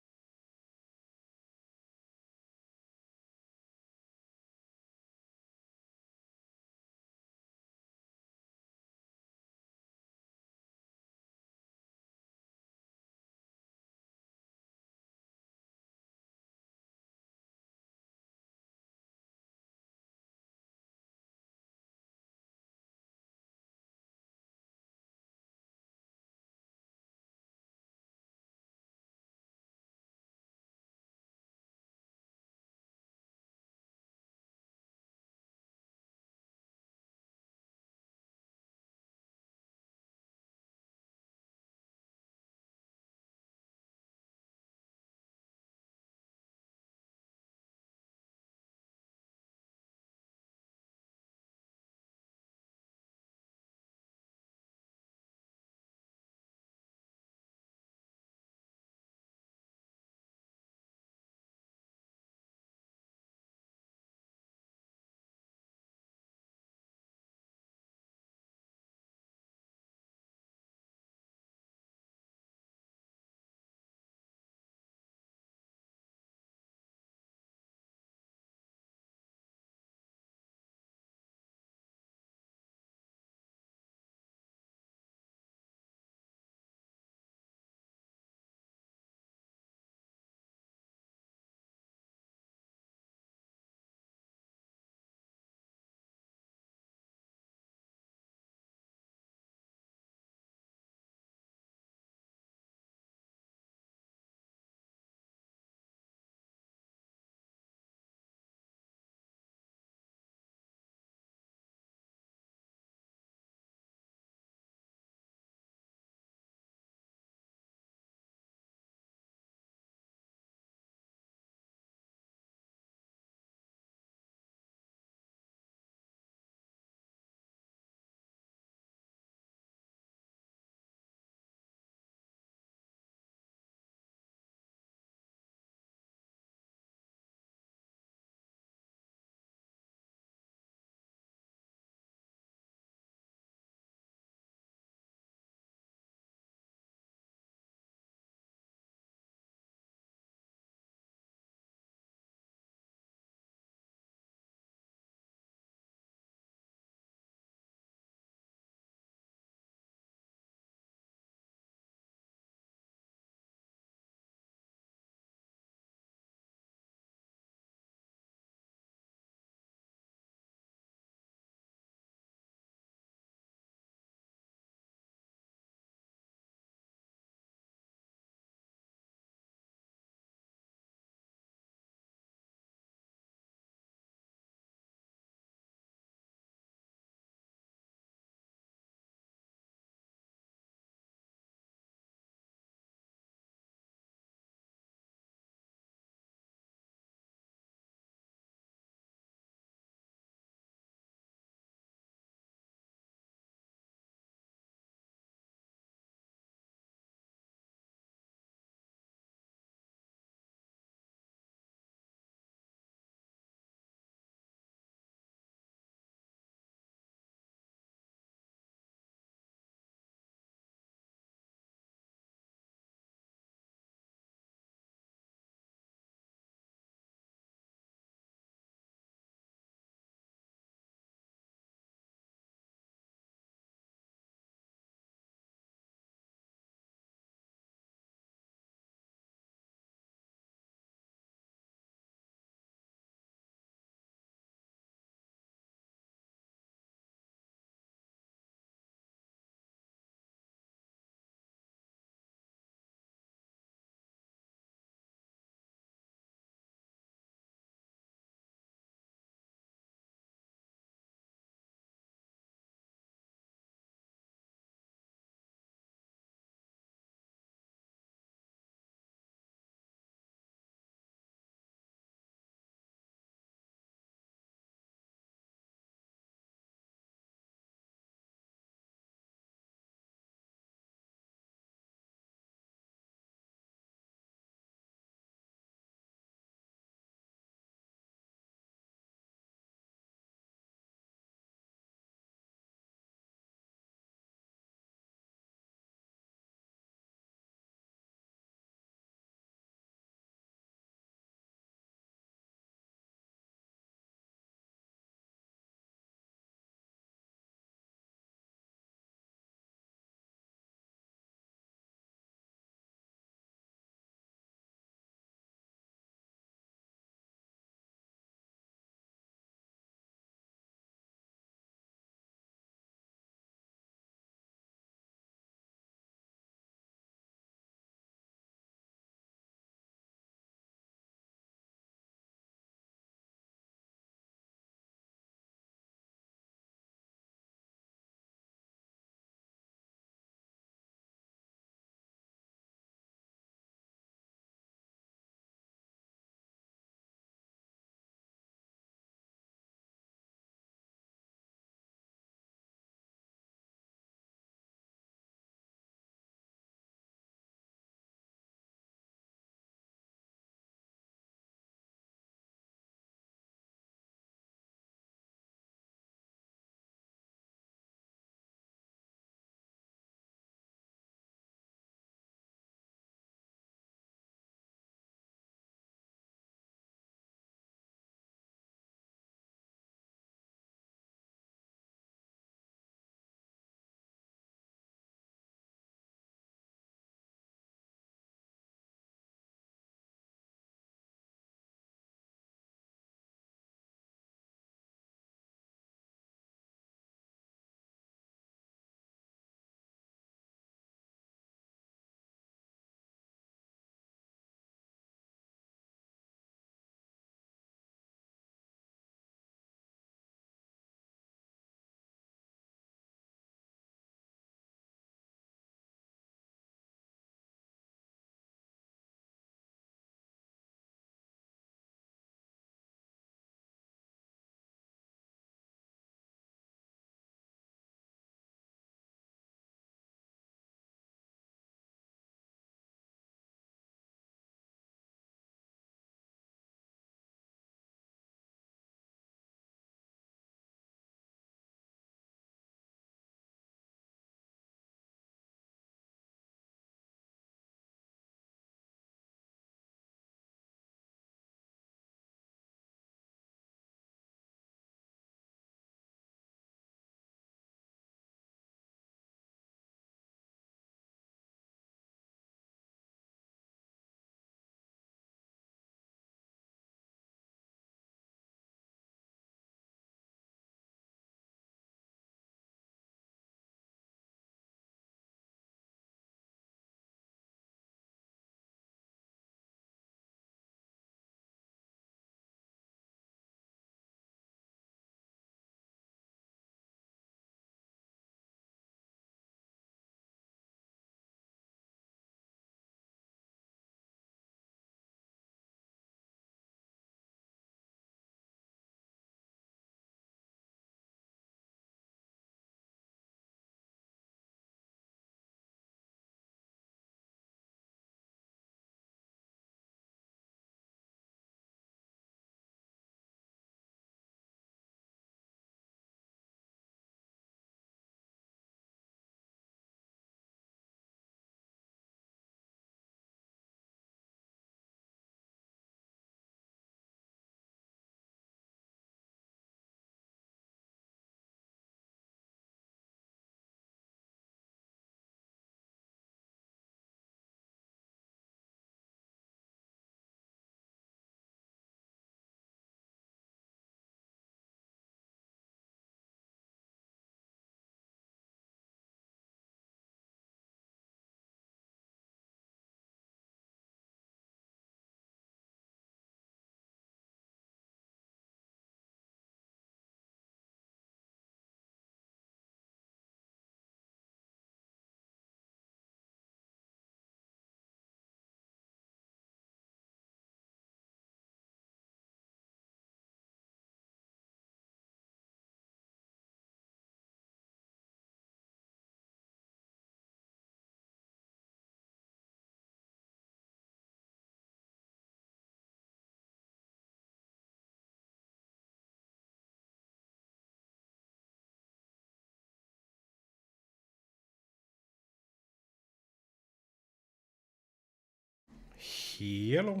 Hello.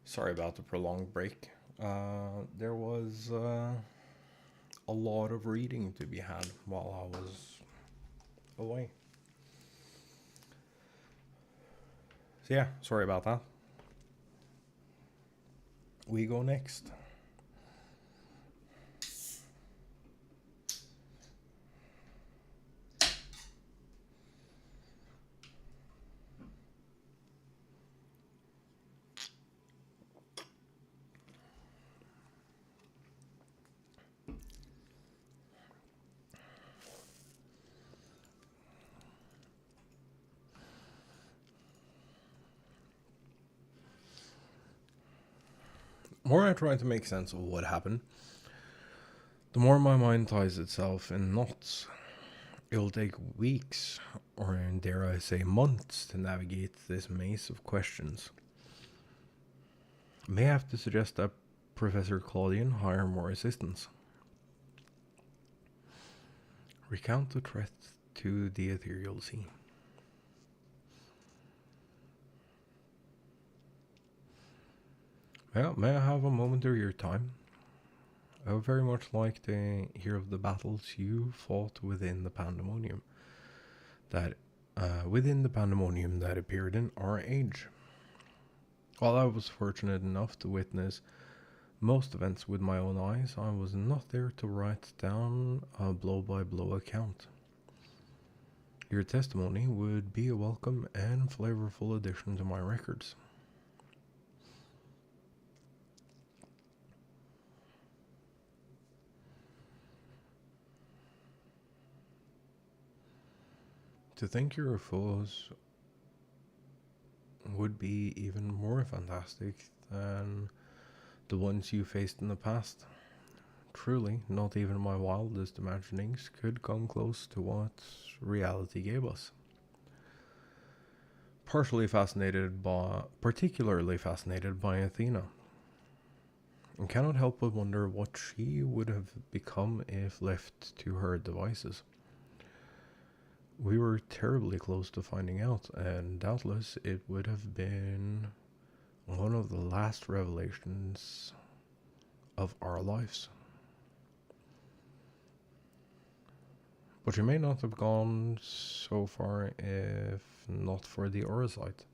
Sorry about the prolonged break. There was a lot of reading to be had while I was away. So yeah, sorry about that. We go next. The more I try to make sense of what happened, the more my mind ties itself in knots. It'll take weeks, or dare I say months, to navigate this maze of questions. I may have to suggest that Professor Claudian hire more assistants. Recount the threat to the ethereal sea. May I have a moment of your time? I would very much like to hear of the battles you fought within the Pandæmonium that appeared in our age. While I was fortunate enough to witness most events with my own eyes, I was not there to write down a blow-by-blow account. Your testimony would be a welcome and flavorful addition to my records. To think your foes would be even more fantastic than the ones you faced in the past. Truly, not even my wildest imaginings could come close to what reality gave us. Particularly fascinated by Athena, and cannot help but wonder what she would have become if left to her devices. We were terribly close to finding out, and doubtless it would have been one of the last revelations of our lives. But she may not have gone so far if not for the Orosite,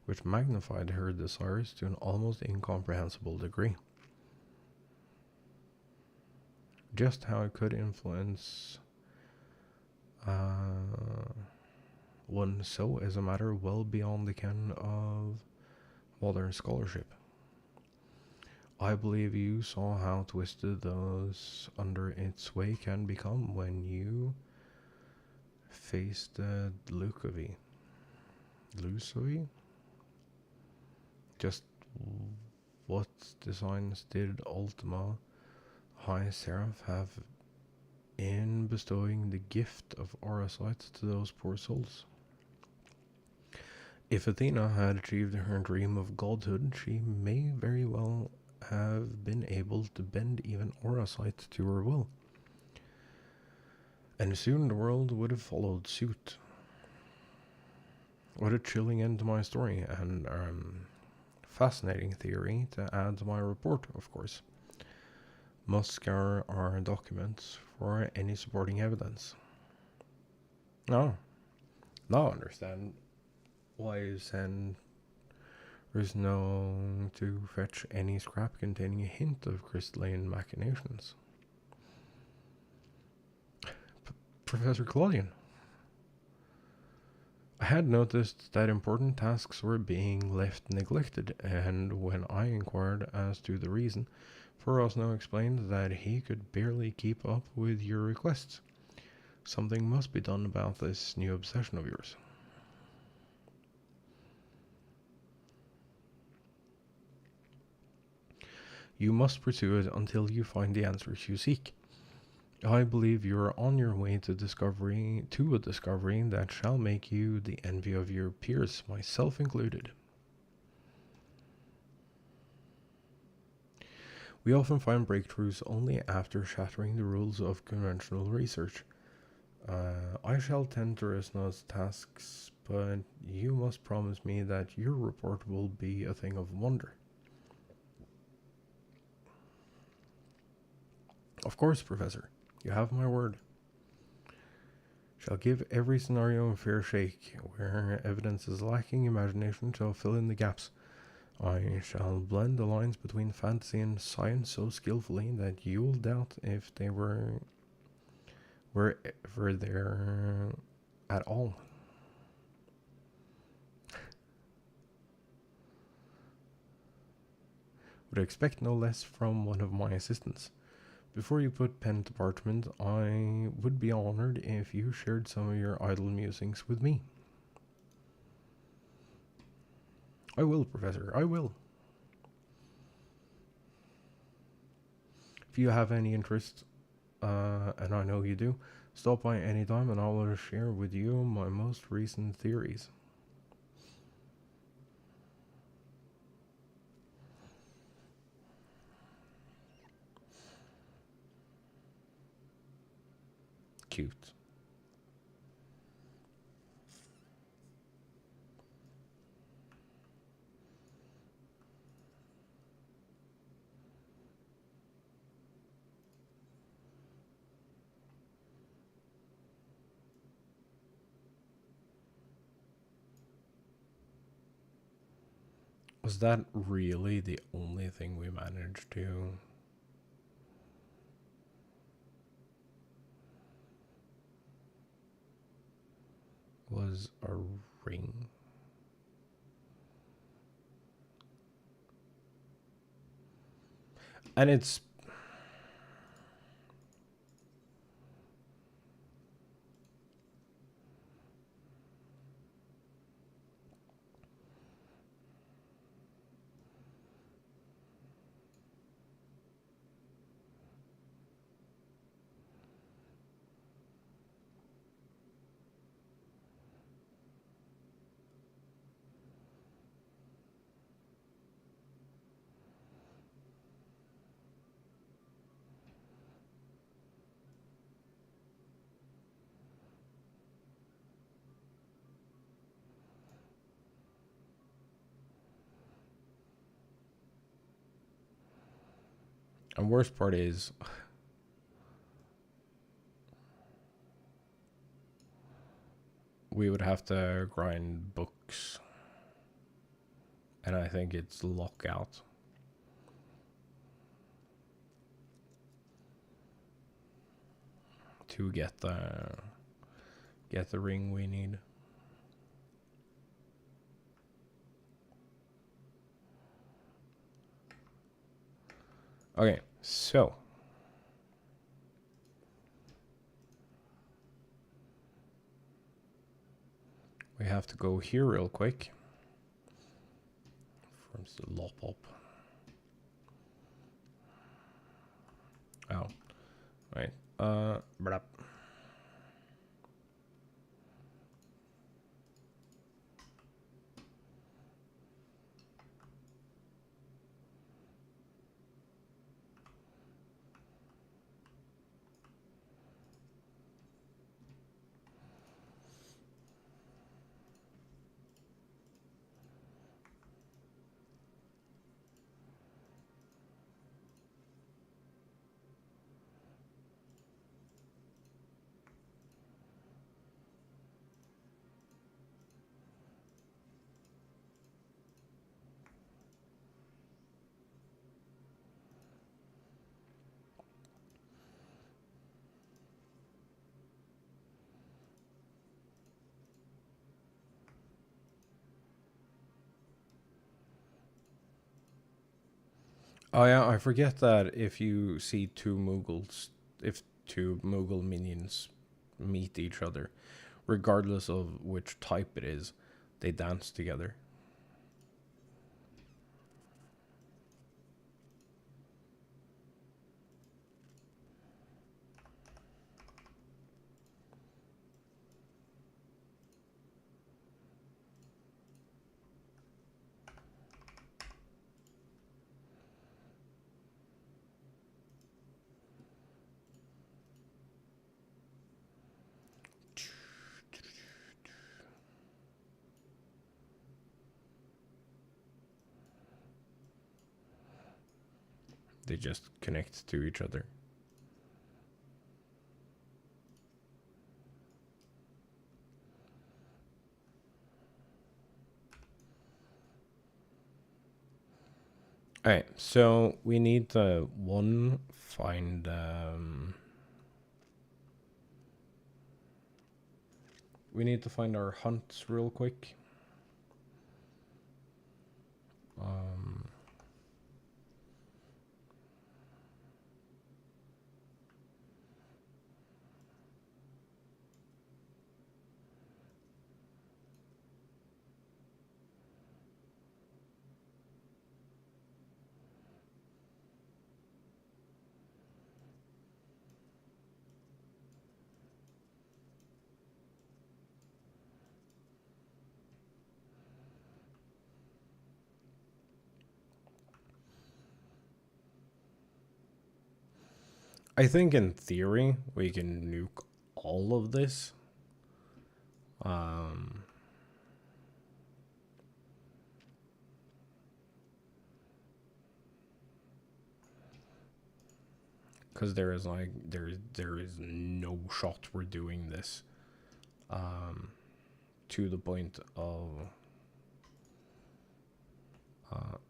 which magnified her desires to an almost incomprehensible degree. Just how it could influence one so is a matter well beyond the ken of modern scholarship. I believe you saw how twisted those under its sway can become when you faced Lucovi. Just what designs did Ultima High Seraph have in bestowing the gift of Orosite to those poor souls? If Athena had achieved her dream of godhood, she may very well have been able to bend even Orosite to her will. And soon the world would have followed suit. What a chilling end to my story, and fascinating theory to add to my report, of course. Must scour our documents for any supporting evidence. Now I understand why you send Risno to fetch any scrap containing a hint of crystalline machinations. Professor Claudian, I had noticed that important tasks were being left neglected, and when I inquired as to the reason, Rosno explained that he could barely keep up with your requests. Something must be done about this new obsession of yours. You must pursue it until you find the answers you seek. I believe you are on your way to a discovery that shall make you the envy of your peers, myself included. We often find breakthroughs only after shattering the rules of conventional research. I shall tend to Resna's tasks but you must promise me that your report will be a thing of wonder. Of course, Professor. You have my word. Shall give every scenario a fair shake. Where evidence is lacking, imagination shall fill in the gaps. I shall blend the lines between fantasy and science so skillfully that you will doubt if they were ever there at all. Would expect no less from one of my assistants. Before you put pen to parchment, I would be honored if you shared some of your idle musings with me. I will, Professor, I will. If you have any interest, and I know you do, stop by any time and I will share with you my most recent theories. Cute. Was that really the only thing we managed to... was a ring? And it's... And worst part is... we would have to grind books. And I think it's lockout. To get the ring we need. Okay, so we have to go here real quick. From the lop up. Oh, right. Blah. Oh yeah, I forget that if you see two Mughals, if two Mughal minions meet each other, regardless of which type it is, they dance together. They just connect to each other. Alright, so we need to find we need to find our hunts real quick. I think in theory we can nuke all of this. Because there is like there is no shot we're doing this to the point of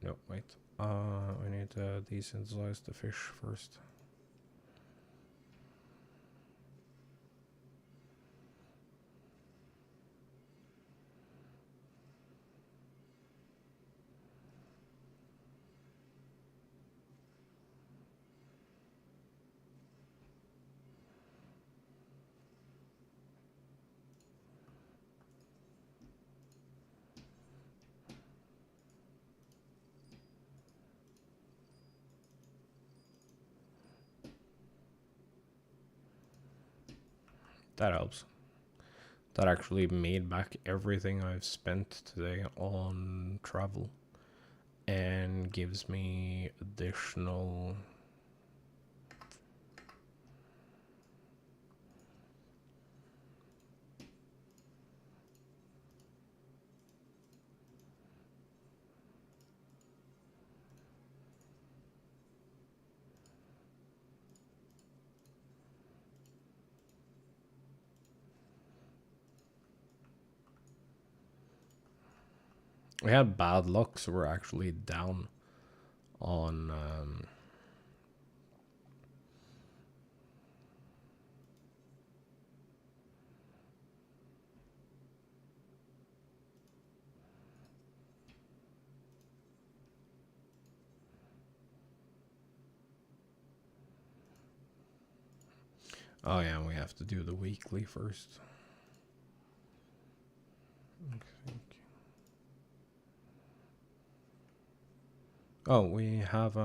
no wait we need to desensitize the fish first. That helps. That actually made back everything I've spent today on travel and gives me additional we had bad luck, so we're actually down on oh yeah, we have to do the weekly first. Oh, we have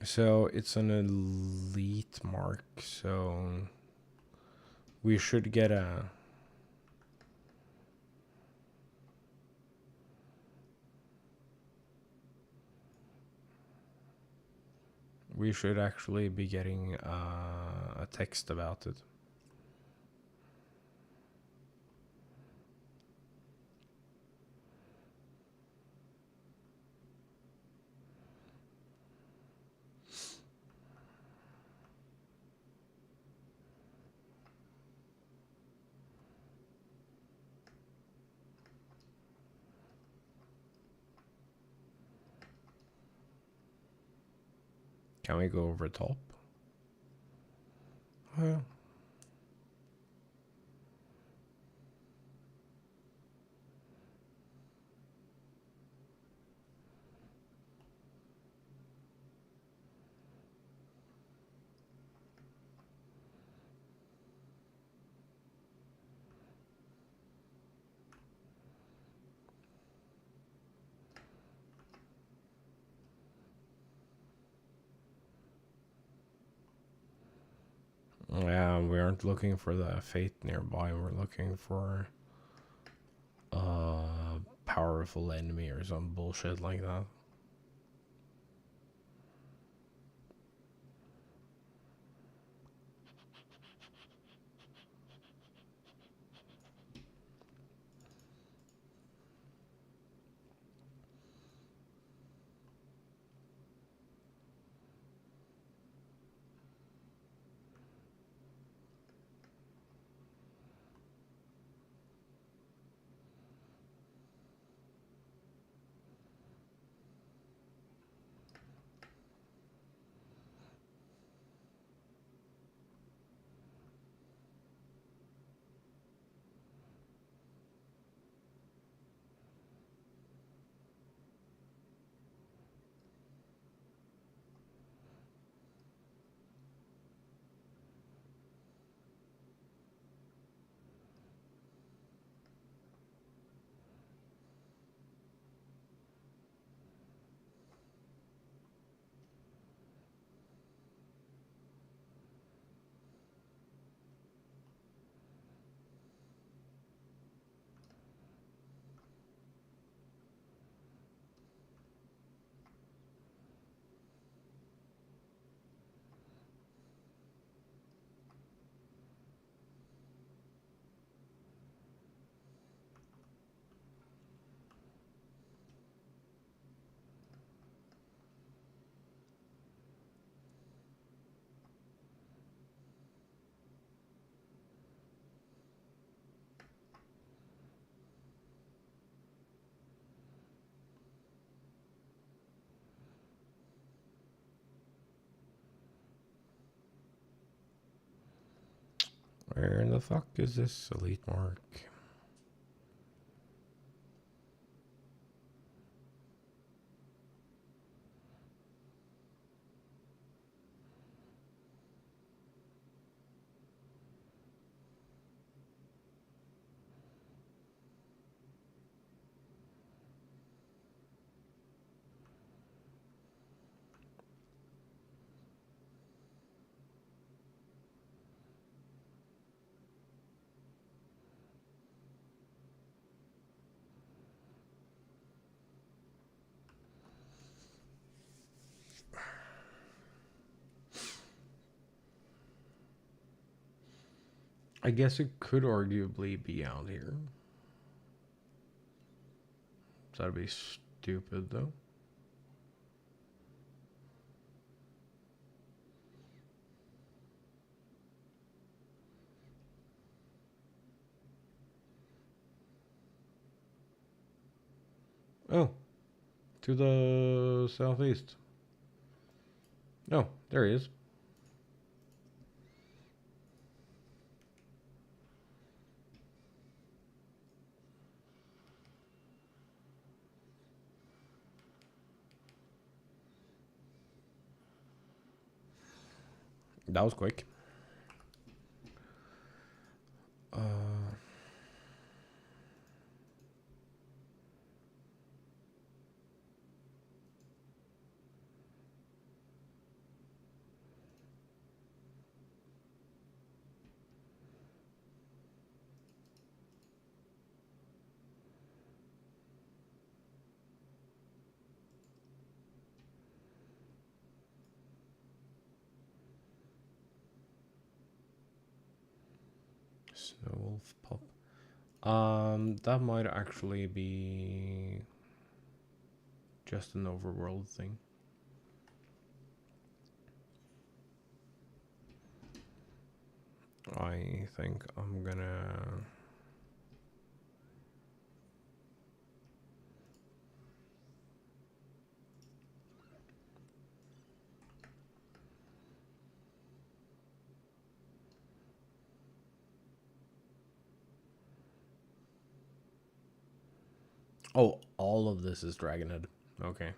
so it's an elite mark, so we should get a we should actually be getting a text about it. Can we go over top? Well, yeah, we aren't looking for the fate nearby. We're looking for a powerful enemy or some bullshit like that. Where the fuck is this elite mark? I guess it could arguably be out here. That'd be stupid though. Oh, to the southeast. Oh, there he is. That was quick. Snow Wolf Pop. That might actually be just an overworld thing. I think I'm gonna... Oh, all of this is Dragonhead. Okay.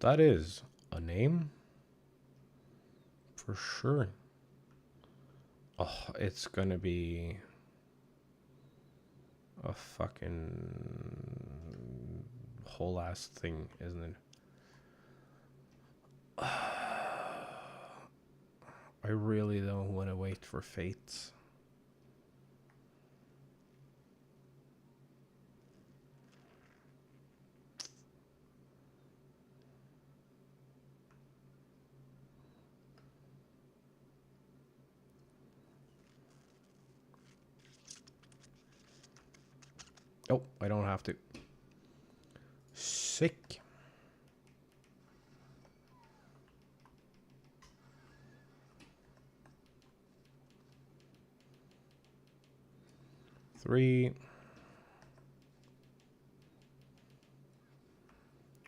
That is a name for sure. Oh, it's gonna be a fucking whole ass thing, isn't it? I really don't want to wait for fates. Oh, I don't have to. Sick. Three.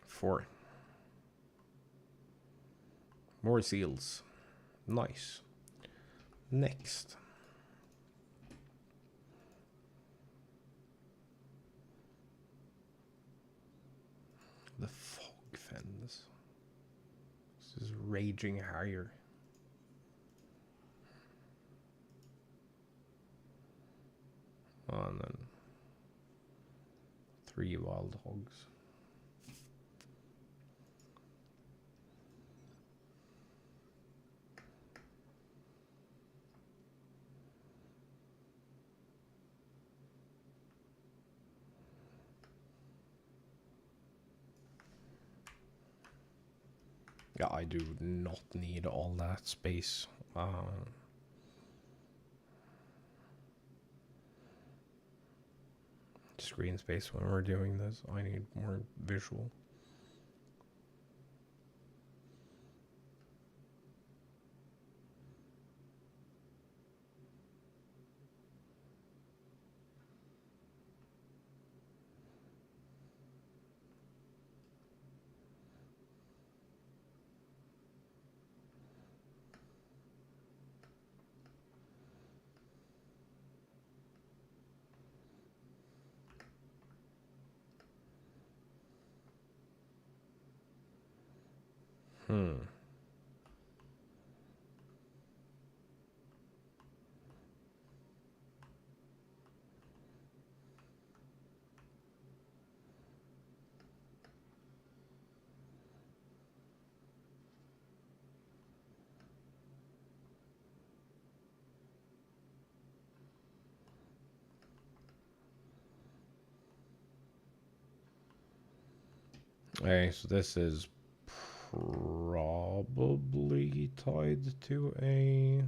4. More seals. Nice. Next. The fog fens. This is raging higher. Oh, and then 3 wild hogs. Yeah, I do not need all that space. Screen space when we're doing this. I need more visual. Okay, so this is probably tied to a...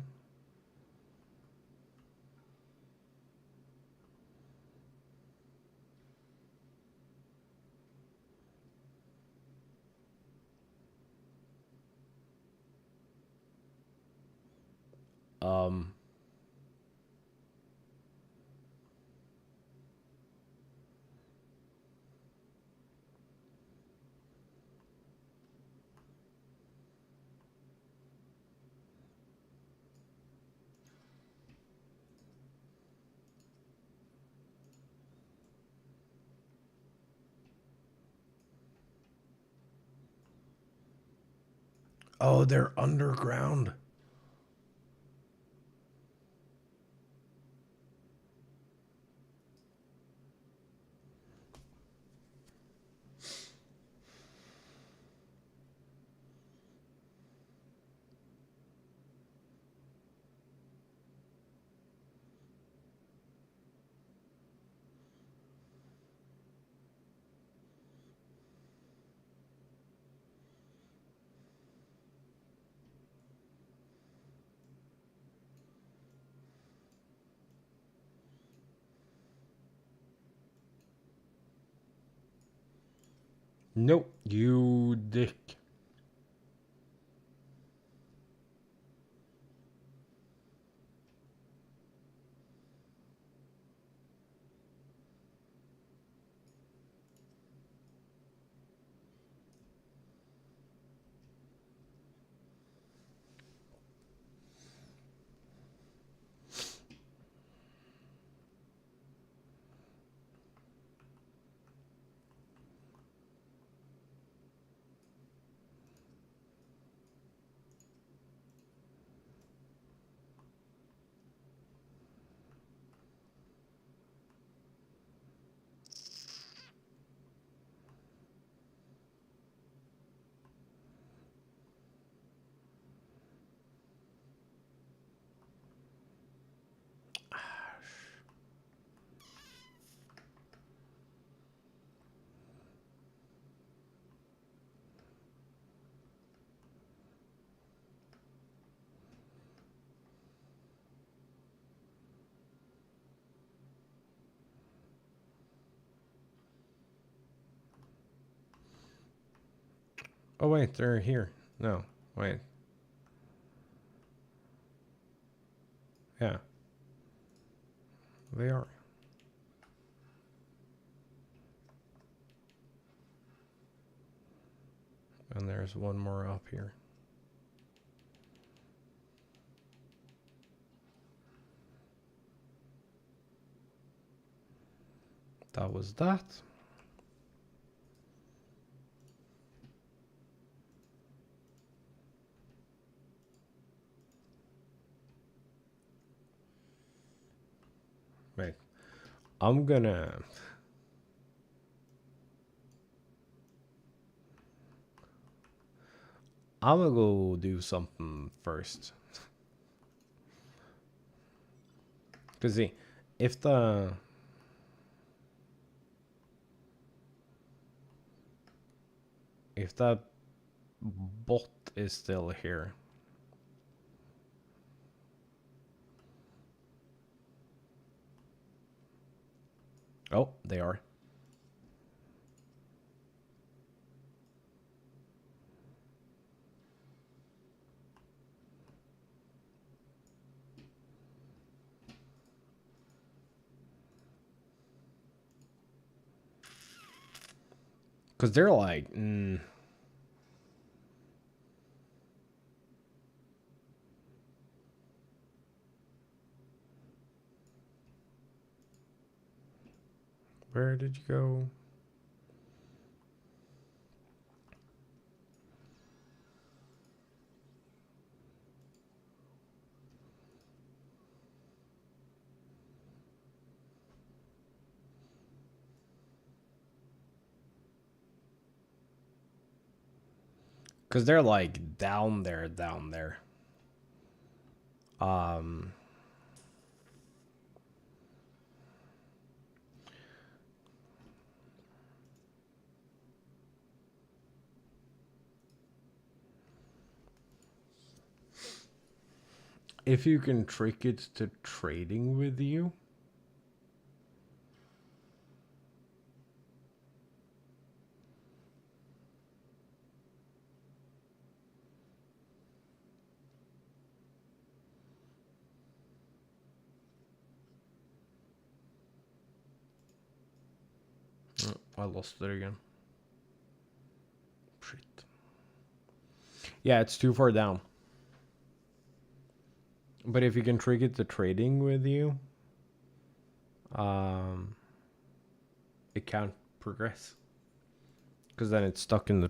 Oh, they're underground. Nope, you dick. Oh wait, they're here. No, wait. Yeah, they are. And there's one more up here. That was that. Wait. I'm gonna go do something first. Cause see, if the that bot is still here. Oh, they are. Cause they're like, where did you go? Cause they're like down there. If you can trick it to trading with you. I lost it again. Shit. Yeah, it's too far down. But if you can trick it to trading with you, it can't progress. Because then it's stuck in the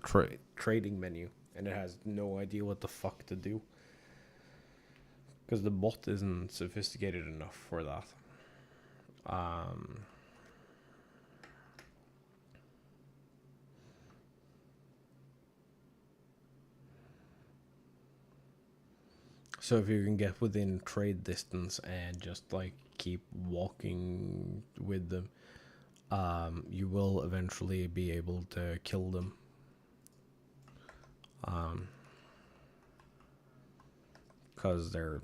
trading menu and it has no idea what the fuck to do. Because the bot isn't sophisticated enough for that. So if you can get within trade distance and just like keep walking with them, you will eventually be able to kill them. Because they're...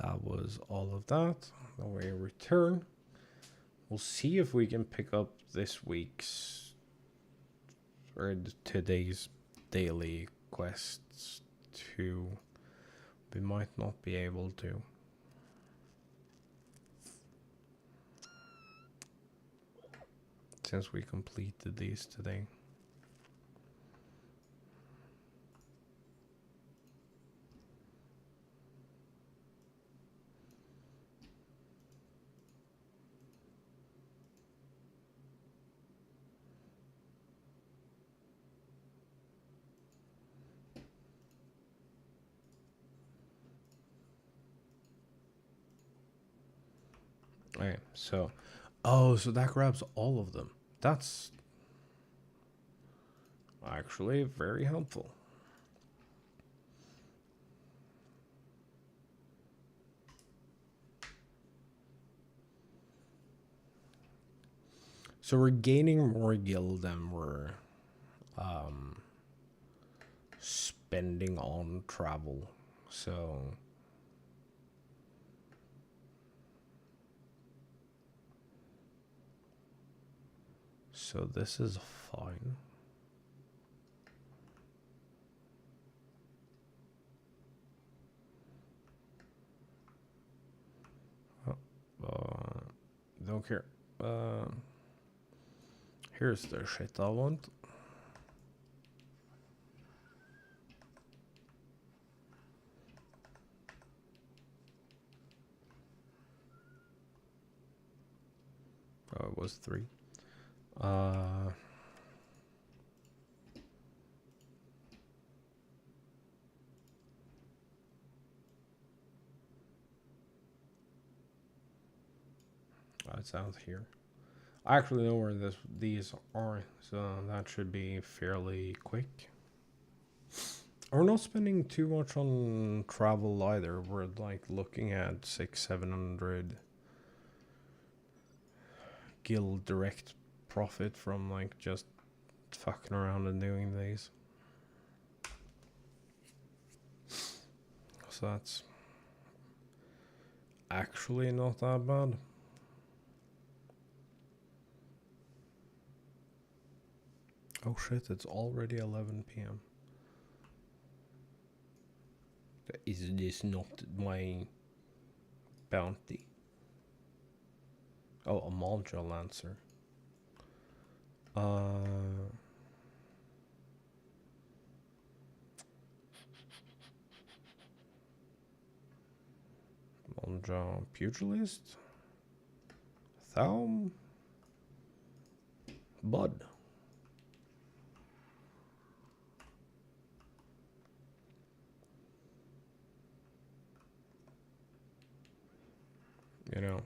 That was all of that. Now we return. We'll see if we can pick up this week's or today's daily quests too. We might not be able to. Since we completed these today. Okay, so... Oh, so that grabs all of them. That's actually very helpful. So we're gaining more guild than we're spending on travel. So this is fine. Don't care. Here's the shit I want. Oh, it was 3. It's out here. I actually know where these are, so that should be fairly quick. We're not spending too much on travel either. We're like looking at 600-700 guild direct profit from like just fucking around and doing these. So that's actually not that bad. Oh shit, it's already 11 p.m. Is this not my bounty? Oh, a Maldra Lancer. Maldra Pugilist? Thaum? Bud. You know.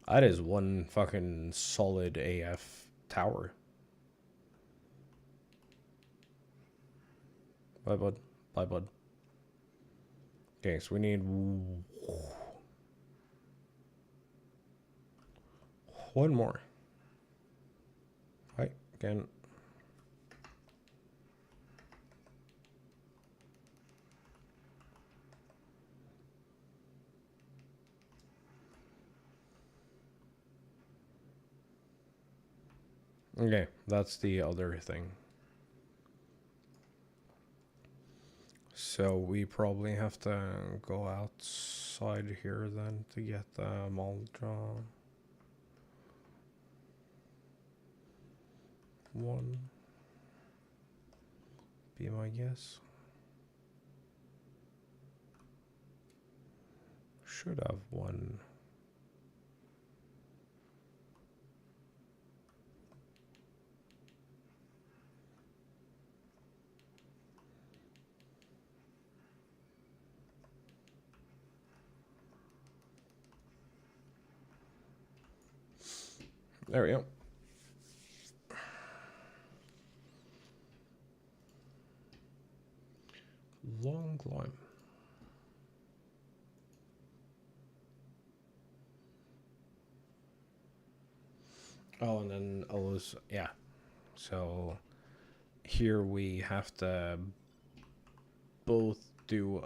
That is one fucking solid AF tower. Bye, bud. Bye, bud. Okay, so we need one more. Right, again. Okay, that's the other thing. So we probably have to go outside here then to get the Maldra. One. Be my guess. Should have one. There we go. Long climb. Oh, and then yeah. So here we have to both do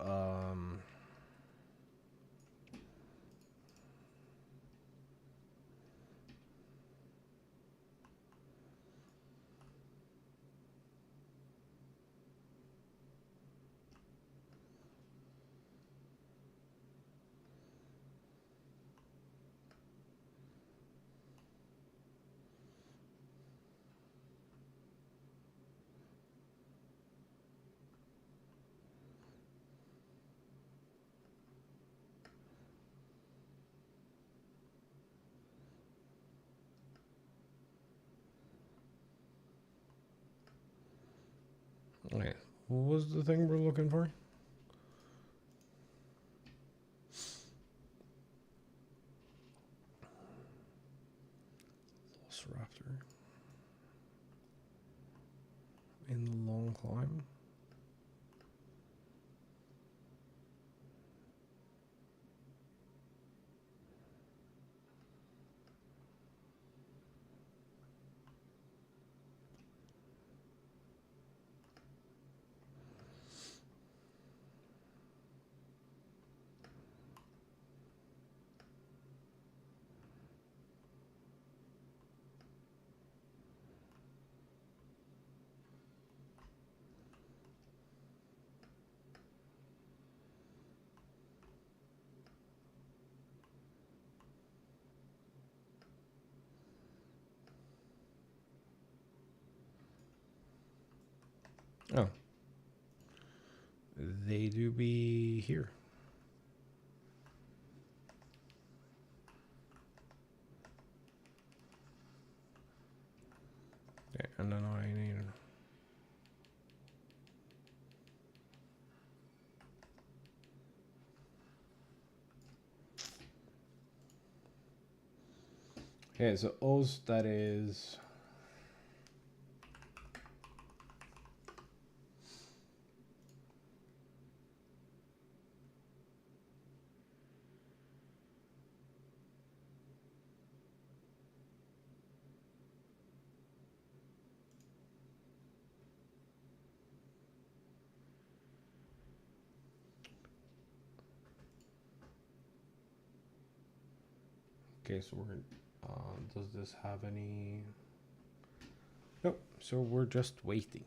okay. What was the thing we're looking for? Climb. Oh. They do be here. Okay, and then I need... Okay, so Oz, that is... Okay, so we're... does this have any... Nope, so we're just waiting.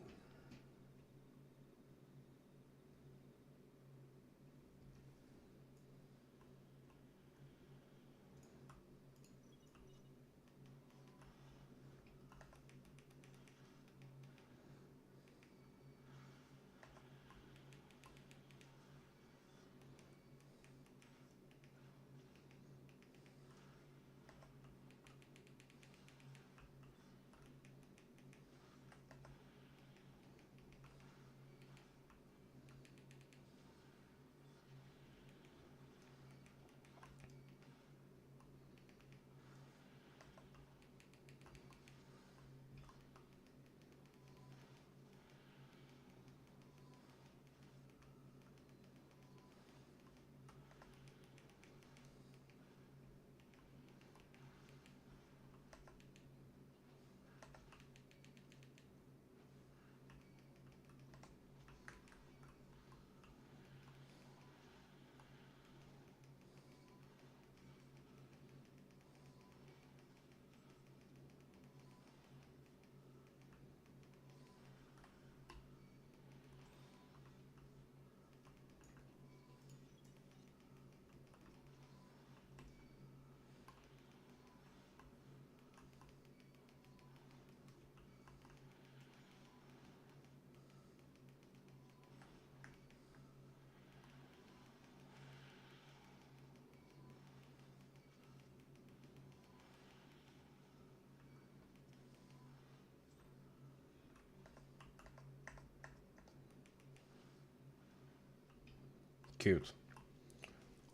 Cute.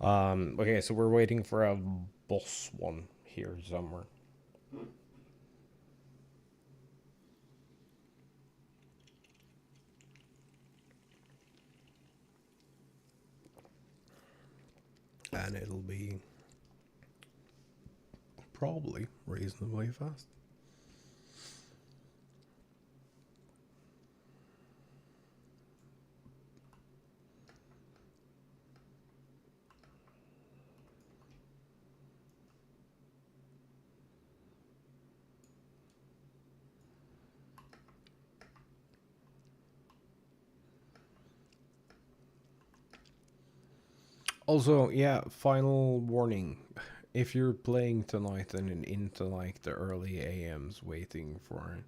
Okay, so we're waiting for a boss one here somewhere. And it'll be probably reasonably fast. Also, yeah, final warning. If you're playing tonight and into like the early AMs waiting for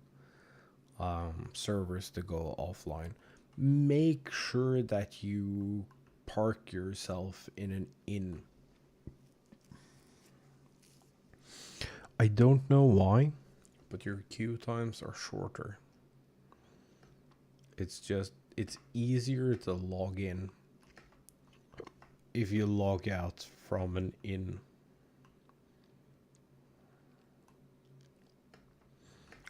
servers to go offline, make sure that you park yourself in an inn. I don't know why, but your queue times are shorter. It's easier to log in if you log out from an inn.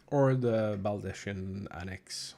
Or the Baldician Annex.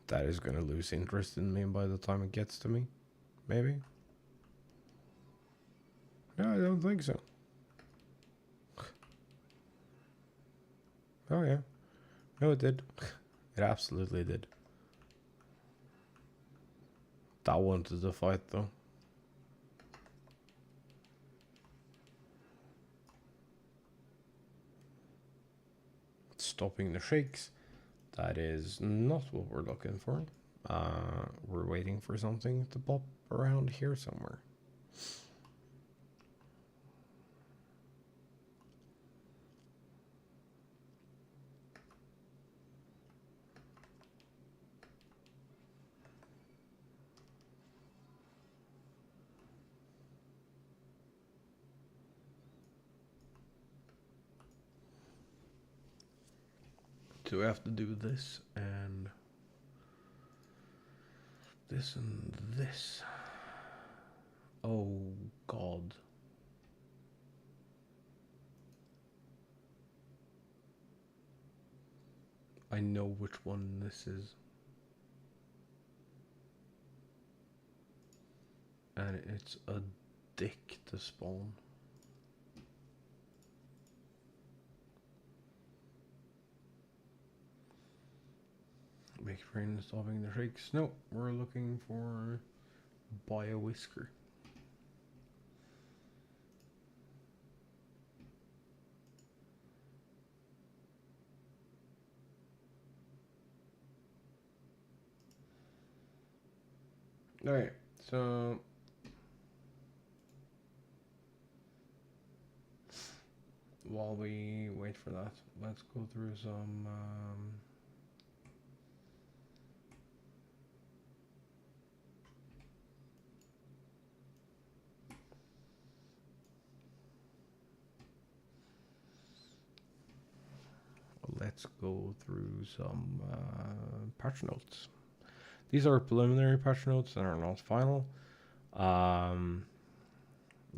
That is gonna lose interest in me by the time it gets to me. Maybe? No, I don't think so. Oh yeah. No, it did. It absolutely did. That wanted to fight though. Stopping the shakes. That is not what we're looking for. We're waiting for something to pop around here somewhere. So we have to do this and this and this. Oh God. I know which one this is. And it's a dick to spawn. Make friends stopping the shakes. No, we're looking for buy a whisker. Alright, so while we wait for that, let's go through some patch notes. These are preliminary patch notes and are not final.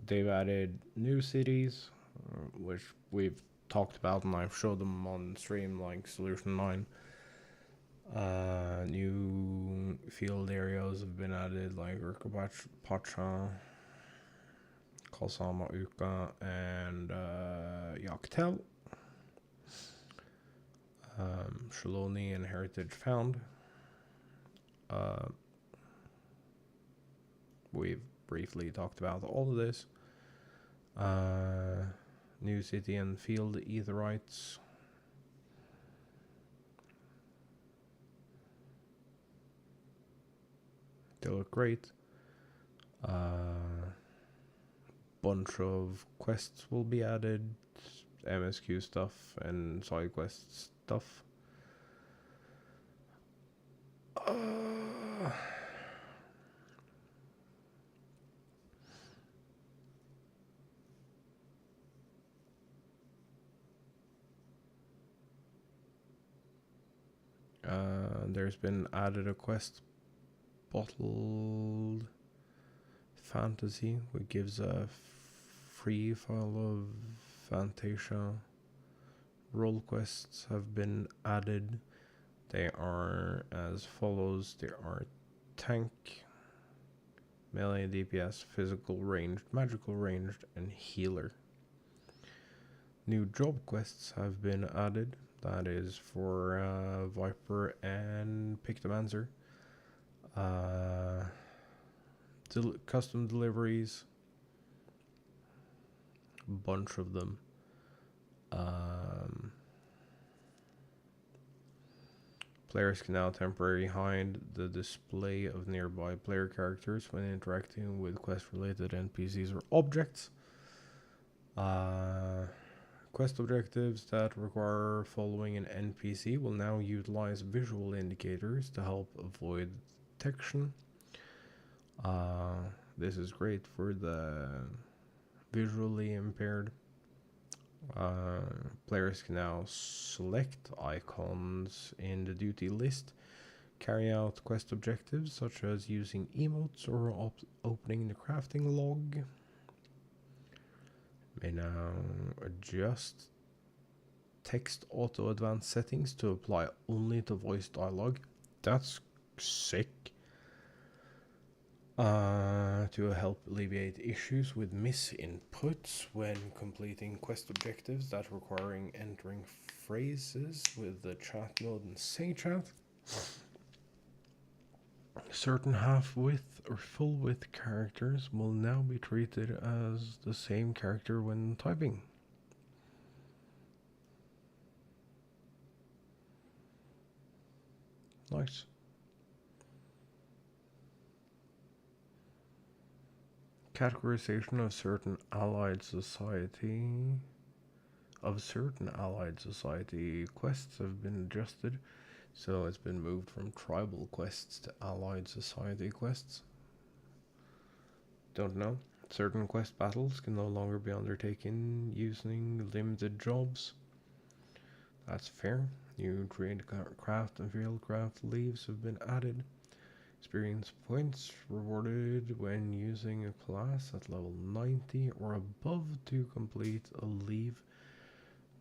They've added new cities, which we've talked about, and I've showed them on stream, like Solution 9. New field areas have been added, like Urkapacha, Kalsama Uka, and Yaktel. Shaloni and Heritage Found. We've briefly talked about all of this. New city and field Etherites. They look great. Bunch of quests will be added, MSQ stuff and side quest stuff. There's been added a quest, Bottled Fantasy, which gives a free file of Fantasia. Role quests have been added. They are as follows. There are tank, melee, DPS, physical ranged, magical ranged, and healer. New job quests have been added. That is for Viper and Pictomancer. Custom deliveries. Bunch of them. Players can now temporarily hide the display of nearby player characters when interacting with quest-related NPCs or objects. Quest objectives that require following an NPC will now utilize visual indicators to help avoid detection. This is great for the visually impaired. Players can now select icons in the duty list, carry out quest objectives such as using emotes or opening the crafting log. May now adjust text auto advanced settings to apply only to voice dialogue. That's sick. To help alleviate issues with misinputs when completing quest objectives that requiring entering phrases with the chat mode and say chat. Certain half-width or full-width characters will now be treated as the same character when typing. Nice. Categorization of certain allied society quests have been adjusted, so it's been moved from tribal quests to allied society quests. Don't know. Certain quest battles can no longer be undertaken using limited jobs. That's fair. New trade craft and fieldcraft leaves have been added. Experience points rewarded when using a class at level 90 or above to complete a leave,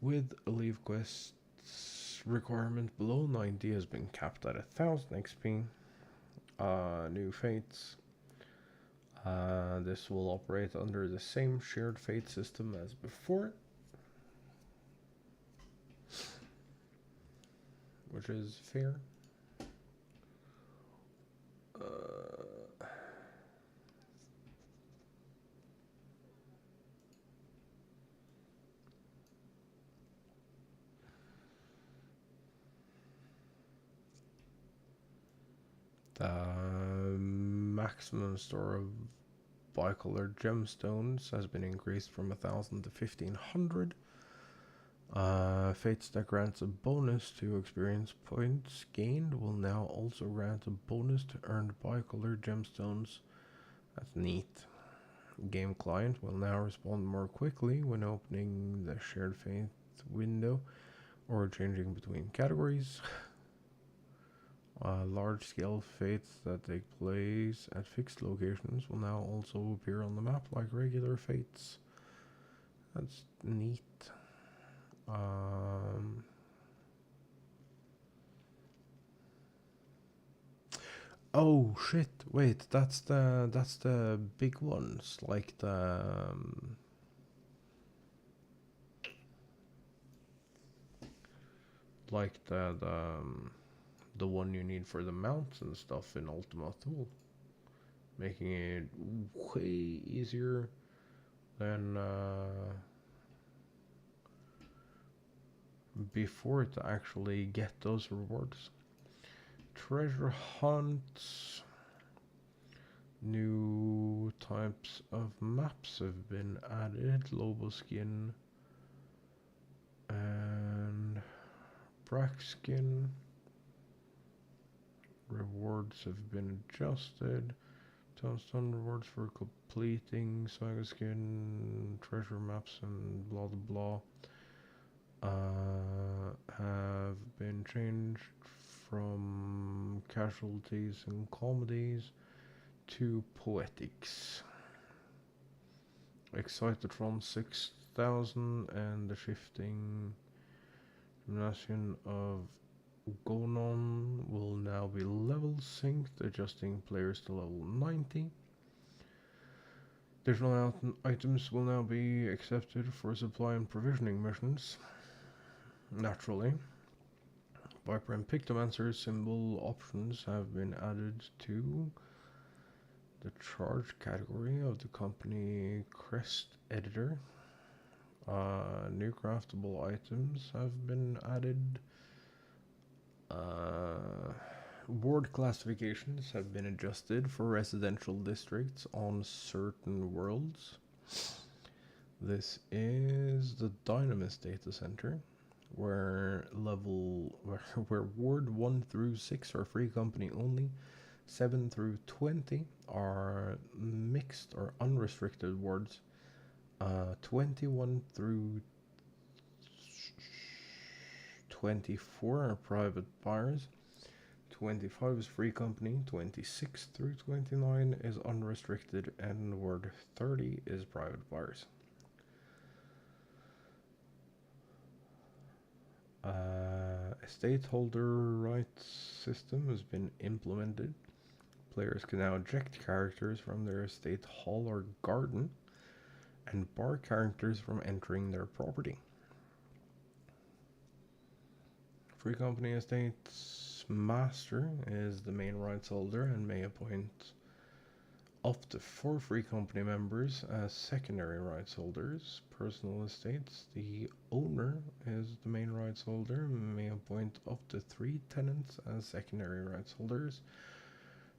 with a leave quest's requirement below 90 has been capped at 1000 XP. New fates. This will operate under the same shared fate system as before, which is fair. The maximum store of bicolor gemstones has been increased from 1000 to 1500. Fates that grants a bonus to experience points gained will now also grant a bonus to earned bicolor gemstones. That's neat. Game client will now respond more quickly when opening the shared fate window or changing between categories. Large-scale fates that take place at fixed locations will now also appear on the map like regular fates. That's neat. Oh shit! Wait, that's the big ones, like the one you need for the mounts and stuff in Ultima Thule, making it way easier than before to actually get those rewards. Treasure hunts. New types of maps have been added. Loboskin and Brackskin. Rewards have been adjusted. Tombstone rewards for completing Saga Skin, treasure maps, and blah blah blah have been changed from casualties and comedies to poetics. Excitatron 6000 and the shifting gymnasium of Gonon will now be level synced, adjusting players to level 90. Additional items will now be accepted for supply and provisioning missions. Naturally, Viper and Pictomancer symbol options have been added to the charge category of the company crest editor. New craftable items have been added. Ward classifications have been adjusted for residential districts on certain worlds. This is the Dynamis data center, where Ward 1 through 6 are free company only. 7 through 20 are mixed or unrestricted wards. 21 through 24 are private buyers. 25 is free company. 26 through 29 is unrestricted, and ward 30 is private buyers. estate holder rights system has been implemented. Players can now eject characters from their estate hall or garden and bar characters from entering their property. Free Company Estate's master is the main rights holder and may appoint up to 4 Free Company members as secondary rights holders. Personal estates, the owner is the main rights holder and may appoint up to 3 tenants as secondary rights holders.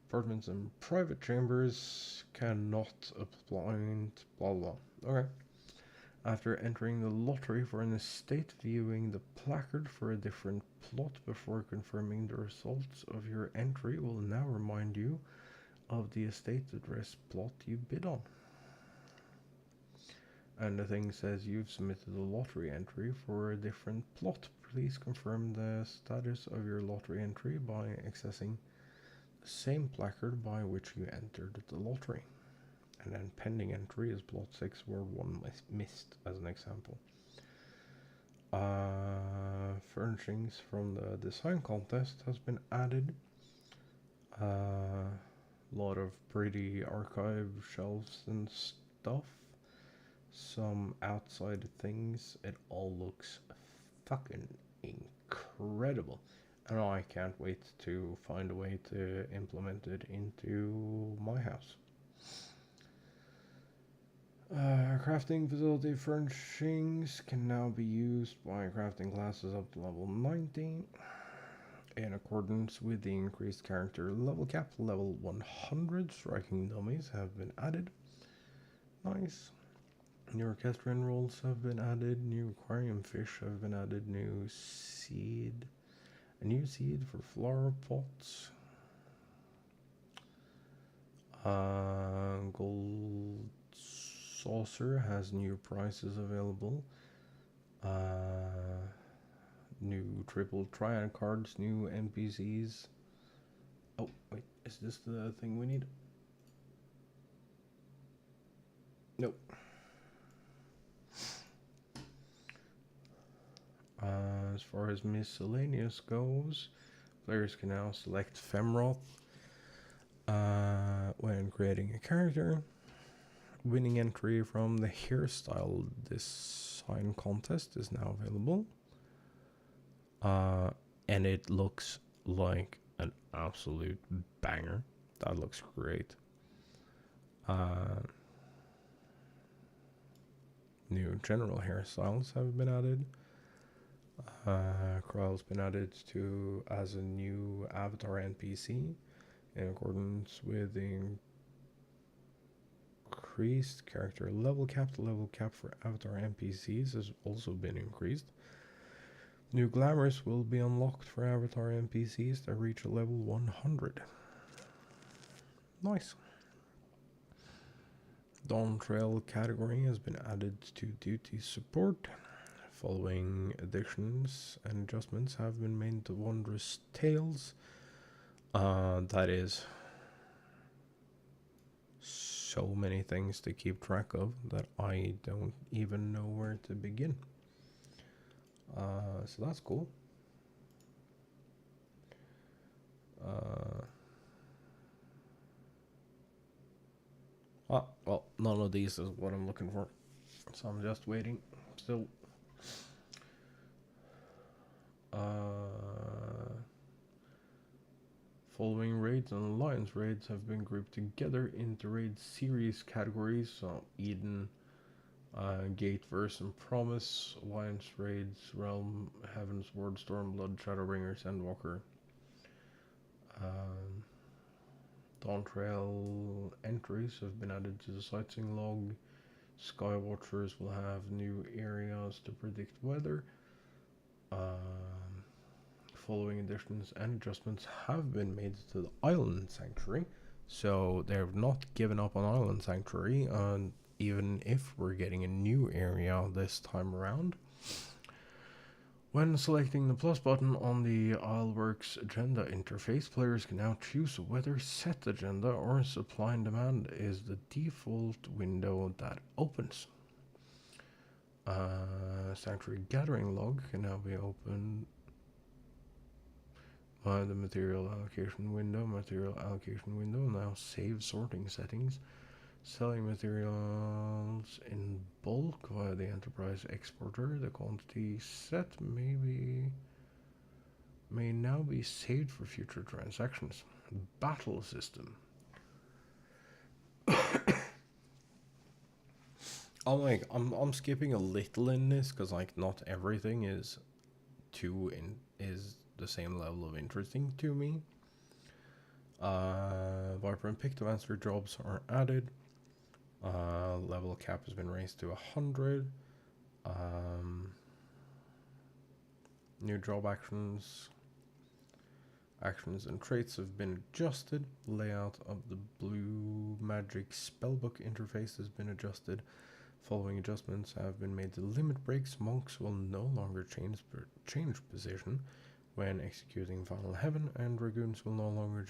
Apartments and private chambers cannot appoint blah blah. Okay. After entering the lottery for an estate, viewing the placard for a different plot before confirming the results of your entry will now remind you of the estate address plot you bid on. And the thing says you've submitted a lottery entry for a different plot. Please confirm the status of your lottery entry by accessing the same placard by which you entered the lottery. And then pending entry is plot 6 where 1 missed, as an example. Furnishings from the design contest has been added. Lot of pretty archive shelves and stuff. Some outside things. It all looks fucking incredible. And I can't wait to find a way to implement it into my house. Crafting facility furnishings can now be used by crafting classes up to level 90. In accordance with the increased character level cap, level 100 striking dummies have been added. Nice. New orchestrion rolls have been added. New aquarium fish have been added. New seed. A new seed for flower pots. Gold saucer has new prices available. New triple triad cards, new NPCs. Oh, wait, is this the thing we need? Nope. As far as miscellaneous goes, players can now select Femroth when creating a character. Winning entry from the hairstyle design contest is now available. And it looks like an absolute banger. That looks great. New general hairstyles have been added. Krell's been added to as a new avatar NPC in accordance with the increased character level cap. The level cap for avatar NPCs has also been increased. New glamours will be unlocked for avatar NPCs that reach a level 100. Nice. Dawn Trail category has been added to duty support. Following additions and adjustments have been made to Wondrous Tales. That is so many things to keep track of that I don't even know where to begin. So that's cool. Well, none of these is what I'm looking for, so I'm just waiting still. Following raids and alliance raids have been grouped together into raid series categories. So Eden, Gate, Verse, and Promise, Alliance raids, Realm, Heaven's Ward, Stormblood, Shadowbringer, Sandwalker. Dawn Trail entries have been added to the sightseeing log. Skywatchers will have new areas to predict weather. Following additions and adjustments have been made to the Island Sanctuary. So they've not given up on Island Sanctuary, even if we're getting a new area this time around. When selecting the plus button on the Isleworks agenda interface, players can now choose whether set agenda or supply and demand is the default window that opens. Sanctuary gathering log can now be opened The material allocation window now save sorting settings. Selling materials in bulk via the enterprise exporter. The quantity set may now be saved for future transactions. Battle system. I'm skipping a little in this because like not everything is the same level of interesting to me. Viper and Pictomancer jobs are added. Level cap has been raised to 100. New job actions and traits have been adjusted. Layout of the blue magic spellbook interface has been adjusted. Following adjustments have been made to limit breaks. Monks will no longer change position when executing Final Heaven, and Dragoons will no longer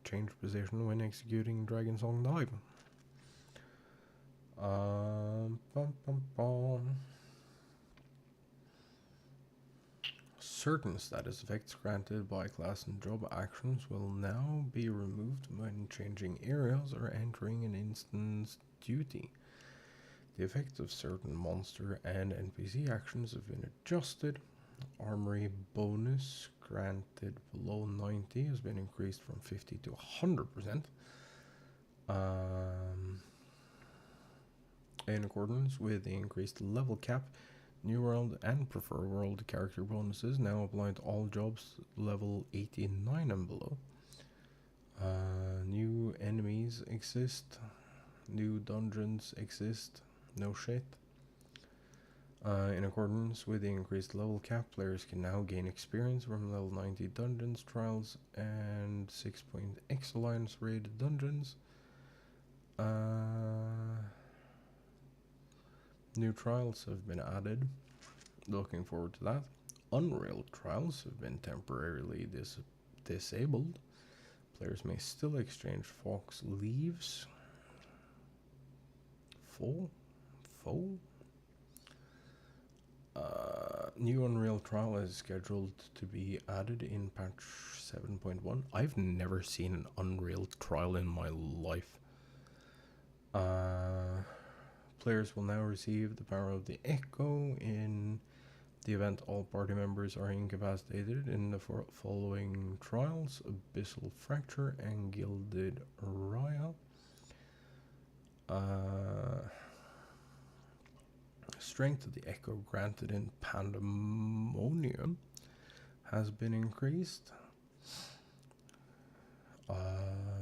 change position when executing Dragon Song Live. Certain status effects granted by class and job actions will now be removed when changing areas or entering an instance duty. The effects of certain monster and NPC actions have been adjusted. Armory bonus granted below 90 has been increased from 50 to 100%. In accordance with the increased level cap, New World and Prefer World character bonuses now apply to all jobs level 89 and below. New enemies exist. New dungeons exist. No shit. In accordance with the increased level cap, players can now gain experience from level 90 dungeons, trials, and 6-point Alliance rated dungeons. New trials have been added. Looking forward to that. Unreal trials have been temporarily disabled. Players may still exchange Fox leaves. Full. New Unreal trial is scheduled to be added in patch 7.1. I've never seen an Unreal trial in my life. Players will now receive the power of the Echo in the event all party members are incapacitated in the following trials: Abyssal Fracture and Gilded Raya. Strength of the Echo granted in Pandæmonium has been increased.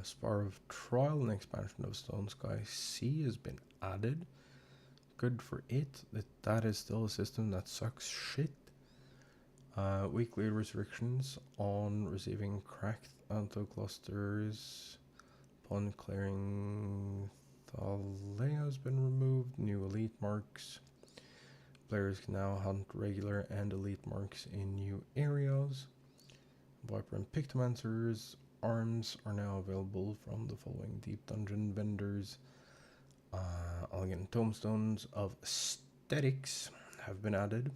Spar of Trial and expansion of Stone Sky Sea has been added. Good for it. That is still a system that sucks shit. Weekly restrictions on receiving cracked antoclusters upon clearing Thalea has been removed. New elite marks. Players can now hunt regular and elite marks in new areas. Viper and Pictomancer's arms are now available from the following deep dungeon vendors. Elegant tomestones of aesthetics have been added.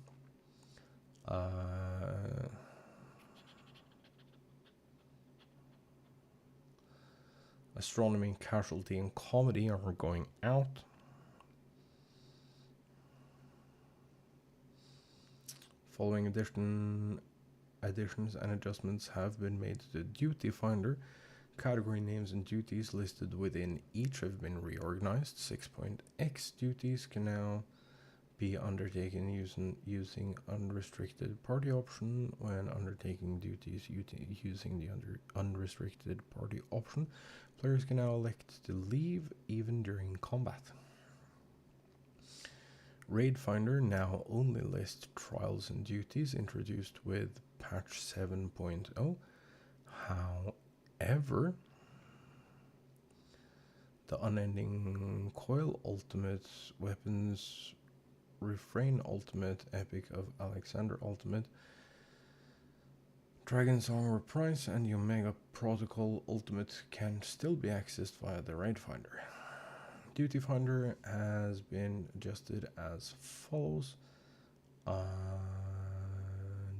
Astronomy, Casualty, and Comedy are going out. Following additions and adjustments have been made to the Duty Finder. Category names and duties listed within each have been reorganized. 6-point duties can now be undertaken using unrestricted party option. When undertaking duties using the unrestricted party option, players can now elect to leave even during combat. Raid Finder now only lists trials and duties introduced with patch 7.0. However, the Unending Coil Ultimate, Weapons Refrain Ultimate, Epic of Alexander Ultimate, Dragon Song Reprise, and the Omega Protocol Ultimate can still be accessed via the Raid Finder. Duty Finder has been adjusted as follows.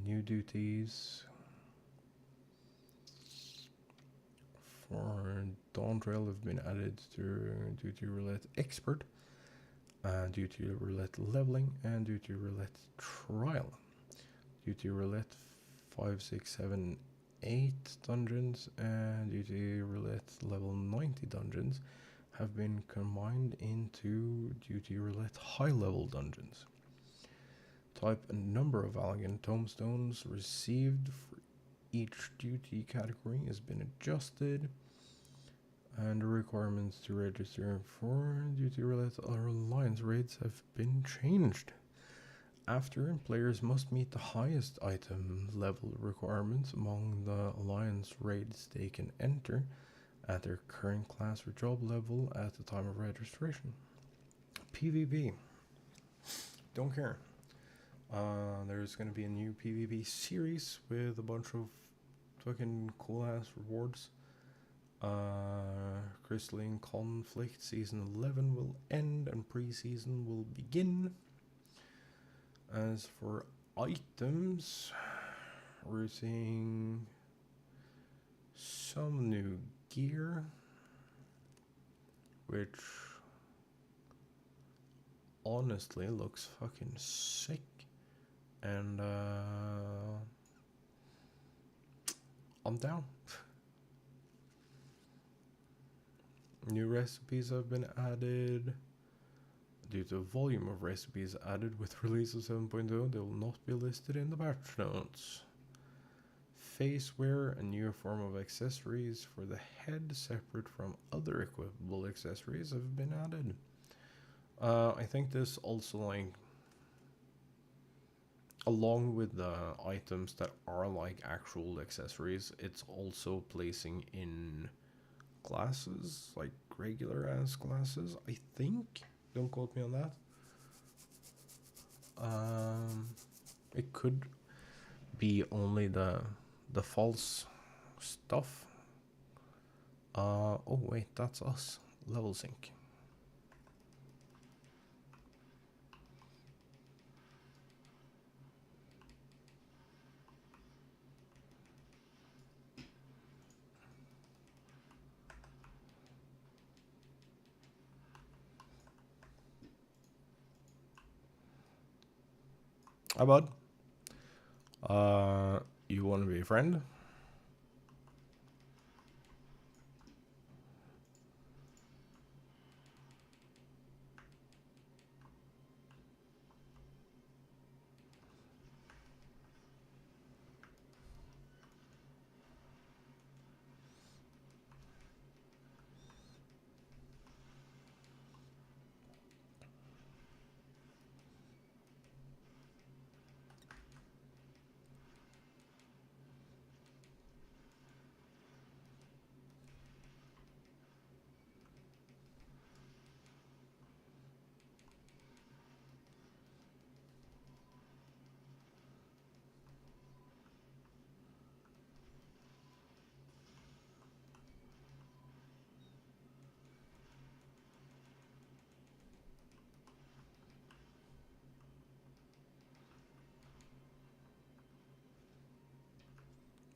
New duties. for Dawn Trail have been added to Duty Roulette Expert, Duty Roulette Leveling, and Duty Roulette Trial. Duty Roulette 5, 6, 7, 8 dungeons and Duty Roulette level 90 dungeons have been combined into Duty Roulette high level dungeons. Type and number of elegant tombstones received for each duty category has been adjusted, and the requirements to register for Duty Roulette Alliance raids have been changed. After, players must meet the highest item level requirements among the Alliance raids they can enter at their current class or job level at the time of registration. PvP. Don't care. There's going to be a new PvP series with a bunch of fucking cool ass rewards. Crystalline Conflict Season 11 will end and pre-season will begin. As for items, we're seeing some new gear, which honestly looks fucking sick, and I'm down. New recipes have been added. Due to the volume of recipes added with release of 7.0, they will not be listed in the patch notes. Face wear, a new form of accessories for the head separate from other equipable accessories, have been added. I think this also, like, along with the items that are like actual accessories, it's also placing in glasses, like regular ass glasses, I think. Don't quote me on that. It could be only the false stuff. Oh wait, that's us. Level sync. How about? You want to be a friend?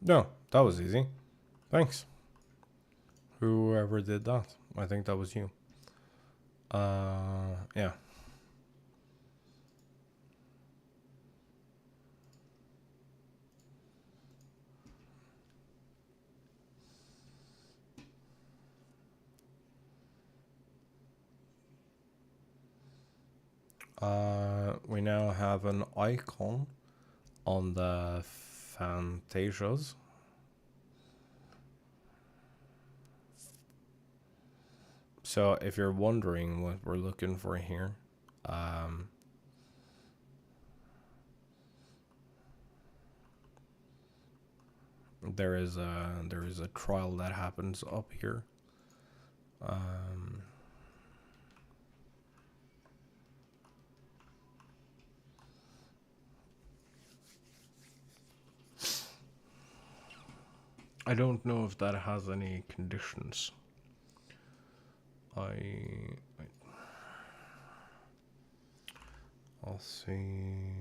No, that was easy. Thanks. Whoever did that. I think that was you. Yeah. We now have an icon on the Fantasios. So if you're wondering what we're looking for here, there is a trial that happens up here. I don't know if that has any conditions. I'll see.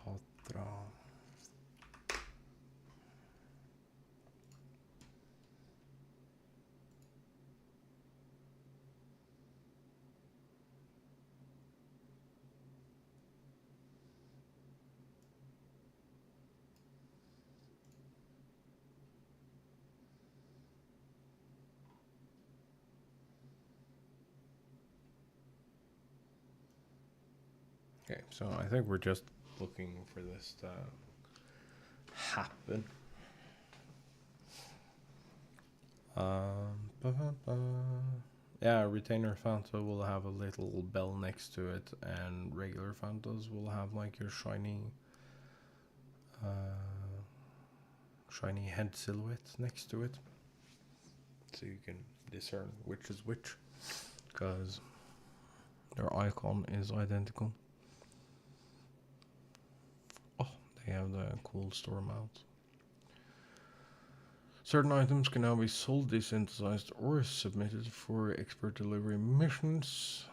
Patra. Okay, so I think we're just looking for this to happen. Yeah, retainer Fanta will have a little bell next to it, and regular Fantas will have like your shiny head silhouette next to it, so you can discern which is which, because their icon is identical. Oh, they have the cool store mount. Certain items can now be sold desynthesized or submitted for expert delivery missions.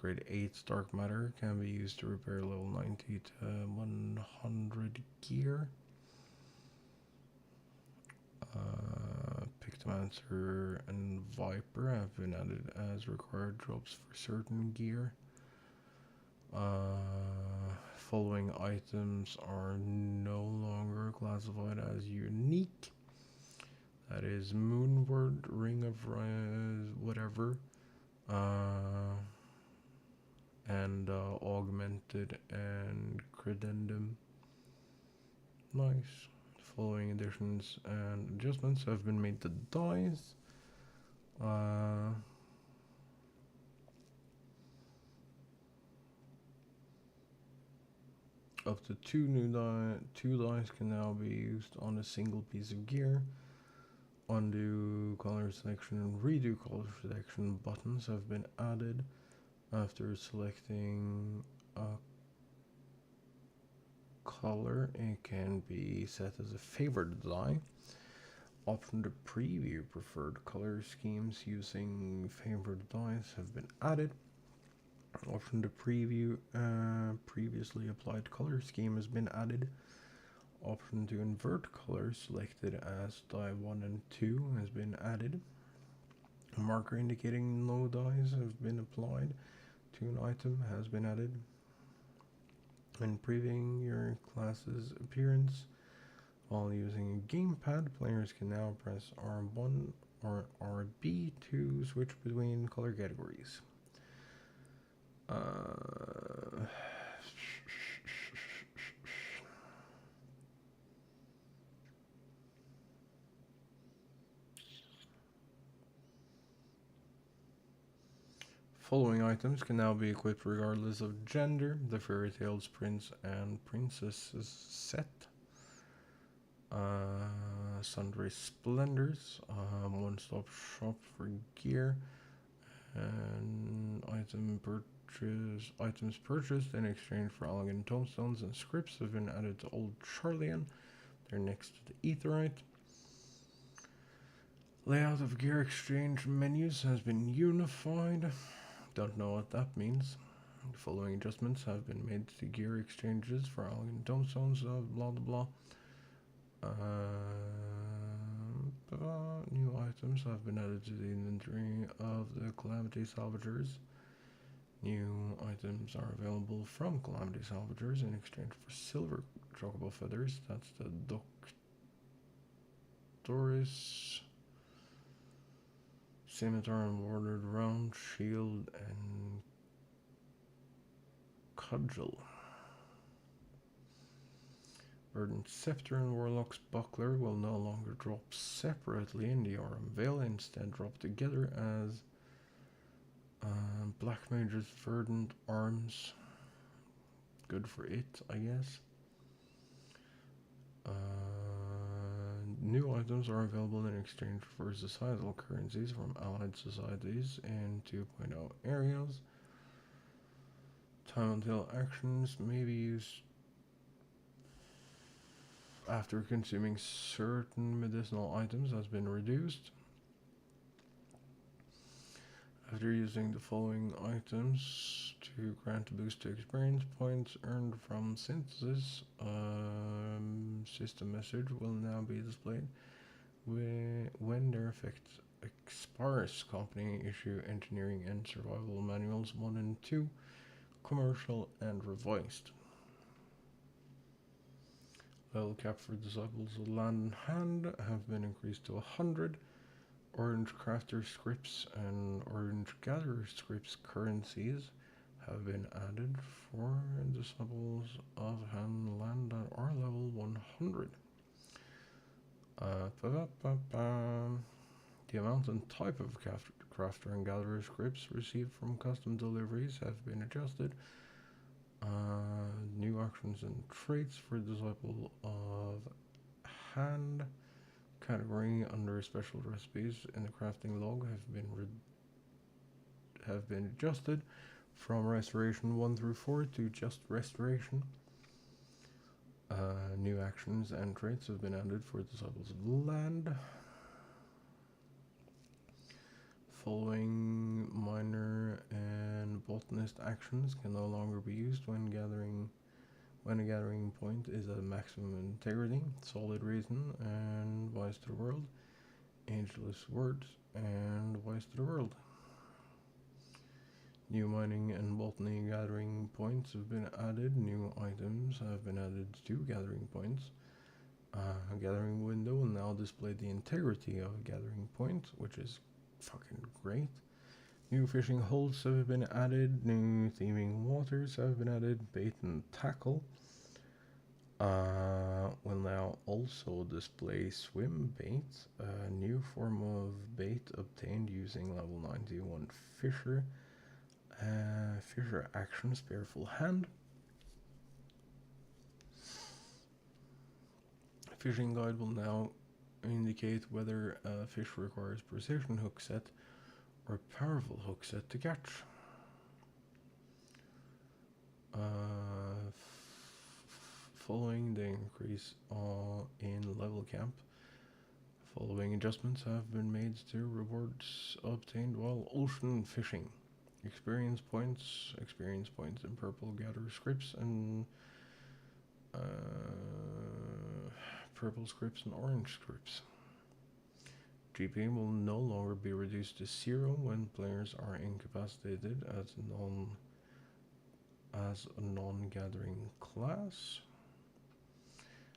Grade 8 dark matter can be used to repair level 90 to 100 gear. Pictomancer and Viper have been added as required drops for certain gear. Following items are no longer classified as unique. That is Moonward, Ring of whatever, and Augmented and Credendum. Nice. Following additions and adjustments have been made to dice. Up to two dice can now be used on a single piece of gear. Undo color selection and redo color selection buttons have been added after selecting a color. It can be set as a favored die. Option to preview preferred color schemes using favored dice have been added. Option to preview previously applied color scheme has been added. Option to invert colors selected as die 1 and 2 has been added. A marker indicating no dies have been applied to an item has been added. When previewing your class's appearance while using a gamepad, players can now press R1 or RB to switch between color categories. Following items can now be equipped regardless of gender. The Fairy Tales Prince and Princesses set. Sundry Splendors. One-stop shop for gear. And items purchased in exchange for elegant tombstones and scripts have been added to Old Charlian. They're next to the Aetheryte. Layout of gear exchange menus has been unified. Don't know what that means. The following adjustments have been made to gear exchanges for elegant tombstones, blah blah blah. New items have been added to the inventory of the Calamity Salvagers. New items are available from Calamity Salvagers in exchange for silver chocobo feathers. That's the Doctoris Scimitar and Warded Round, Shield, and Cudgel. Verdant Scepter and Warlock's Buckler will no longer drop separately in the Aurum Veil, instead drop together as Black Mage's Verdant Arms. Good for it, I guess. New items are available in exchange for societal currencies from allied societies in 2.0 areas. Time until actions may be used after consuming certain medicinal items has been reduced. After using the following items to grant a boost to experience points earned from synthesis, system message will now be displayed when their effect expires. Company issue engineering and survival manuals 1 and 2, commercial and revised. Level cap for disciples of land and hand have been increased to 100. Orange crafter scripts and orange gatherer scripts currencies have been added for disciples of hand land that are level 100. The amount and type of crafter and gatherer scripts received from custom deliveries have been adjusted. New actions and traits for disciple of hand category under special recipes in the crafting log have been adjusted from restoration 1 through 4 to just restoration. New actions and traits have been added for disciples of land. Following miner and botanist actions can no longer be used when a gathering point is at maximum integrity, solid reason, and wise to the world, ageless words, and wise to the world. New mining and botany gathering points have been added. New items have been added to gathering points. A gathering window will now display the integrity of a gathering point, which is fucking great. New fishing holes have been added. New theming waters have been added. Bait and tackle will now also display swim bait, a new form of bait obtained using level 91 fisher. Fisher action, spareful hand. Fishing guide will now indicate whether a fish requires precision hook set or powerful hook set to catch. Following the increase in level camp, following adjustments have been made to rewards obtained while ocean fishing. Experience points in purple gather scripts and purple scripts and orange scripts. GP will no longer be reduced to 0 when players are incapacitated as a non-gathering class.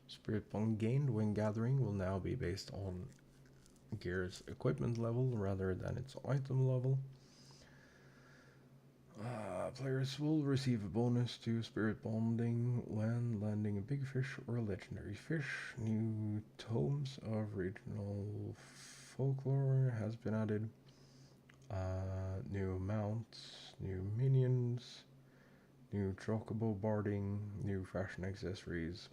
Spirit bond gained when gathering will now be based on gear's equipment level rather than its item level. Players will receive a bonus to spirit bonding when landing a big fish or a legendary fish. New tomes of regional folklore has been added. New mounts, new minions, new chocobo barding, new fashion accessories.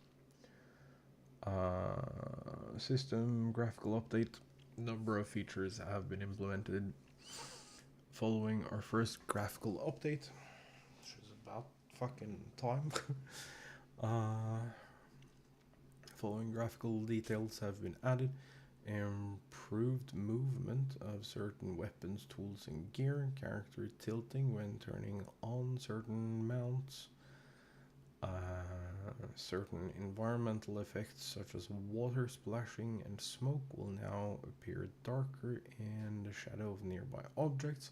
System graphical update. Number of features have been implemented following our first graphical update, which is about fucking time. Following graphical details have been added. Improved movement of certain weapons, tools, and gear. Character tilting when turning on certain mounts. Certain environmental effects such as water splashing and smoke will now appear darker in the shadow of nearby objects.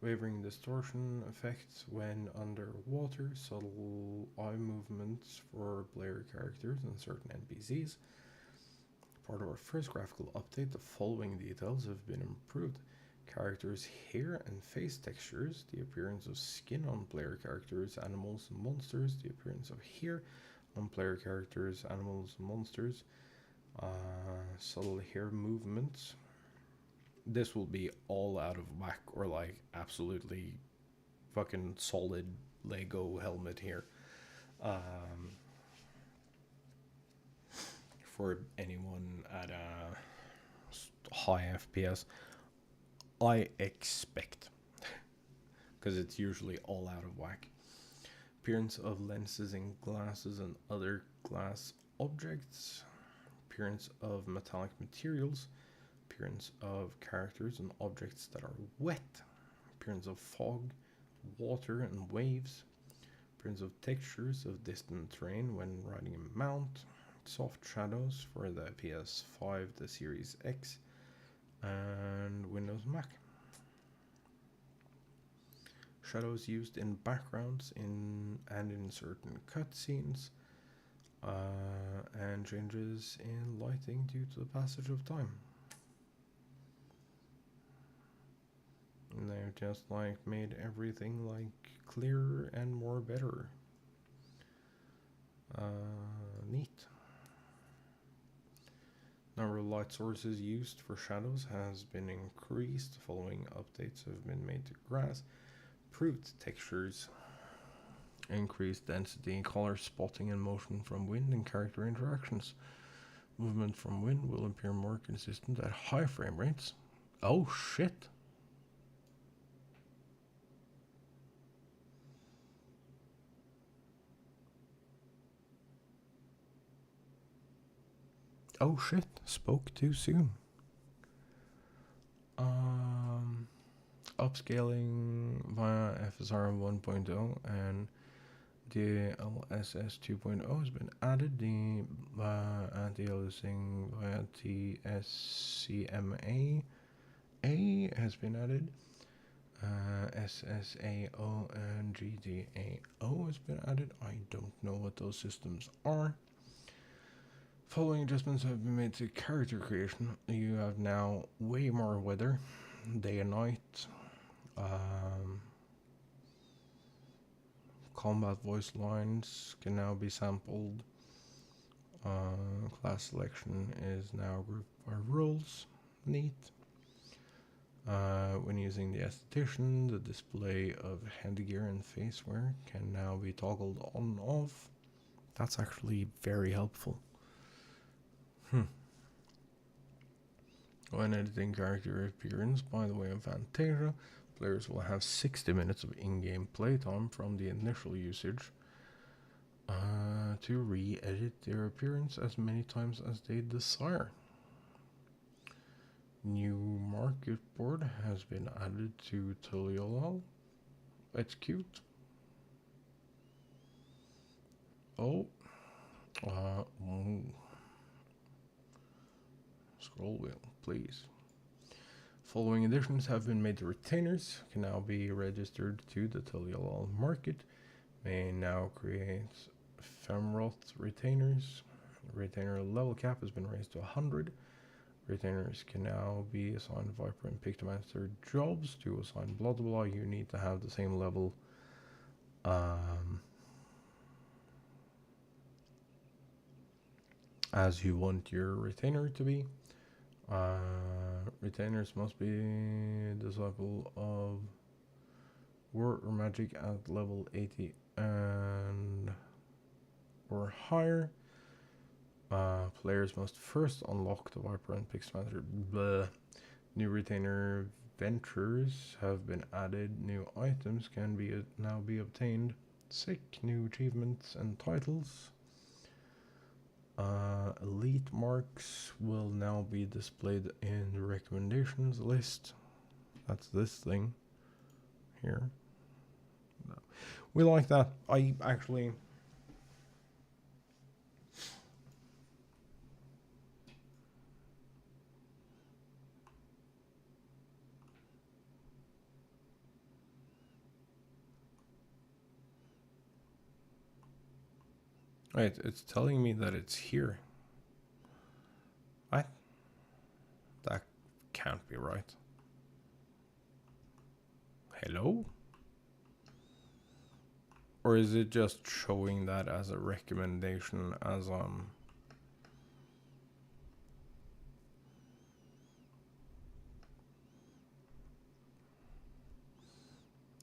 Wavering distortion effects when underwater. Subtle eye movements for player characters and certain NPCs. Part of our first graphical update, the following details have been improved. Characters' hair and face textures, the appearance of skin on player characters, animals, and monsters, the appearance of hair on player characters, animals, and monsters, subtle hair movements. This will be all out of whack or like absolutely fucking solid Lego helmet here. For anyone at a high FPS, I expect, because it's usually all out of whack. Appearance of lenses and glasses and other glass objects. Appearance of metallic materials. Appearance of characters and objects that are wet. Appearance of fog, water, and waves. Appearance of textures of distant terrain when riding a mount. Soft shadows for the PS5, the Series X, and Windows Mac. Shadows used in backgrounds and in certain cutscenes, and changes in lighting due to the passage of time. And they've just like made everything like clearer and more better. Neat. Number of light sources used for shadows has been increased following updates have been made to grass. Improved textures. Increased density, color spotting, and motion from wind and character interactions. Movement from wind will appear more consistent at high frame rates. Oh shit. Oh shit, spoke too soon. Upscaling via FSR 1.0 and DLSS 2.0 has been added. The anti-aliasing via TSCMA has been added. SSAO and GDAO has been added. I don't know what those systems are. Following adjustments have been made to character creation. You have now way more weather, day and night. Combat voice lines can now be sampled. Class selection is now grouped by rules. Neat. When using the esthetician, the display of headgear and facewear can now be toggled on and off. That's actually very helpful. When editing character appearance by the way of Fantasia, players will have 60 minutes of in-game playtime from the initial usage to re-edit their appearance as many times as they desire. New market board has been added to Tuliolal. It's cute. Oh. Scroll wheel, please. Following additions have been made to retainers, can now be registered to the Tuliolal market. May now create Femroth retainers. Retainer level cap has been raised to 100. Retainers can now be assigned Viper and Pictomancer jobs. To assign blah blah blah, you need to have the same level as you want your retainer to be. Retainers must be disciple of war or magic at level 80 and or higher. Players must first unlock the Viper and Pixmaster. New retainer ventures have been added. New items can be now be obtained. Sick. New achievements and titles. Elite marks will now be displayed in the recommendations list. That's this thing here. No. We like that. I actually... Wait, it's telling me that it's here. What? That can't be right. Hello? Or is it just showing that as a recommendation as Oh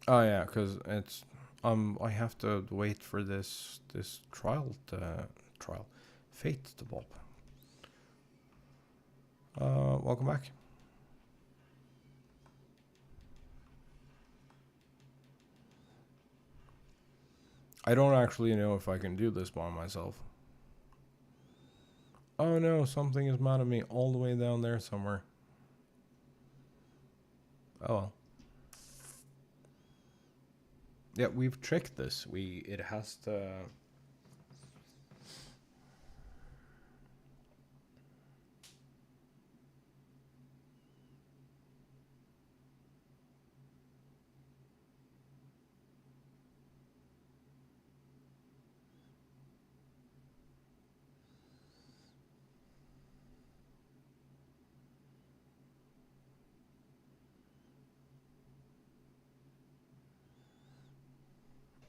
yeah, because it's I have to wait for this trial fate to pop. Welcome back. I don't actually know if I can do this by myself. Oh no, something is mad at me all the way down there somewhere. Oh well. Yeah, we've checked this. It has to...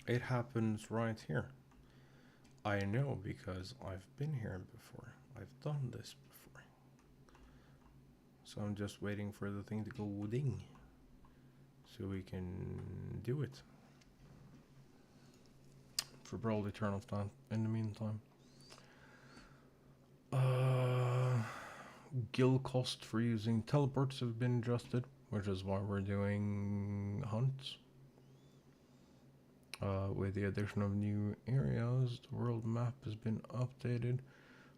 It happens right here. I know because I've been here before. I've done this before. So I'm just waiting for the thing to go ding. So we can do it. For probably turn off that in the meantime. Gil cost for using teleports have been adjusted, which is why we're doing hunts. With the addition of new areas, the world map has been updated.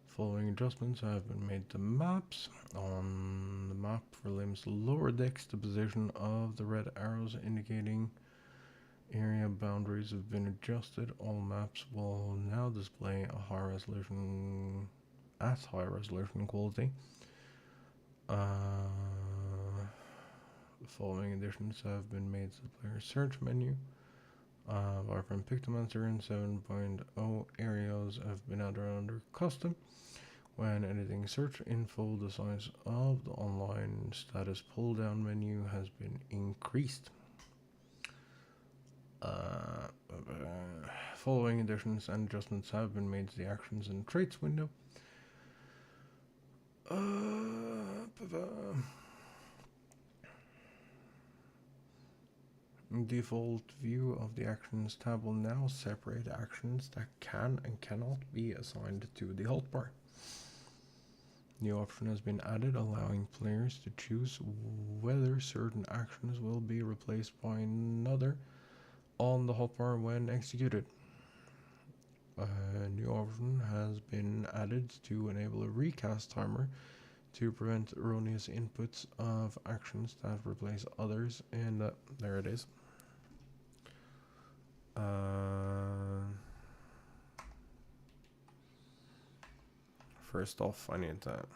Following adjustments have been made to maps. On the map for Lim's lower decks, the position of the red arrows indicating area boundaries have been adjusted. All maps will now display a high resolution quality. The following additions have been made to the player search menu. From Pictomancer in 7.0 areas have been added under custom. When editing search info, the size of the online status pull down menu has been increased. Following additions and adjustments have been made to the actions and traits window. Default view of the actions tab will now separate actions that can and cannot be assigned to the hotbar. New option has been added, allowing players to choose whether certain actions will be replaced by another on the hotbar when executed. A new option has been added to enable a recast timer to prevent erroneous inputs of actions that replace others, and there it is. First off, I need that.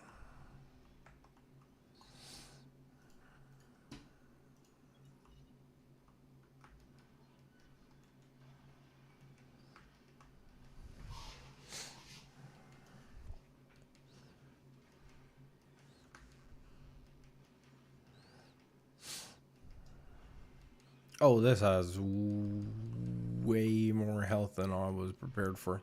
Oh, this has way more health than I was prepared for.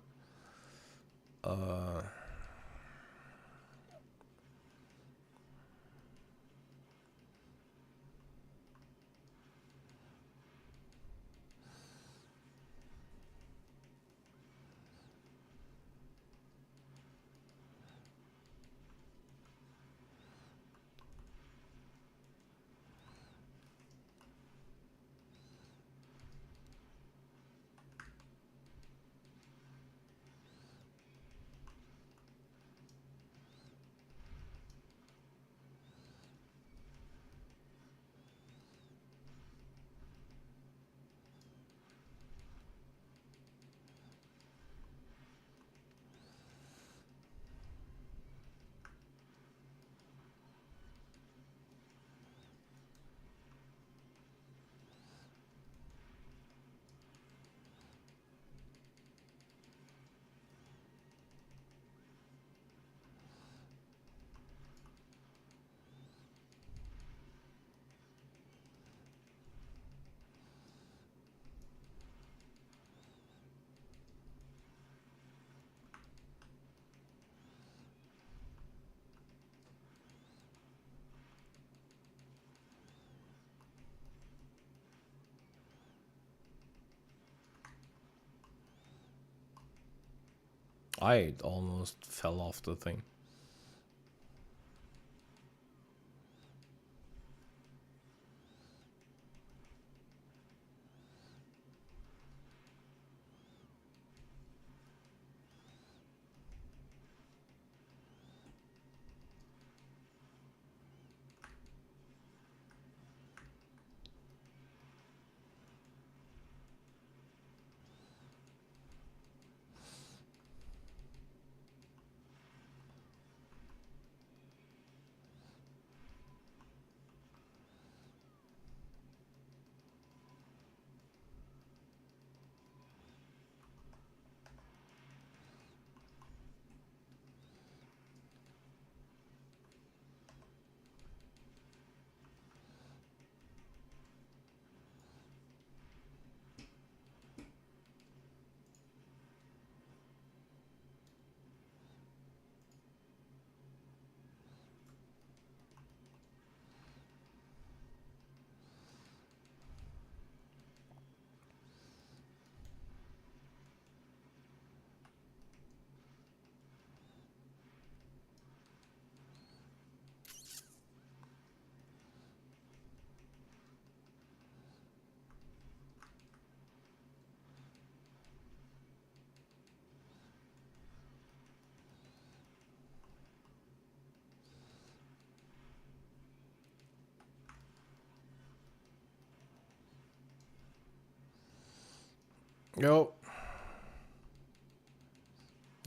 I almost fell off the thing. Yo.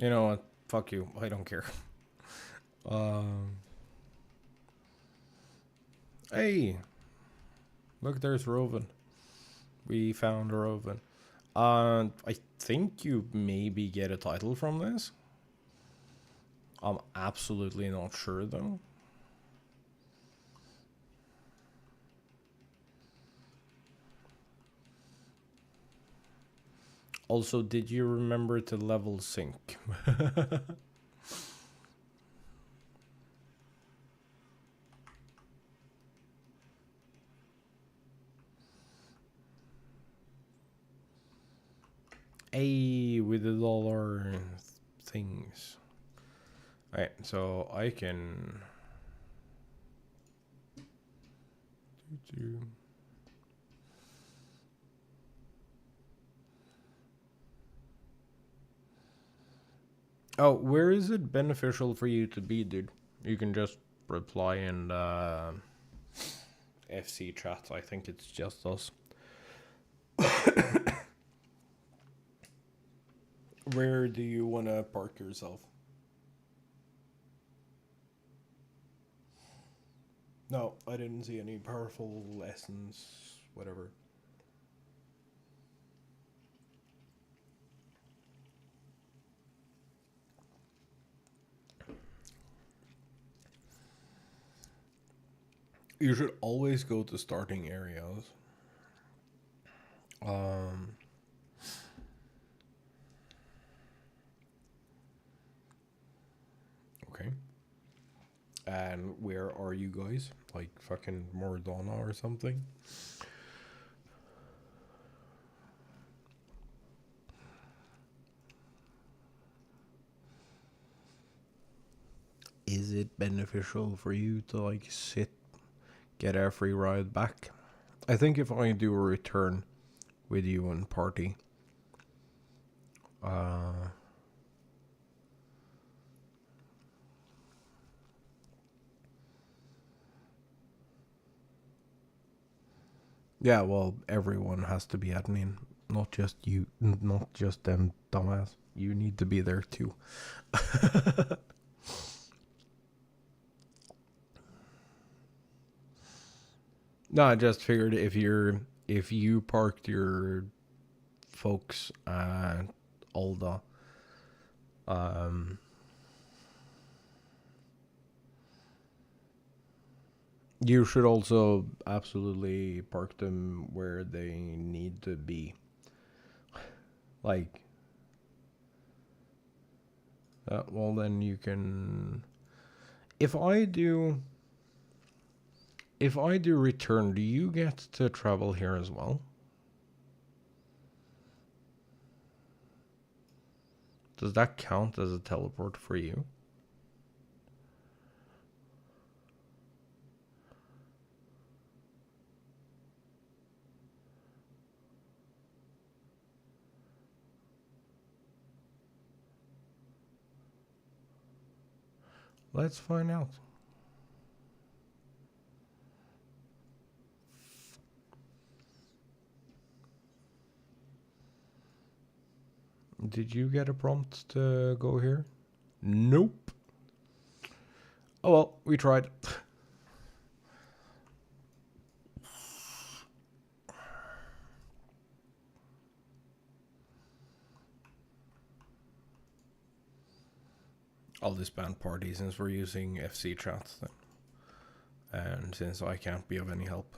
You know what? Fuck you. I don't care. Hey. Look, there's Rovan. We found Rovan. I think you maybe get a title from this. I'm absolutely not sure though. Also, did you remember to level sync? Hey, we did all our things. Alright, so I can... Oh, where is it beneficial for you to be, dude? You can just reply in FC chat. I think it's just us. Where do you want to park yourself? No, I didn't see any powerful lessons, whatever. You should always go to starting areas. Okay. And where are you guys? Like fucking Mordana or something? Is it beneficial for you to like sit, get a free ride back? I think if I do a return with you and party, yeah, well, everyone has to be admin, not just you, not just them dumbass. You need to be there too. No, I just figured if you parked your folks at Alda, you should also absolutely park them where they need to be. Like, well, then you can. If I do return, do you get to travel here as well? Does that count as a teleport for you? Let's find out. Did you get a prompt to go here? Nope. Oh well, we tried. I'll disband party since we're using FC chat then. And since I can't be of any help.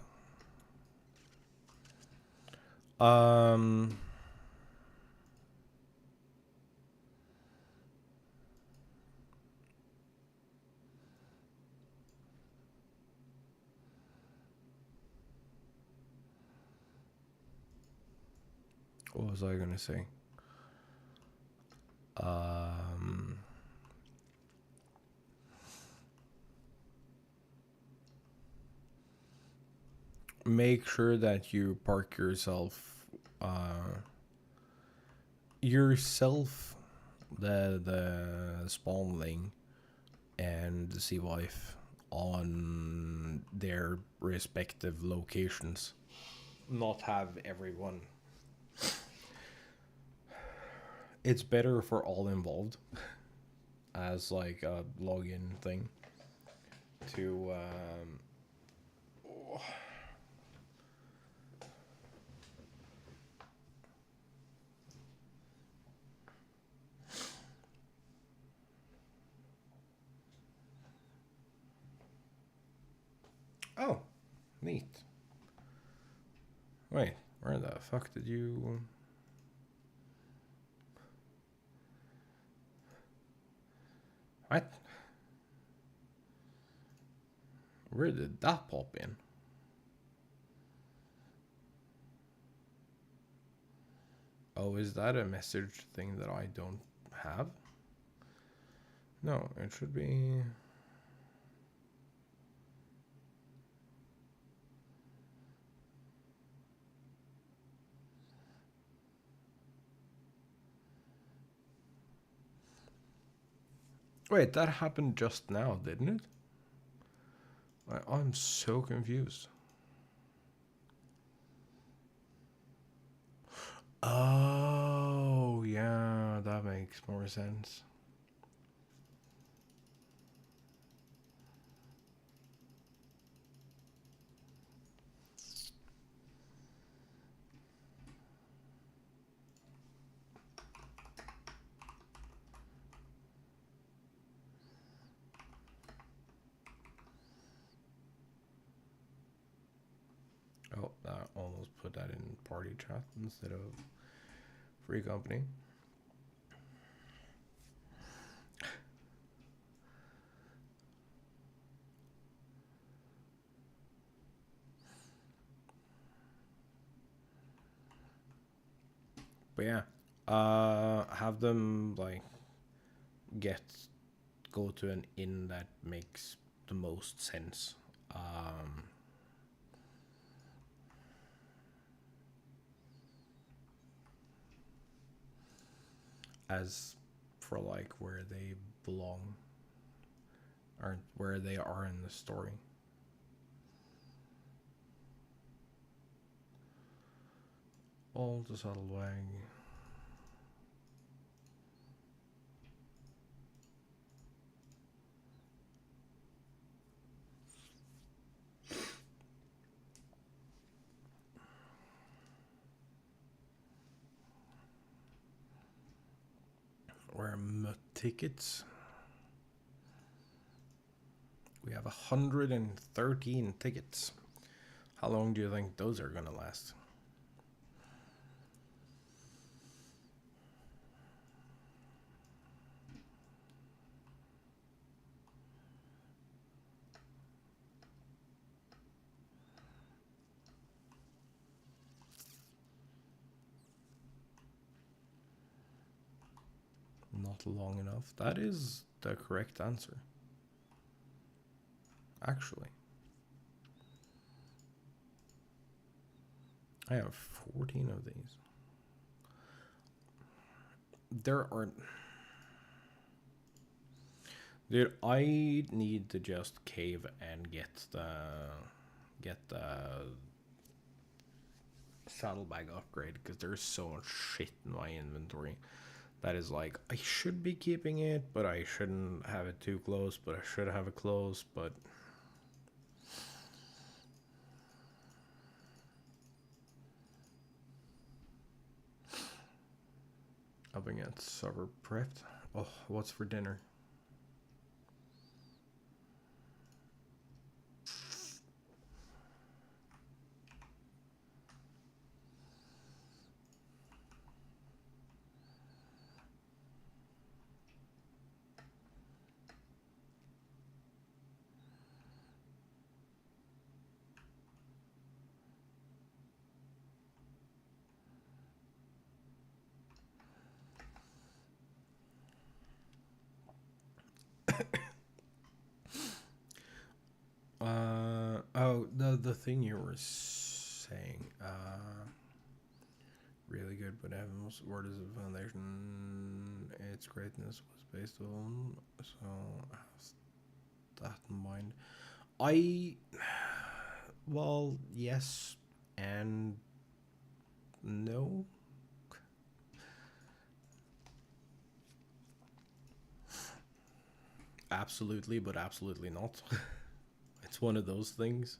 What was I gonna say? Make sure that you park yourself, the spawn lane, and the sea wife on their respective locations. Not have everyone. It's better for all involved as like a login thing to oh, neat. Wait, where the fuck did you... What? Where did that pop in? Oh, is that a message thing that I don't have? No, it should be... Wait, that happened just now, didn't it? I'm so confused. Oh, yeah, that makes more sense. Oh, I almost put that in party chat instead of free company. But yeah, have them like go to an inn that makes the most sense. As for like where they belong or where they are in the story. All the subtle way. Where tickets? We have 113 tickets. How long do you think those are gonna last? Not long enough. That is the correct answer. Actually, I have 14 of these. There are... Dude, I need to just cave and get the saddlebag upgrade because there's so much shit in my inventory that is like, I should be keeping it, but I shouldn't have it too close, but I should have it close, but... Up against supper prepped. Oh, what's for dinner? Oh, the thing you were saying, really good, but most word is a foundation. Its greatness was based on, so have that in mind. Well, yes and no. absolutely, but absolutely not. It's one of those things.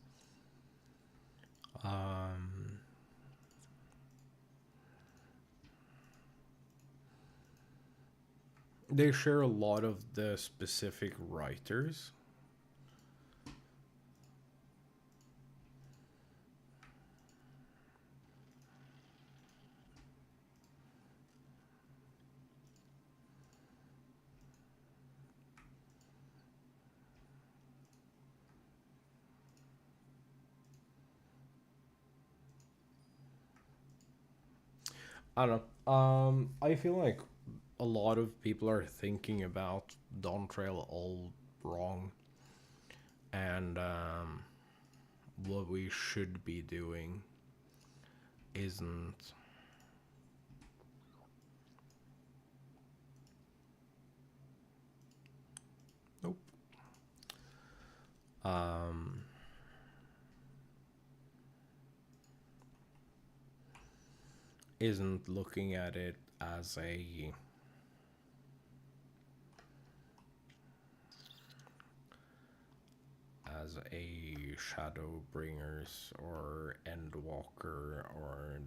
They share a lot of the specific writers. I don't know. I feel like a lot of people are thinking about Dawn Trail all wrong, and what we should be doing isn't. Nope. Um, isn't looking at it as a Shadowbringers or Endwalker or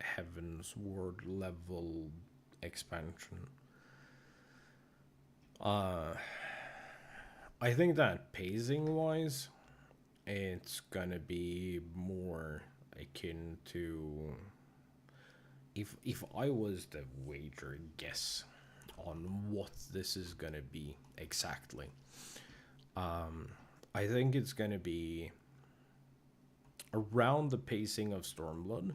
Heaven's Ward level expansion. I think that pacing wise, it's gonna be more akin to if I was to wager guess on what this is gonna be exactly. I think it's gonna be around the pacing of Stormblood,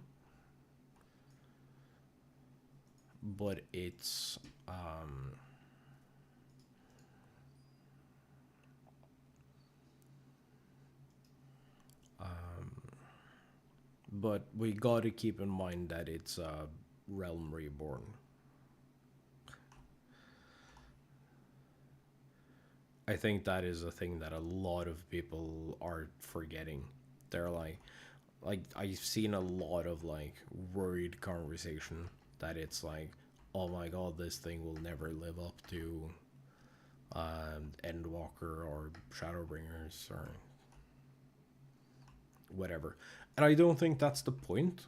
but it's but we gotta keep in mind that it's Realm Reborn. I think that is a thing that a lot of people are forgetting. They're like I've seen a lot of like worried conversation that it's like, oh my god, this thing will never live up to Endwalker or Shadowbringers or whatever. And I don't think that's the point.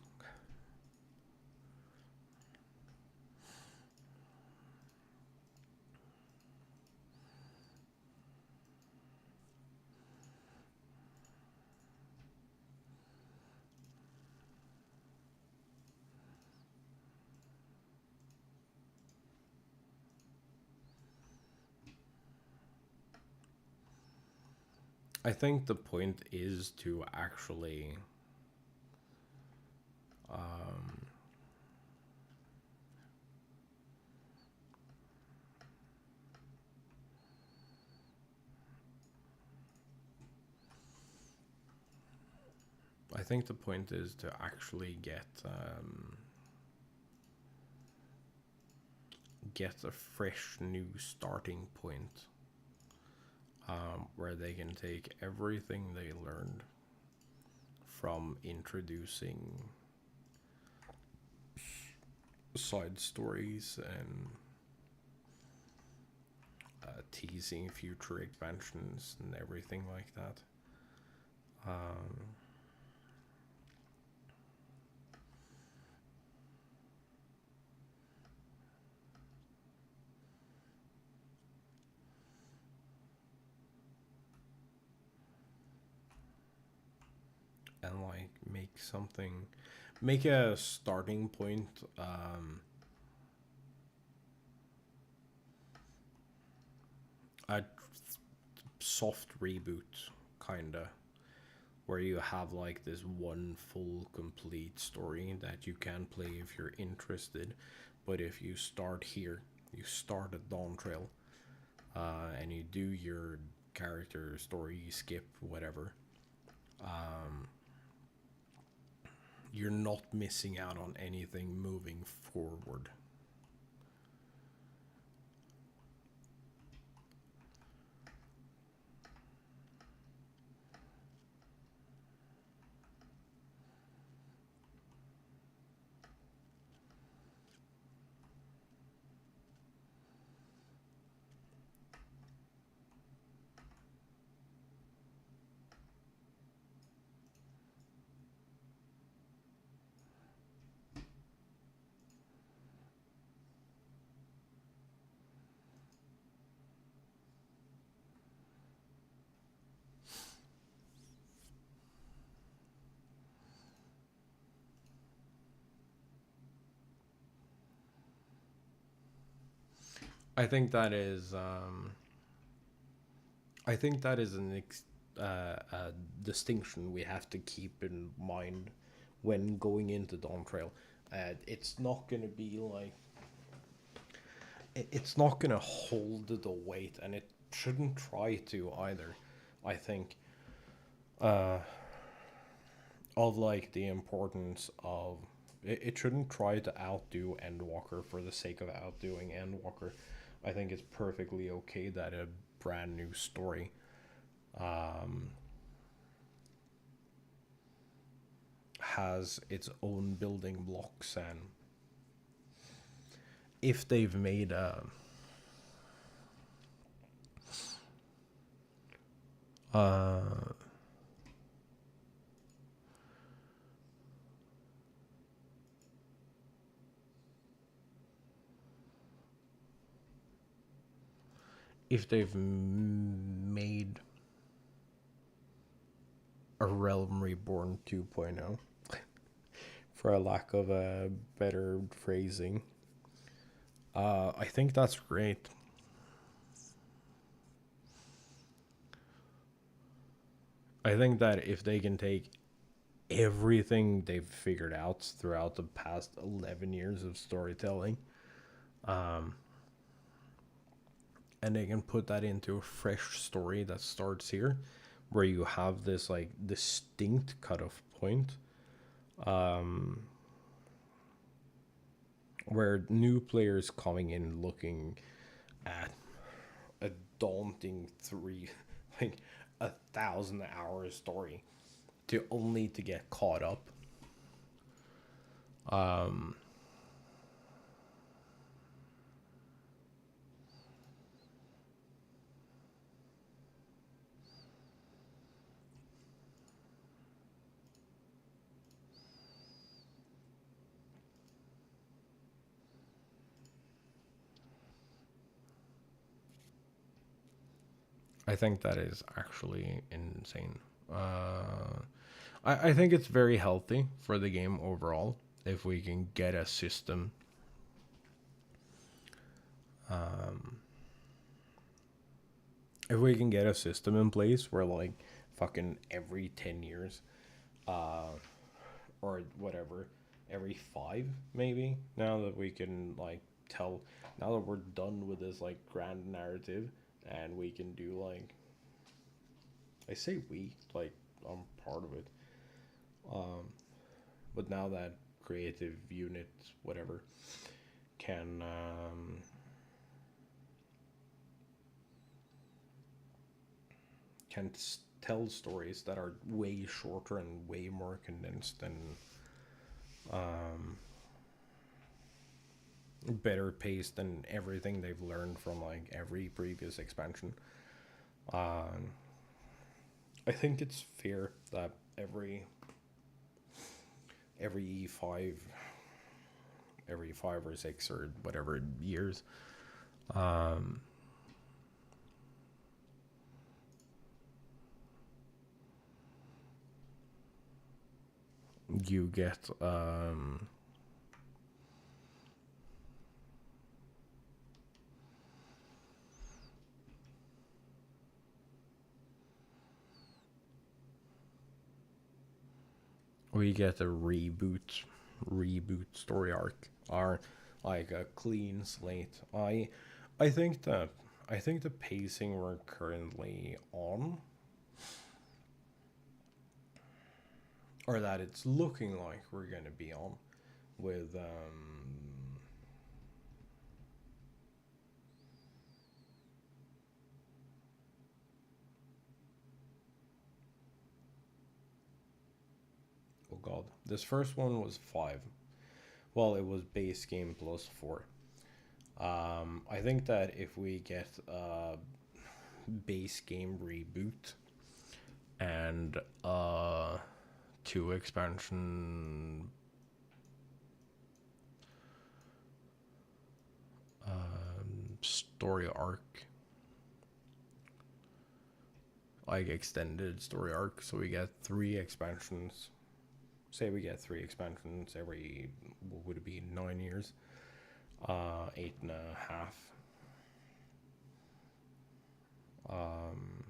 I think the point is to actually I think the point is to actually get a fresh new starting point, where they can take everything they learned from introducing side stories and teasing future expansions and everything like that. And like make a starting point, a soft reboot kinda, where you have like this one full complete story that you can play if you're interested. But if you start here, you start at Dawn Trail, and you do your character story, you skip whatever, you're not missing out on anything moving forward. I think that is I think that is a distinction we have to keep in mind when going into Dawn Trail. It's not gonna be like it's not gonna hold the weight, and it shouldn't try to either. I think of like the importance of it shouldn't try to outdo Endwalker for the sake of outdoing Endwalker. I think it's perfectly okay that a brand new story has its own building blocks, and if they've made a if they've made a Realm Reborn 2.0, for a lack of a better phrasing, I think that's great. I think that if they can take everything they've figured out throughout the past 11 years of storytelling, and they can put that into a fresh story that starts here, where you have this like distinct cutoff point, where new players coming in looking at a daunting like 1,000 hour story to only to get caught up. I think that is actually insane. I think it's very healthy for the game overall if we can get a system. If we can get a system in place where like fucking every 10 years, or whatever, every 5 maybe, now that we can like tell, now that we're done with this like grand narrative, and we can do like, I say we, like I'm part of it, but now that creative unit whatever can tell stories that are way shorter and way more condensed and better paced than everything they've learned from like every previous expansion. I think it's fair that every E5, every 5 or 6 or whatever years, you get we get a reboot story arc, or like a clean slate. I think that I think the pacing we're currently on, or that it's looking like we're gonna be on, with oh god, this first one was 5. Well, it was base game plus 4. I think that if we get a base game reboot and 2 expansion story arc, like extended story arc, so we get 3 expansions. Say we get 3 expansions every, what would it be, 9 years, 8.5. Um,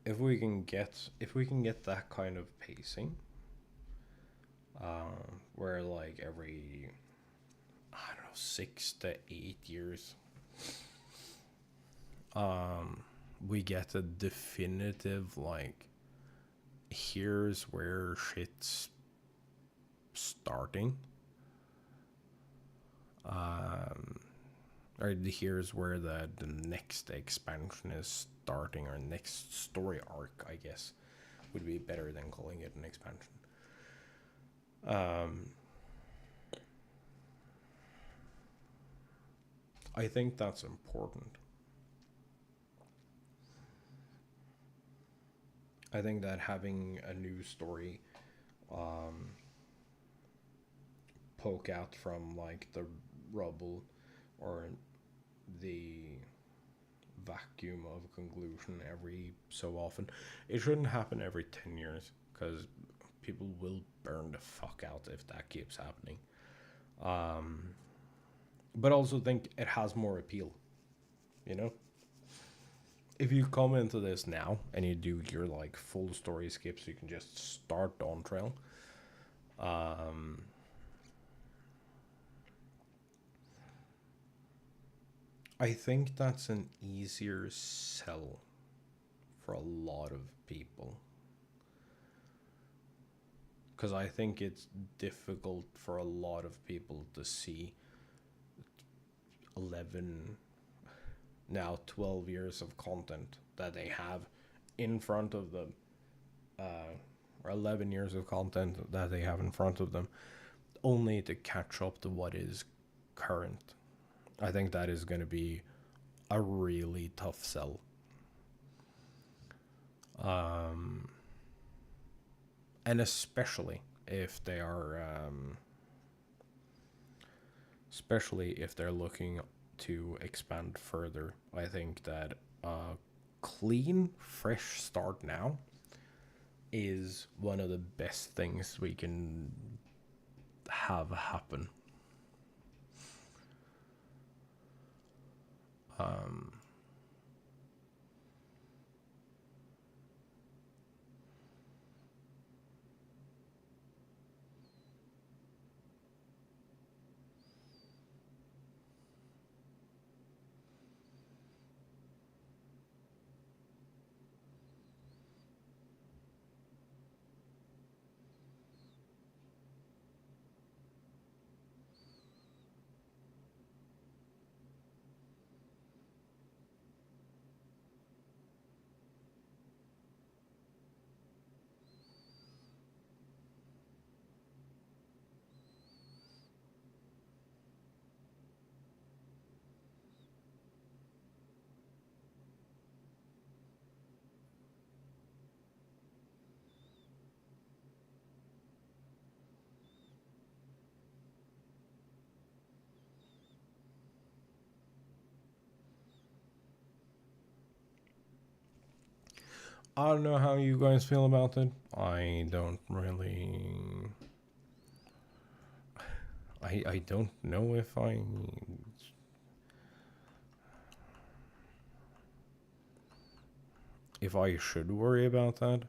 if we can get that kind of pacing, where like every, I don't know, 6 to 8 years, we get a definitive like, here's where shit's starting, or here's where the next expansion is starting, or next story arc, I guess, would be better than calling it an expansion. I think that's important. I think that having a new story poke out from like the rubble or the vacuum of conclusion every so often, it shouldn't happen every 10 years, because people will burn the fuck out if that keeps happening. But also think it has more appeal, you know? If you come into this now and you do your like full story skips, you can just start Dawn Trail. I think that's an easier sell for a lot of people, because I think it's difficult for a lot of people to see 11, now 12 years of content that they have in front of them, or 11 years of content that they have in front of them, only to catch up to what is current. I think that is going to be a really tough sell. And especially if they're looking to expand further, I think that a clean, fresh start now is one of the best things we can have happen. I don't know how you guys feel about it. I don't really. I don't know if I should worry about that.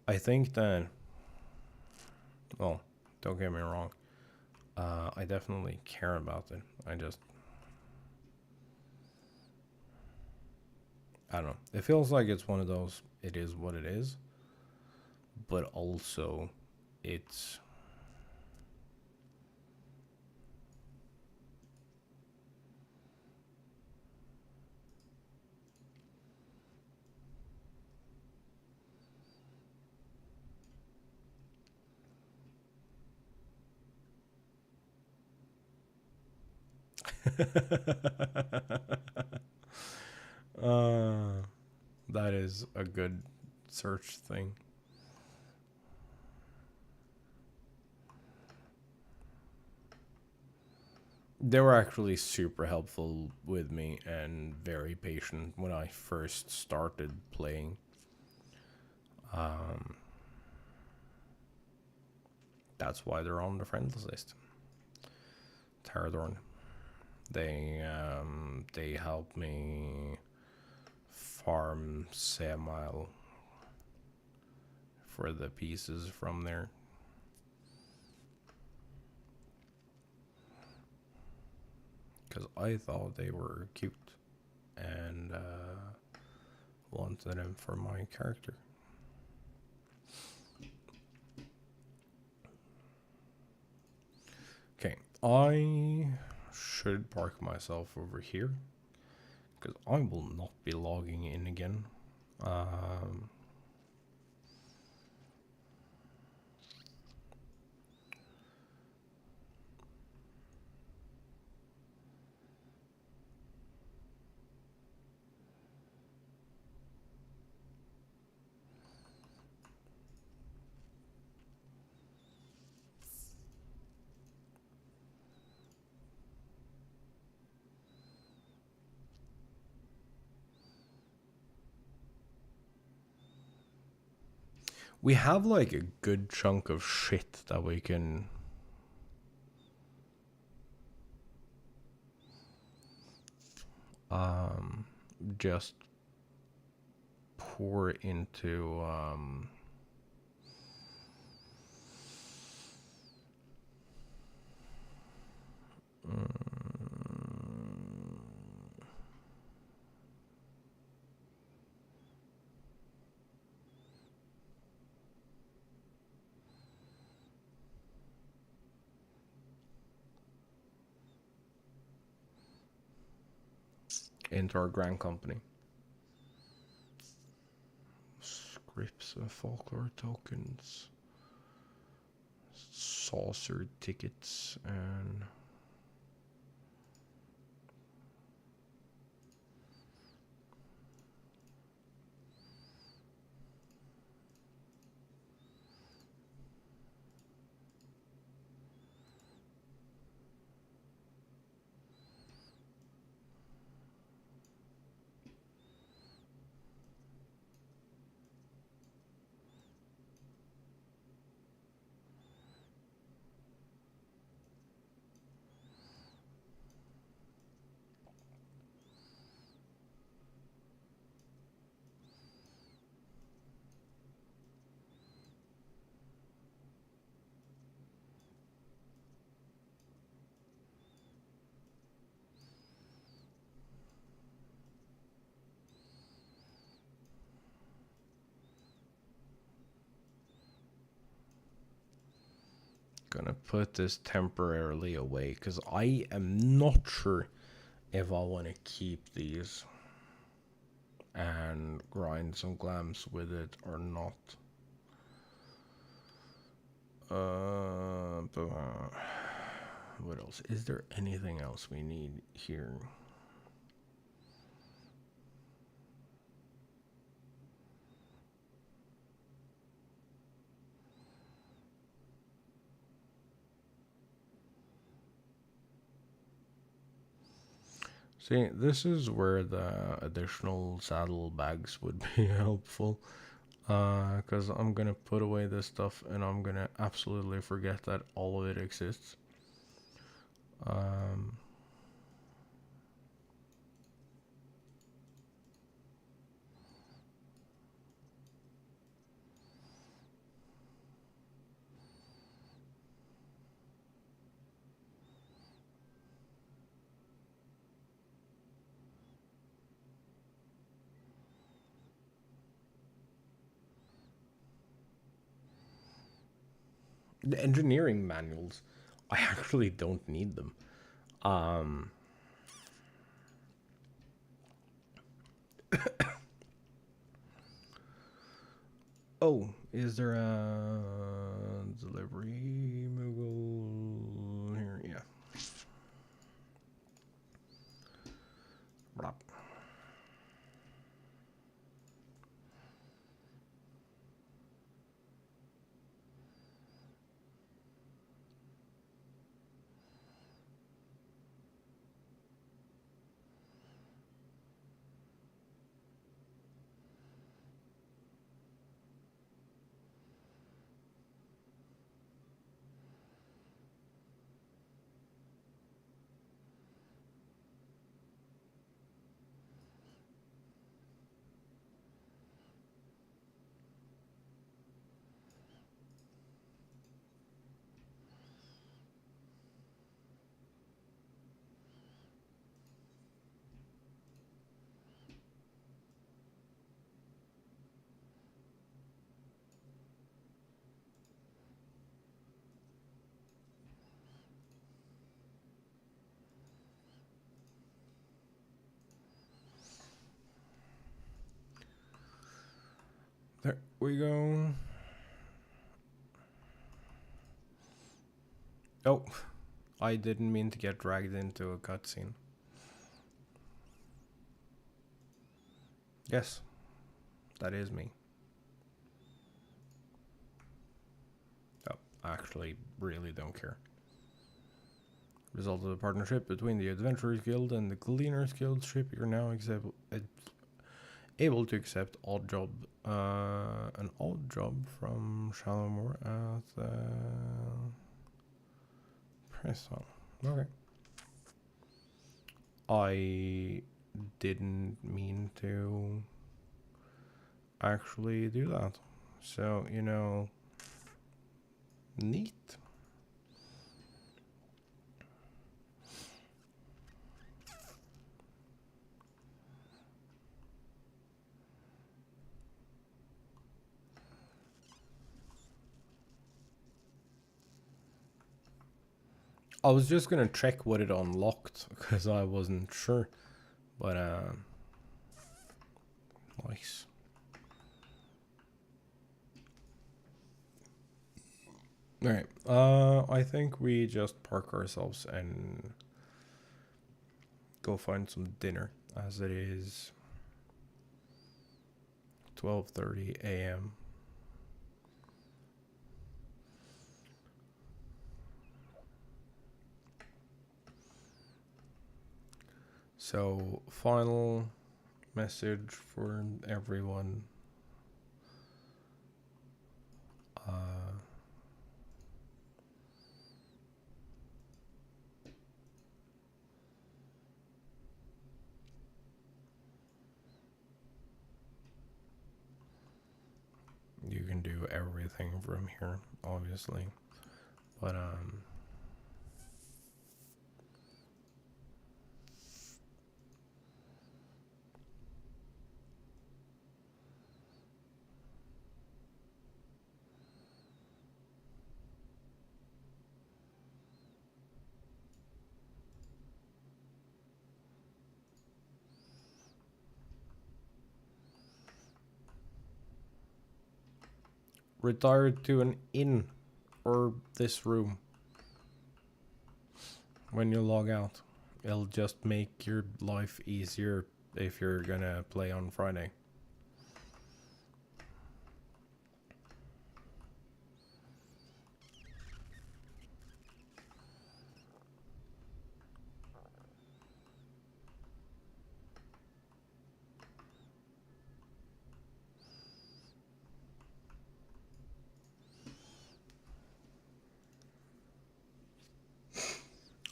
I think that, well, don't get me wrong. I definitely care about it. I don't know. It feels like it's one of those, it is what it is, but also it's that is a good search thing. They were actually super helpful with me and very patient when I first started playing. That's why they're on the friends list. Terradorn. They help me farm semi for the pieces from there. Because I thought they were cute and wanted them for my character. Okay, I should park myself over here because I will not be logging in again. We have like a good chunk of shit that we can just pour into into our grand company. Scripts and folklore tokens, saucer tickets, and gonna put this temporarily away because I am not sure if I want to keep these and grind some glams with it or not. But what else? Is there anything else we need here? See, this is where the additional saddlebags would be helpful. Because I'm gonna put away this stuff and I'm gonna absolutely forget that all of it exists. The engineering manuals, I actually don't need them. Oh, is there a delivery Moogle here? Yeah. Blah. There we go. Oh, I didn't mean to get dragged into a cutscene. Yes, that is me. Oh, I actually really don't care. Result of the partnership between the Adventurers Guild and the Cleaners Guild ship, you're now able to accept an odd job from Shalomore at the prison. Okay. I didn't mean to actually do that. So, you know, neat. I was just gonna check what it unlocked because I wasn't sure, but nice. All right. I think we just park ourselves and go find some dinner, as it is 12:30 a.m. So, final message for everyone. You can do everything from here, obviously, but retire to an inn or this room when you log out. It'll just make your life easier if you're gonna play on Friday.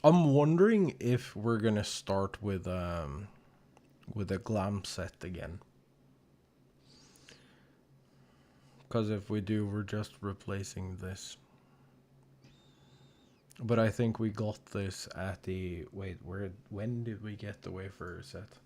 I'm wondering if we're gonna start with a glam set again. Because if we do, we're just replacing this. But I think we got this at the... Wait, when did we get the wafer set?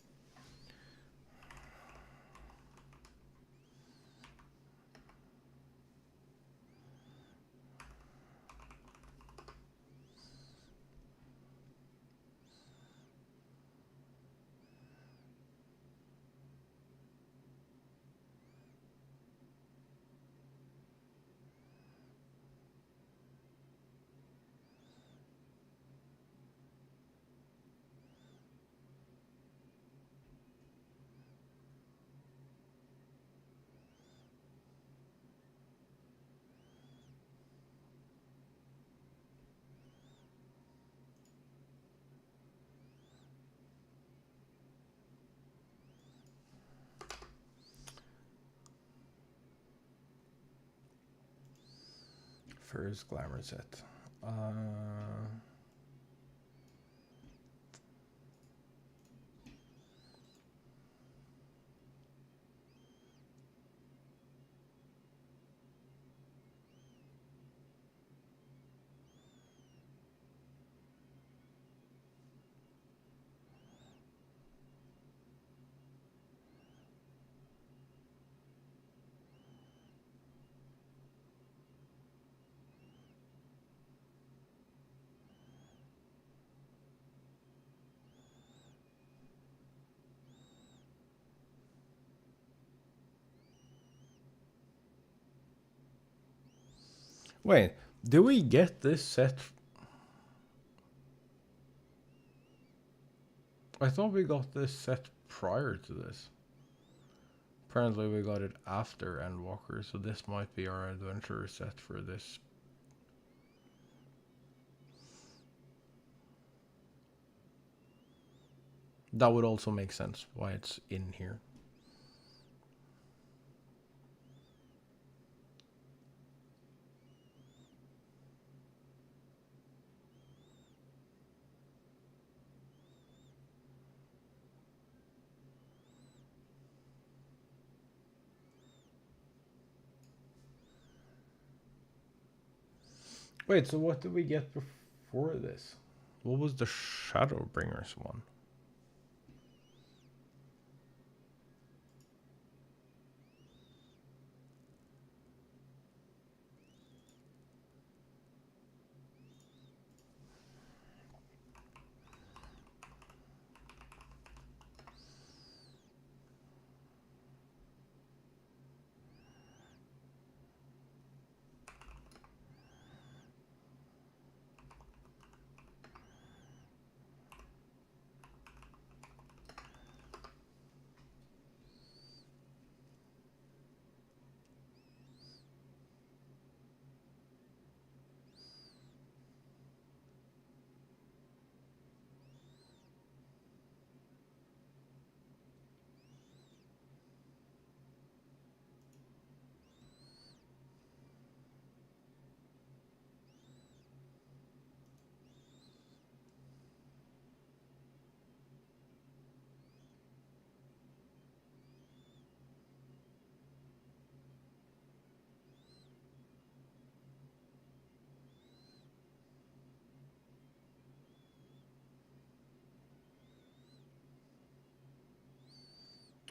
First glamour set. Wait, did we get this set? I thought we got this set prior to this. Apparently we got it after Endwalker, so this might be our adventure set for this. That would also make sense why it's in here. Wait, so what did we get before this? What was the Shadowbringers one?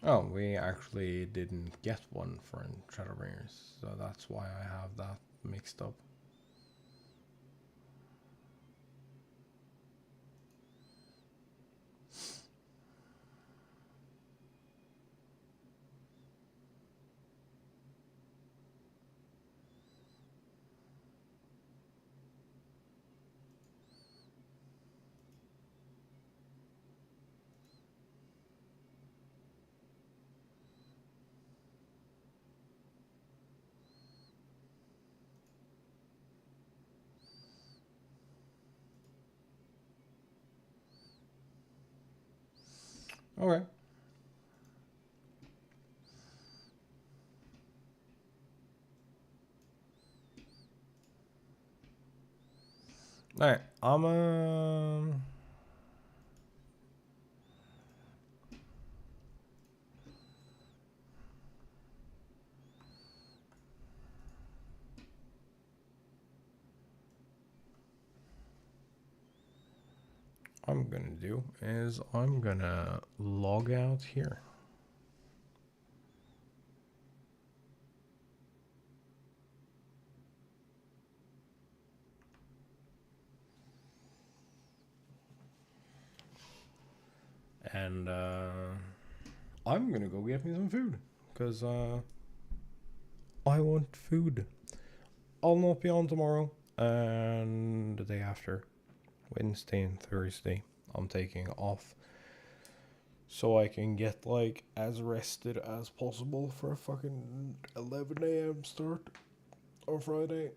Oh, we actually didn't get one for Shadowbringers, so that's why I have that mixed up. Okay. Alright, I'm gonna do is I'm gonna log out here. And I'm gonna go get me some food, because I want food. I'll not be on tomorrow, and the day after, Wednesday and Thursday, I'm taking off, so I can get like as rested as possible for a fucking 11 a.m. start on Friday.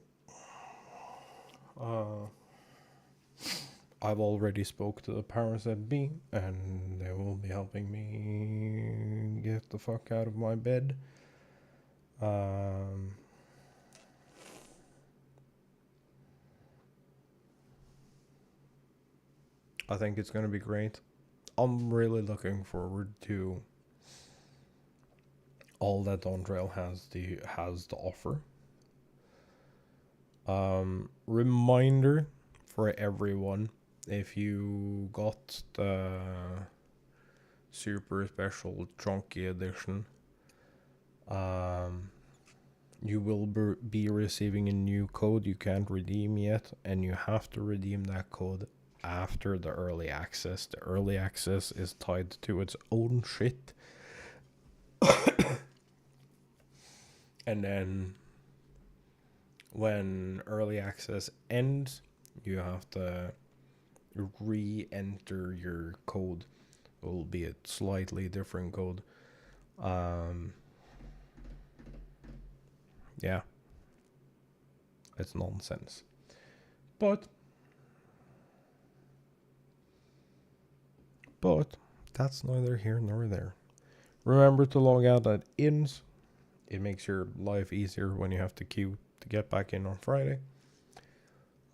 I've already spoke to the powers that be, and they will be helping me get the fuck out of my bed. I think it's gonna be great. I'm really looking forward to all that Dawntrail has to offer. Reminder for everyone: if you got the super special chunky edition, you will be receiving a new code you can't redeem yet, and you have to redeem that code after the early access. The early access is tied to its own shit. And then when early access ends, you have to re-enter your code, albeit slightly different code. Yeah, it's nonsense. But that's neither here nor there. Remember to log out at ins. It makes your life easier when you have to queue to get back in on Friday.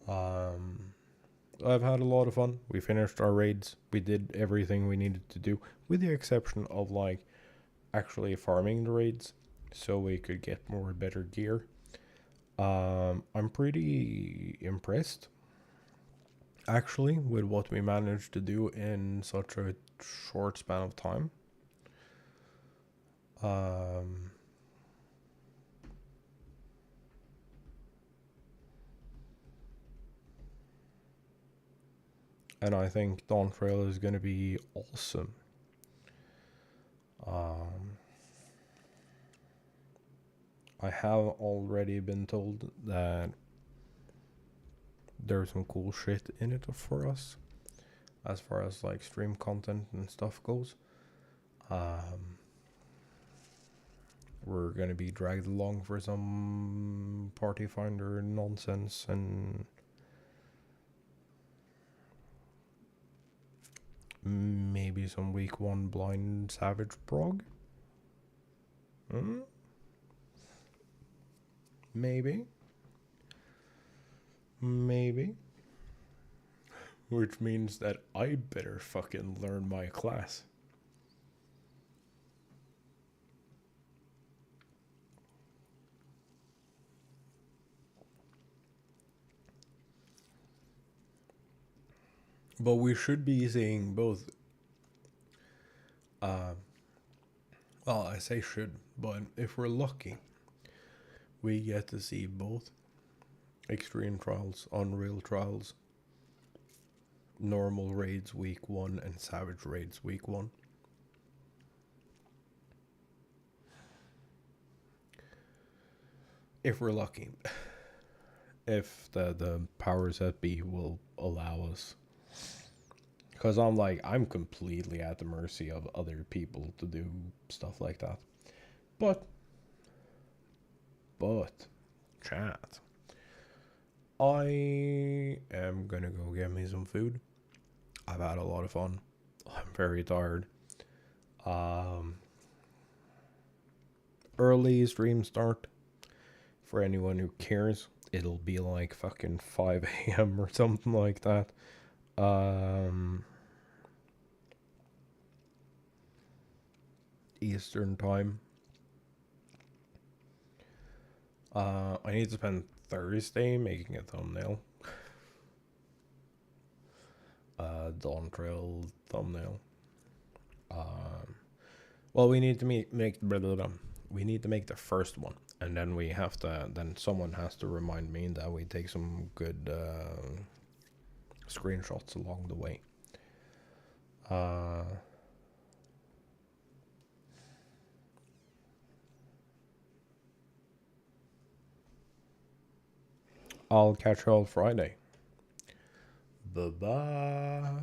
I've had a lot of fun. We finished our raids. We did everything we needed to do, with the exception of like actually farming the raids, so we could get more better gear. I'm pretty impressed, actually, with what we managed to do in such a short span of time. And I think Dawn Trail is going to be awesome. I have already been told that there's some cool shit in it for us, as far as like stream content and stuff goes. We're gonna be dragged along for some party finder nonsense and maybe some week 1 blind savage prog. Maybe. Which means that I better fucking learn my class. But we should be seeing both. Well, I say should, but if we're lucky, we get to see both extreme trials, unreal trials, normal raids week 1, and savage raids week 1. If we're lucky. If the powers that be will allow us. Because I'm completely at the mercy of other people to do stuff like that. But, chat, I am gonna go get me some food. I've had a lot of fun. I'm very tired. Early stream start. For anyone who cares, it'll be like fucking 5 a.m. or something like that. Eastern time. I need to spend Thursday making a thumbnail. Dawn Trail thumbnail. Well, we need to make we need to make the first one, and then we have to. Then someone has to remind me that we take some good screenshots along the way. I'll catch you all Friday. Bye-bye.